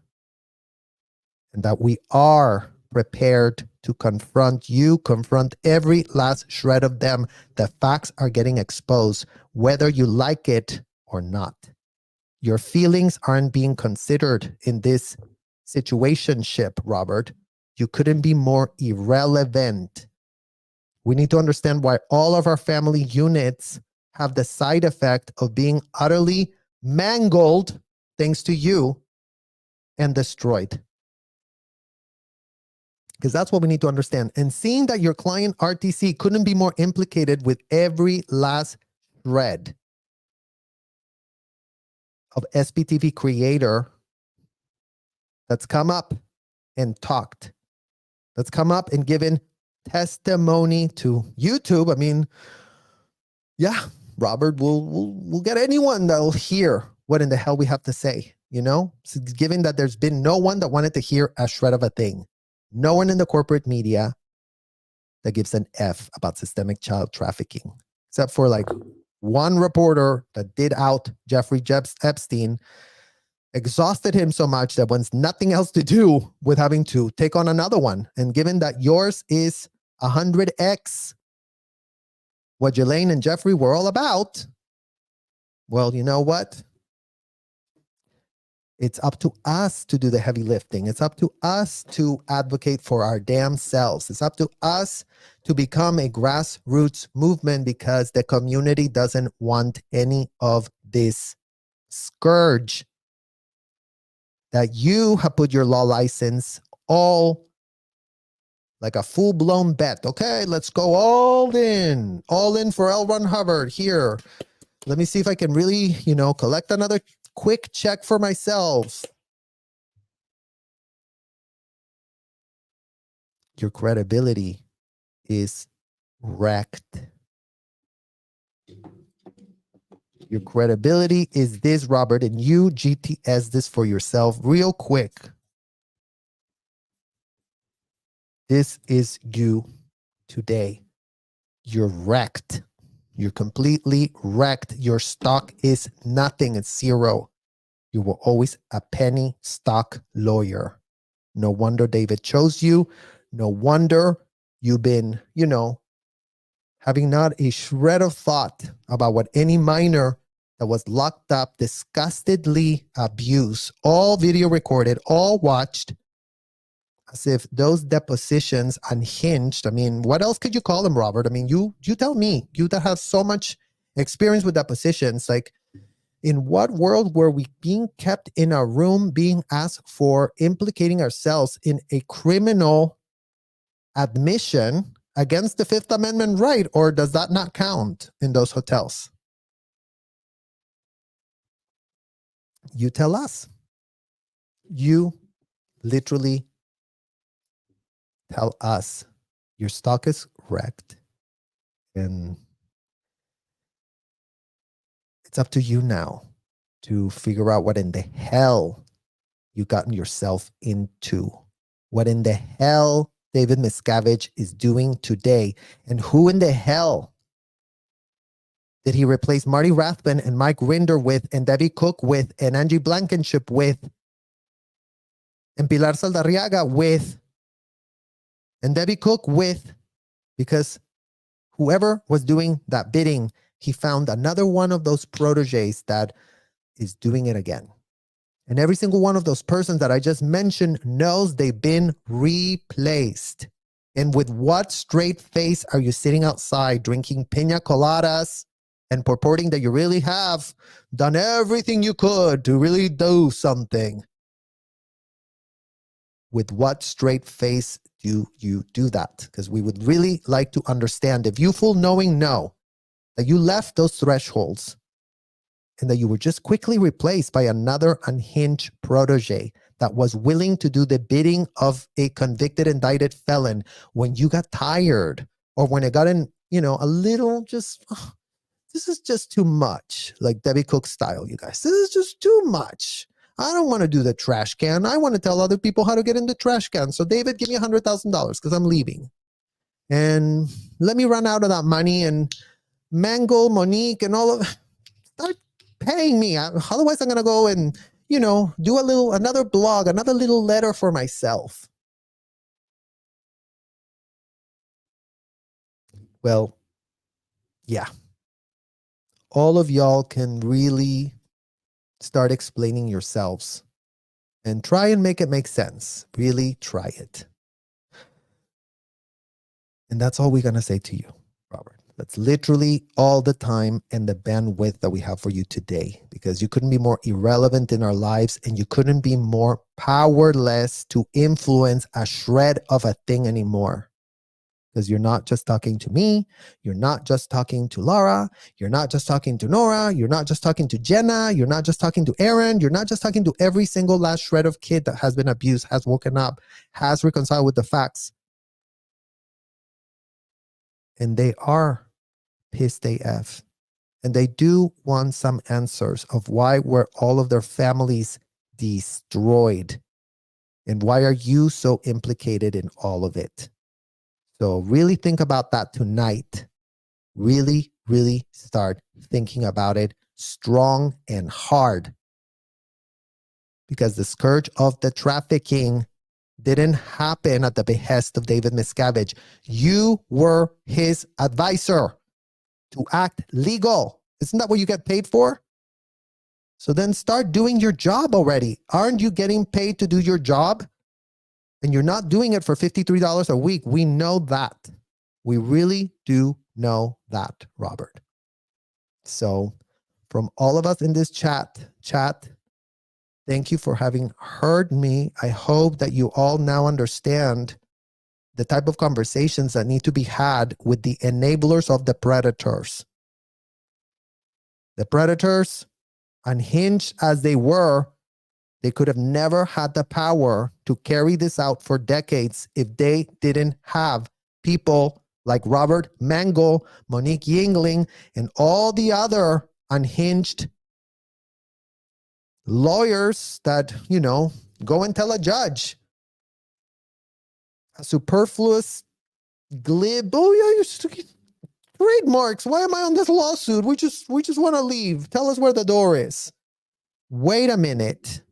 and that we are prepared to confront you, confront every last shred of them. The facts are getting exposed, whether you like it or not. Your feelings aren't being considered in this situationship, Robert. You couldn't be more irrelevant. We need to understand why all of our family units have the side effect of being utterly mangled, thanks to you, and destroyed. Because that's what we need to understand. And seeing that your client RTC couldn't be more implicated with every last shred of SPTV creator that's come up and talked, that's come up and given testimony to YouTube. I mean, yeah, Robert will get anyone that'll hear what in the hell we have to say, you know? So given that there's been no one that wanted to hear a shred of a thing. No one in the corporate media that gives an F about systemic child trafficking, except for like one reporter that did out Jeffrey Epstein, exhausted him so much that wants nothing else to do with having to take on another one. And given that yours is 100x what Ghislaine and Jeffrey were all about, well, you know what? It's up to us to do the heavy lifting. It's up to us to advocate for our damn selves. It's up to us to become a grassroots movement because the community doesn't want any of this scourge that you have put your law license all like a full-blown bet. Okay, let's go all in for L. Ron Hubbard here. Let me see if I can really, collect another quick check for myself. Your credibility is wrecked. Your credibility is this, Robert, and you GTS this for yourself real quick. This is you today. You're wrecked. You're completely wrecked. Your stock is nothing. It's zero. You were always a penny stock lawyer. No wonder David chose you. No wonder you've been, having not a shred of thought about what any minor that was locked up, disgustedly abused, all video recorded, all watched, as if those depositions unhinged. I mean, what else could you call them, Robert? I mean, you tell me, you that have so much experience with depositions, like in what world were we being kept in a room being asked for implicating ourselves in a criminal admission against the Fifth Amendment right? Or does that not count in those hotels? You tell us. You literally tell us. Your stock is wrecked. And it's up to you now to figure out what in the hell you gotten yourself into. What in the hell David Miscavige is doing today. And who in the hell did he replace Marty Rathbun and Mike Rinder with, and Debbie Cook with, and Angie Blankenship with, and Pilar Saldarriaga with, and Debbie Cook with? Because whoever was doing that bidding, he found another one of those proteges that is doing it again. And every single one of those persons that I just mentioned knows they've been replaced. And with what straight face are you sitting outside drinking pina coladas and purporting that you really have done everything you could to really do something? With what straight face do you do that? Because we would really like to understand, if you full knowing know that you left those thresholds and that you were just quickly replaced by another unhinged protege that was willing to do the bidding of a convicted, indicted felon when you got tired, or when it got in, a little just, this is just too much, like Debbie Cook style, you guys. This is just too much. I don't want to do the trash can. I want to tell other people how to get in the trash can. So David, give me $100,000 because I'm leaving. And let me run out of that money, and Mangle, Monique, and all of, start paying me. Otherwise, I'm going to go and, do another blog, another little letter for myself. Well, yeah. All of y'all can really start explaining yourselves and try and make it make sense. Really try it. And that's all we're going to say to you, Robert. That's literally all the time and the bandwidth that we have for you today, because you couldn't be more irrelevant in our lives and you couldn't be more powerless to influence a shred of a thing anymore. Because you're not just talking to me, you're not just talking to Laura, you're not just talking to Nora, you're not just talking to Jenna, you're not just talking to Aaron, you're not just talking to every single last shred of kid that has been abused, has woken up, has reconciled with the facts. And they are pissed AF. And they do want some answers of why were all of their families destroyed? And why are you so implicated in all of it? So really think about that tonight. Really, really start thinking about it strong and hard. Because the scourge of the trafficking didn't happen at the behest of David Miscavige. You were his advisor to act legal. Isn't that what you get paid for? So then start doing your job already. Aren't you getting paid to do your job? And you're not doing it for $53 a week. We know that. We really do know that, Robert. So from all of us in this chat, thank you for having heard me. I hope that you all now understand the type of conversations that need to be had with the enablers of the predators. The predators, unhinged as they were, they could have never had the power to carry this out for decades if they didn't have people like Robert Mangle, Monique Yingling, and all the other unhinged lawyers that, go and tell a judge. A superfluous, glib, oh yeah, you're trademarks. Why am I on this lawsuit? We just want to leave. Tell us where the door is. Wait a minute.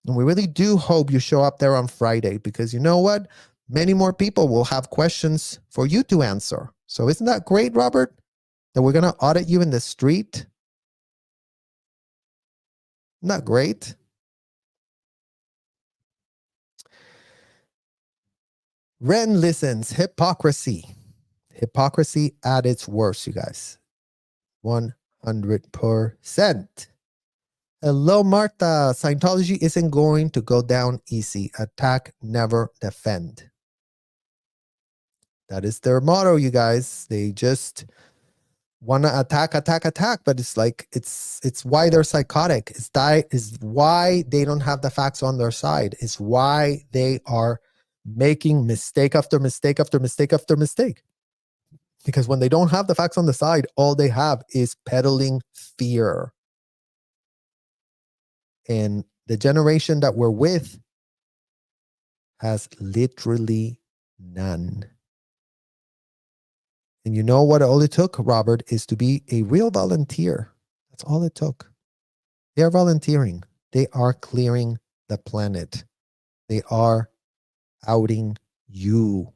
And we really do hope you show up there on Friday, because you know what? Many more people will have questions for you to answer. So isn't that great, Robert? That we're going to audit you in the street? Isn't that great? Ren listens. Hypocrisy. Hypocrisy at its worst, you guys. 100%. Hello, Martha. Scientology isn't going to go down easy. Attack, never defend. That is their motto, you guys. They just want to attack, but it's like, it's why they're psychotic. It's why they don't have the facts on their side. It's why they are making mistake after mistake after mistake after mistake. Because when they don't have the facts on the side, all they have is peddling fear. And the generation that we're with has literally none. And you know what all it took, Robert, is to be a real volunteer. That's all it took. They are volunteering. They are clearing the planet. They are outing you.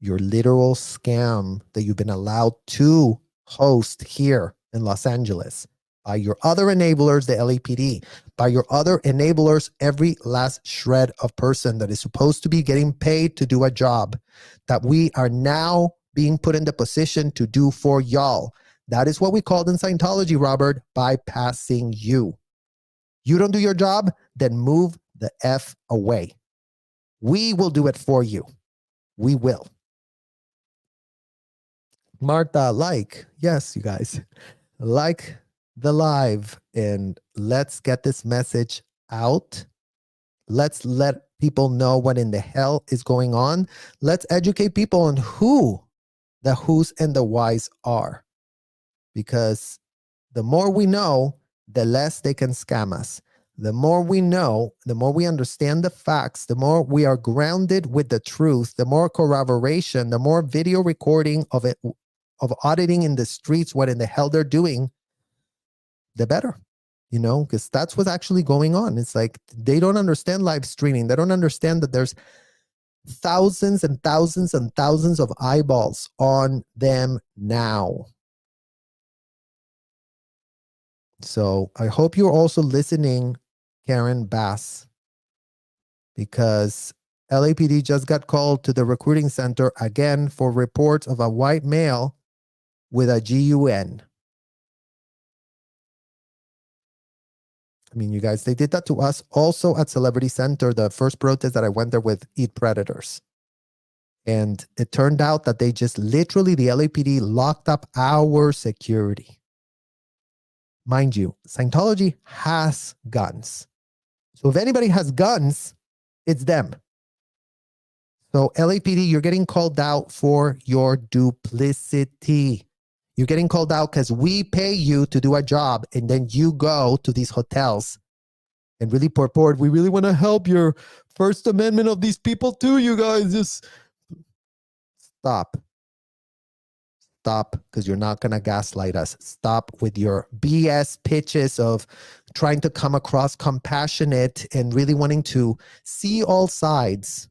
Your literal scam that you've been allowed to host here in Los Angeles by your other enablers, the LAPD, by your other enablers, every last shred of person that is supposed to be getting paid to do a job that we are now being put in the position to do for y'all. That is what we called in Scientology, Robert, bypassing you. You don't do your job, then move the F away. We will do it for you. We will. Martha, yes, you guys, like the live, and let's get this message out. Let's let people know what in the hell is going on. Let's educate people on who the who's and the whys are. Because the more we know, the less they can scam us. The more we know, the more we understand the facts, the more we are grounded with the truth, the more corroboration, the more video recording of it, of auditing in the streets, what in the hell they're doing, the better. Because that's what's actually going on. It's like they don't understand live streaming. They don't understand that there's thousands and thousands and thousands of eyeballs on them now. So I hope you're also listening, Karen Bass, because LAPD just got called to the recruiting center again for reports of a white male with a GUN. I mean, you guys, they did that to us also at Celebrity Center, the first protest that I went there with Eat Predators. And it turned out that they just literally, the LAPD locked up our security. Mind you, Scientology has guns. So if anybody has guns, it's them. So LAPD, you're getting called out for your duplicity. You're getting called out because we pay you to do a job, and then you go to these hotels and really purport, we really want to help your First Amendment of these people too, you guys. Just stop. Stop, because you're not going to gaslight us. Stop with your BS pitches of trying to come across compassionate and really wanting to see all sides.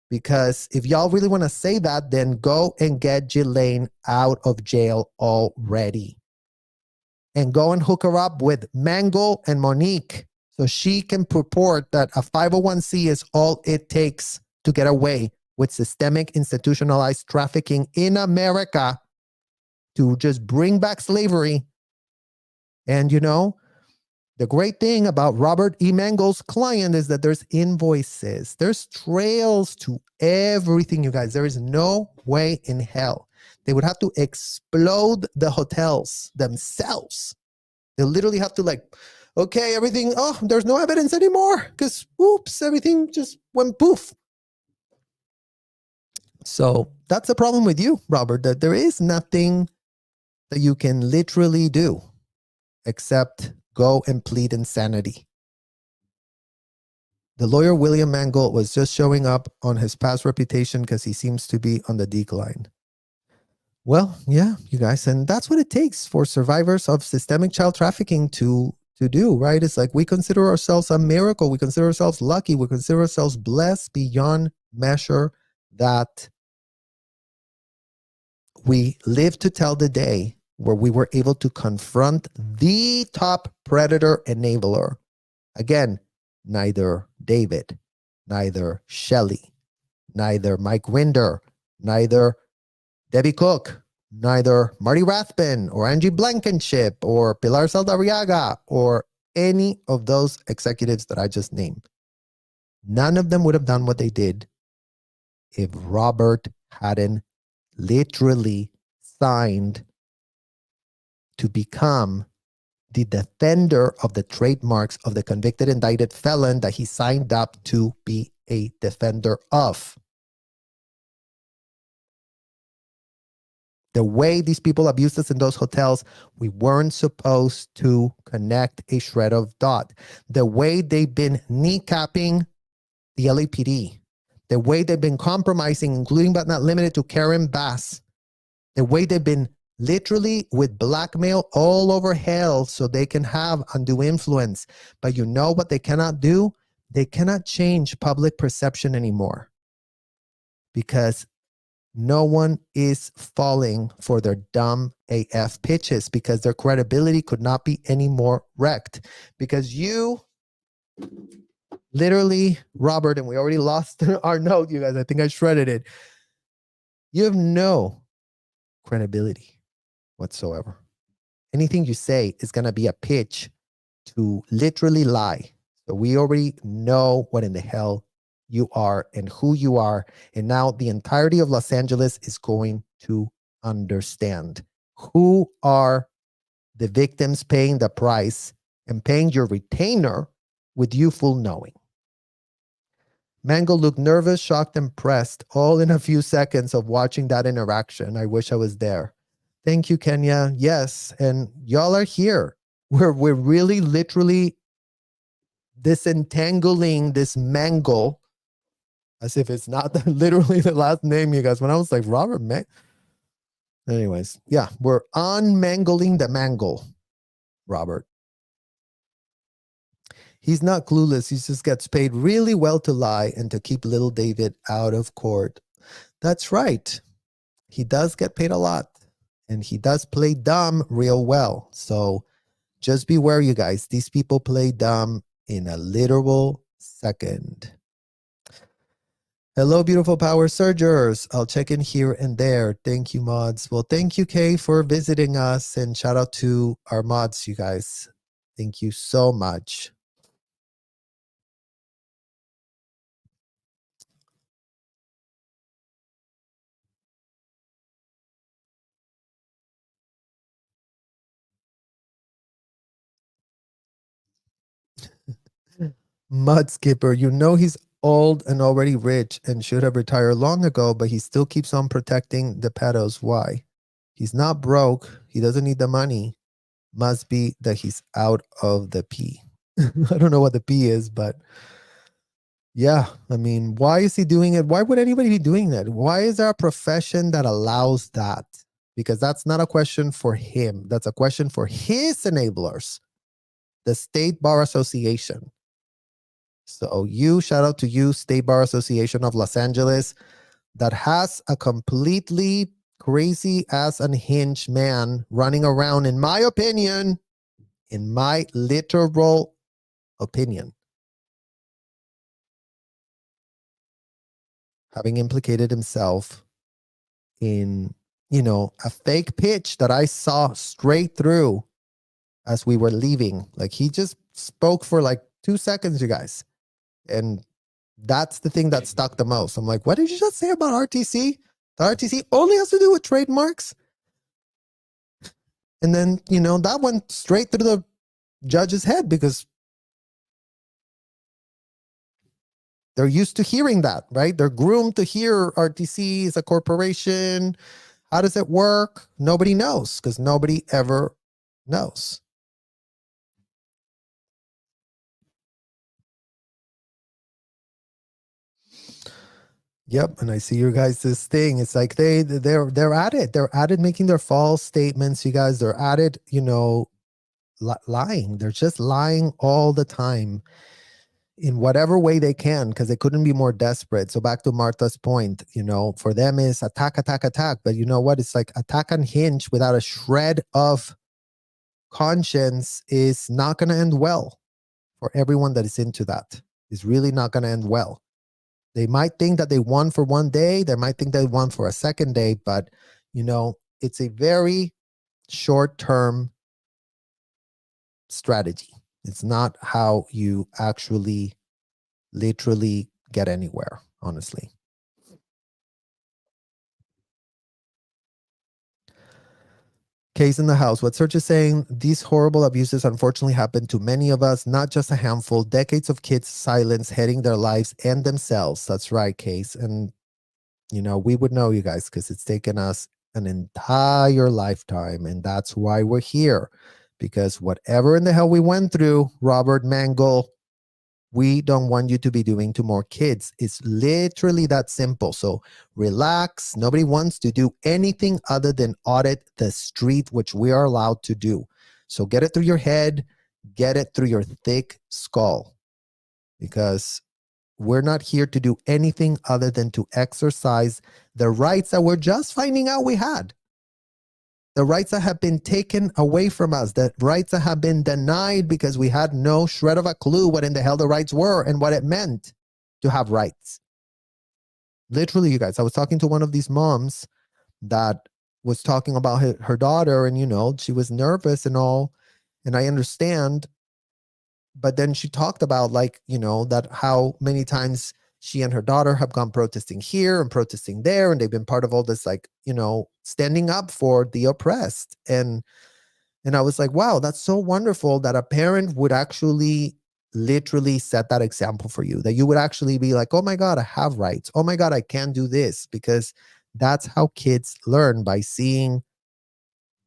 Because if y'all really want to say that, then go and get Ghislaine out of jail already. And go and hook her up with Mangle and Monique so she can purport that a 501c is all it takes to get away with systemic institutionalized trafficking in America, to just bring back slavery. And you know, the great thing about Robert E. Mangel's client is that there's invoices. There's trails to everything, you guys. There is no way in hell. They would have to explode the hotels themselves. They literally have to like, okay, everything, oh, there's no evidence anymore because, oops, everything just went poof. So that's the problem with you, Robert, that there is nothing that you can literally do except go and plead insanity. The lawyer William Mangle was just showing up on his past reputation because he seems to be on the decline. Well, yeah, you guys, and that's what it takes for survivors of systemic child trafficking to do, right? It's like we consider ourselves a miracle. We consider ourselves lucky. We consider ourselves blessed beyond measure that we live to tell the day where we were able to confront the top predator enabler. Again, neither David, neither Shelley, neither Mike Winder, neither Debbie Cook, neither Marty Rathbun or Angie Blankenship or Pilar Saldarriaga or any of those executives that I just named. None of them would have done what they did if Robert hadn't literally signed to become the defender of the trademarks of the convicted indicted felon that he signed up to be a defender of. The way these people abused us in those hotels, we weren't supposed to connect a shred of dot. The way they've been kneecapping the LAPD, the way they've been compromising, including but not limited to Karen Bass, the way they've been literally with blackmail all over hell so they can have undue influence. But you know what they cannot do? They cannot change public perception anymore because no one is falling for their dumb AF pitches because their credibility could not be any more wrecked. Because you literally, Robert, and we already lost our note, you guys. I think I shredded it. You have no credibility whatsoever. Anything you say is going to be a pitch to literally lie. So we already know what in the hell you are and who you are. And now the entirety of Los Angeles is going to understand who are the victims paying the price and paying your retainer with you full knowing. Mangle looked nervous, shocked, and pressed, all in a few seconds of watching that interaction. I wish I was there. Thank you, Kenya. Yes, and y'all are here. We're really literally disentangling this Mangle, as if it's not literally the last name, you guys. When I was like, Robert, man. Anyways, yeah, we're unmangling the Mangle, Robert. He's not clueless. He just gets paid really well to lie and to keep little David out of court. That's right. He does get paid a lot. And he does play dumb real well. So just beware, you guys. These people play dumb in a literal second. Hello, beautiful power surgers. I'll check in here and there. Thank you, mods. Well, thank you, Kay, for visiting us, and shout out to our mods, you guys. Thank you so much. Mud Skipper, you know he's old and already rich and should have retired long ago, but he still keeps on protecting the pedos. Why? He's not broke. He doesn't need the money. Must be that he's out of the P. I don't know what the P is, but yeah, I mean, why is he doing it? Why would anybody be doing that? Why is there a profession that allows that? Because that's not a question for him. That's a question for his enablers, the State Bar Association. So shout out to you, State Bar Association of Los Angeles, that has a completely crazy ass unhinged man running around, in my opinion, in my literal opinion, having implicated himself in, a fake pitch that I saw straight through as we were leaving. Like, he just spoke for like 2 seconds, you guys. And that's the thing that stuck the most. I'm like, what did you just say about RTC? The RTC only has to do with trademarks. And then, that went straight through the judge's head because they're used to hearing that, right? They're groomed to hear RTC is a corporation. How does it work? Nobody knows because nobody ever knows. Yep, and I see your guys' this thing. It's like they're at it. They're at it making their false statements, you guys. They're at it, lying. They're just lying all the time in whatever way they can because they couldn't be more desperate. So back to Martha's point, for them is attack, attack, attack. But you know what? It's like attack unhinged without a shred of conscience is not going to end well for everyone that is into that. It's really not going to end well. They might think that they won for one day. They might think they won for a second day, but it's a very short-term strategy. It's not how you actually literally get anywhere, honestly. Case in the house. What Serge is saying, these horrible abuses unfortunately happen to many of us, not just a handful. Decades of kids' silence, heading their lives and themselves. That's right, Case. And, we would know, you guys, because it's taken us an entire lifetime. And that's why we're here. Because whatever in the hell we went through, Robert Mangle, we don't want you to be doing to more kids. It's literally that simple. So relax. Nobody wants to do anything other than audit the street, which we are allowed to do. So get it through your head, get it through your thick skull, because we're not here to do anything other than to exercise the rights that we're just finding out we had. The rights that have been taken away from us, the rights that have been denied because we had no shred of a clue what in the hell the rights were and what it meant to have rights. Literally, you guys, I was talking to one of these moms that was talking about her daughter, and, she was nervous and all, and I understand. But then she talked about that how many times she and her daughter have gone protesting here and protesting there, and they've been part of all this, standing up for the oppressed. And I was like, wow, that's so wonderful that a parent would actually literally set that example for you, that you would actually be like, oh my God, I have rights. Oh my God, I can do this, because that's how kids learn, by seeing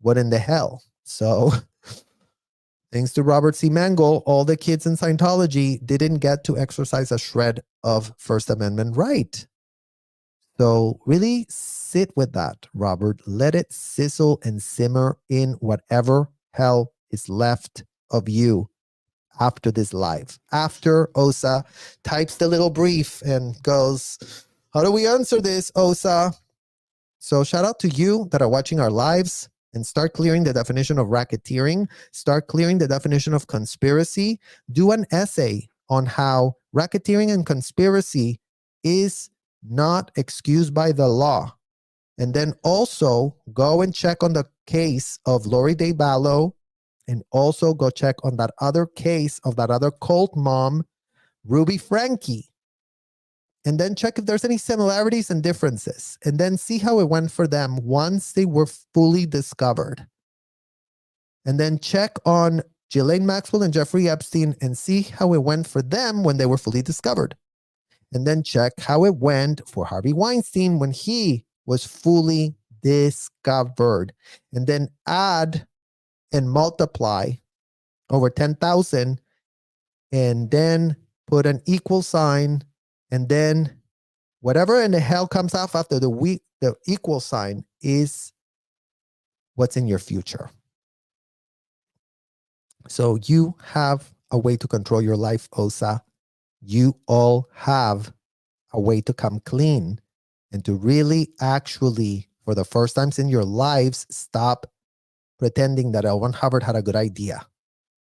what in the hell. So thanks to Robert C. Mangle, all the kids in Scientology didn't get to exercise a shred of First Amendment right. So really sit with that, Robert. Let it sizzle and simmer in whatever hell is left of you after this live. After Osa types the little brief and goes, how do we answer this, Osa? So shout out to you that are watching our lives, and start clearing the definition of racketeering, start clearing the definition of conspiracy. Do an essay on how racketeering and conspiracy is not excused by the law. And then also go and check on the case of Lori Day Ballo, and also go check on that other case of that other cult mom, Ruby Frankie. And then check if there's any similarities and differences. And then see how it went for them once they were fully discovered. And then check on Ghislaine Maxwell and Jeffrey Epstein and see how it went for them when they were fully discovered. And then check how it went for Harvey Weinstein when he was fully discovered. And then add and multiply over 10,000 and then put an equal sign, and then whatever in the hell comes off after the equal sign is what's in your future. So you have a way to control your life, Osa. You all have a way to come clean and to really actually, for the first times in your lives, stop pretending that L. Ron Hubbard had a good idea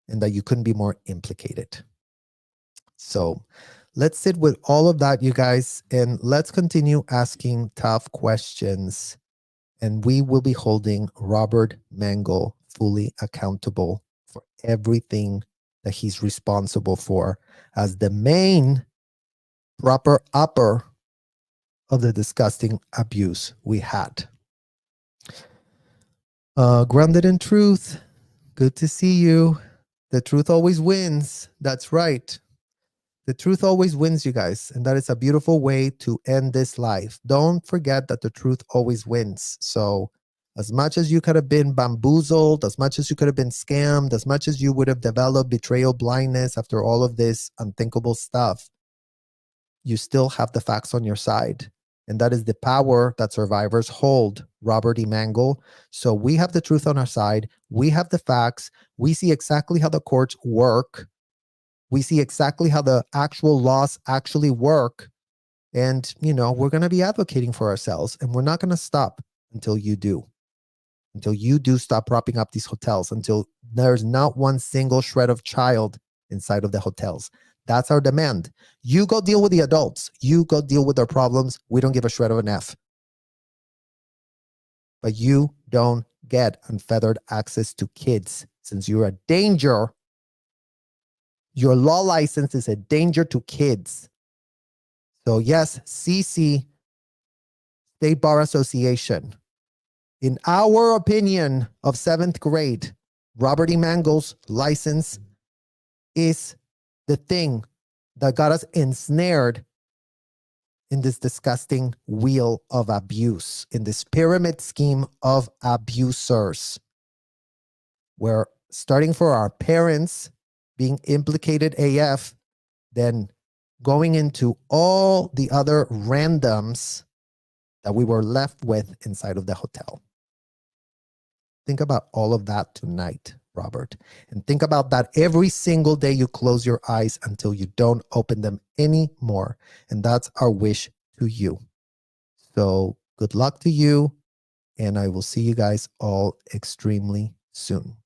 and that you couldn't be more implicated. So let's sit with all of that, you guys, and let's continue asking tough questions. And we will be holding Robert Mangel fully accountable for everything that he's responsible for as the main proper upper of the disgusting abuse we had. Grounded in truth, good to see you. The truth always wins. That's right. The truth always wins, you guys. And that is a beautiful way to end this life. Don't forget that the truth always wins. So as much as you could have been bamboozled, as much as you could have been scammed, as much as you would have developed betrayal blindness after all of this unthinkable stuff, you still have the facts on your side. And that is the power that survivors hold, Robert E. Mangle. So we have the truth on our side. We have the facts. We see exactly how the courts work. We see exactly how the actual laws actually work. And, you know, we're going to be advocating for ourselves. And we're not going to stop until you do. Until you do stop propping up these hotels. Until there's not one single shred of child inside of the hotels. That's our demand. You go deal with the adults. You go deal with their problems. We don't give a shred of an F. But you don't get unfettered access to kids. Since you're a danger, your law license is a danger to kids. So yes, CC, State Bar Association. In our opinion of 7th grade, Robert E. Mangel's license is the thing that got us ensnared in this disgusting wheel of abuse, in this pyramid scheme of abusers, where starting for our parents being implicated AF, then going into all the other randoms that we were left with inside of the hotel. Think about all of that tonight, Robert. And think about that every single day you close your eyes until you don't open them anymore. And that's our wish to you. So good luck to you. And I will see you guys all extremely soon.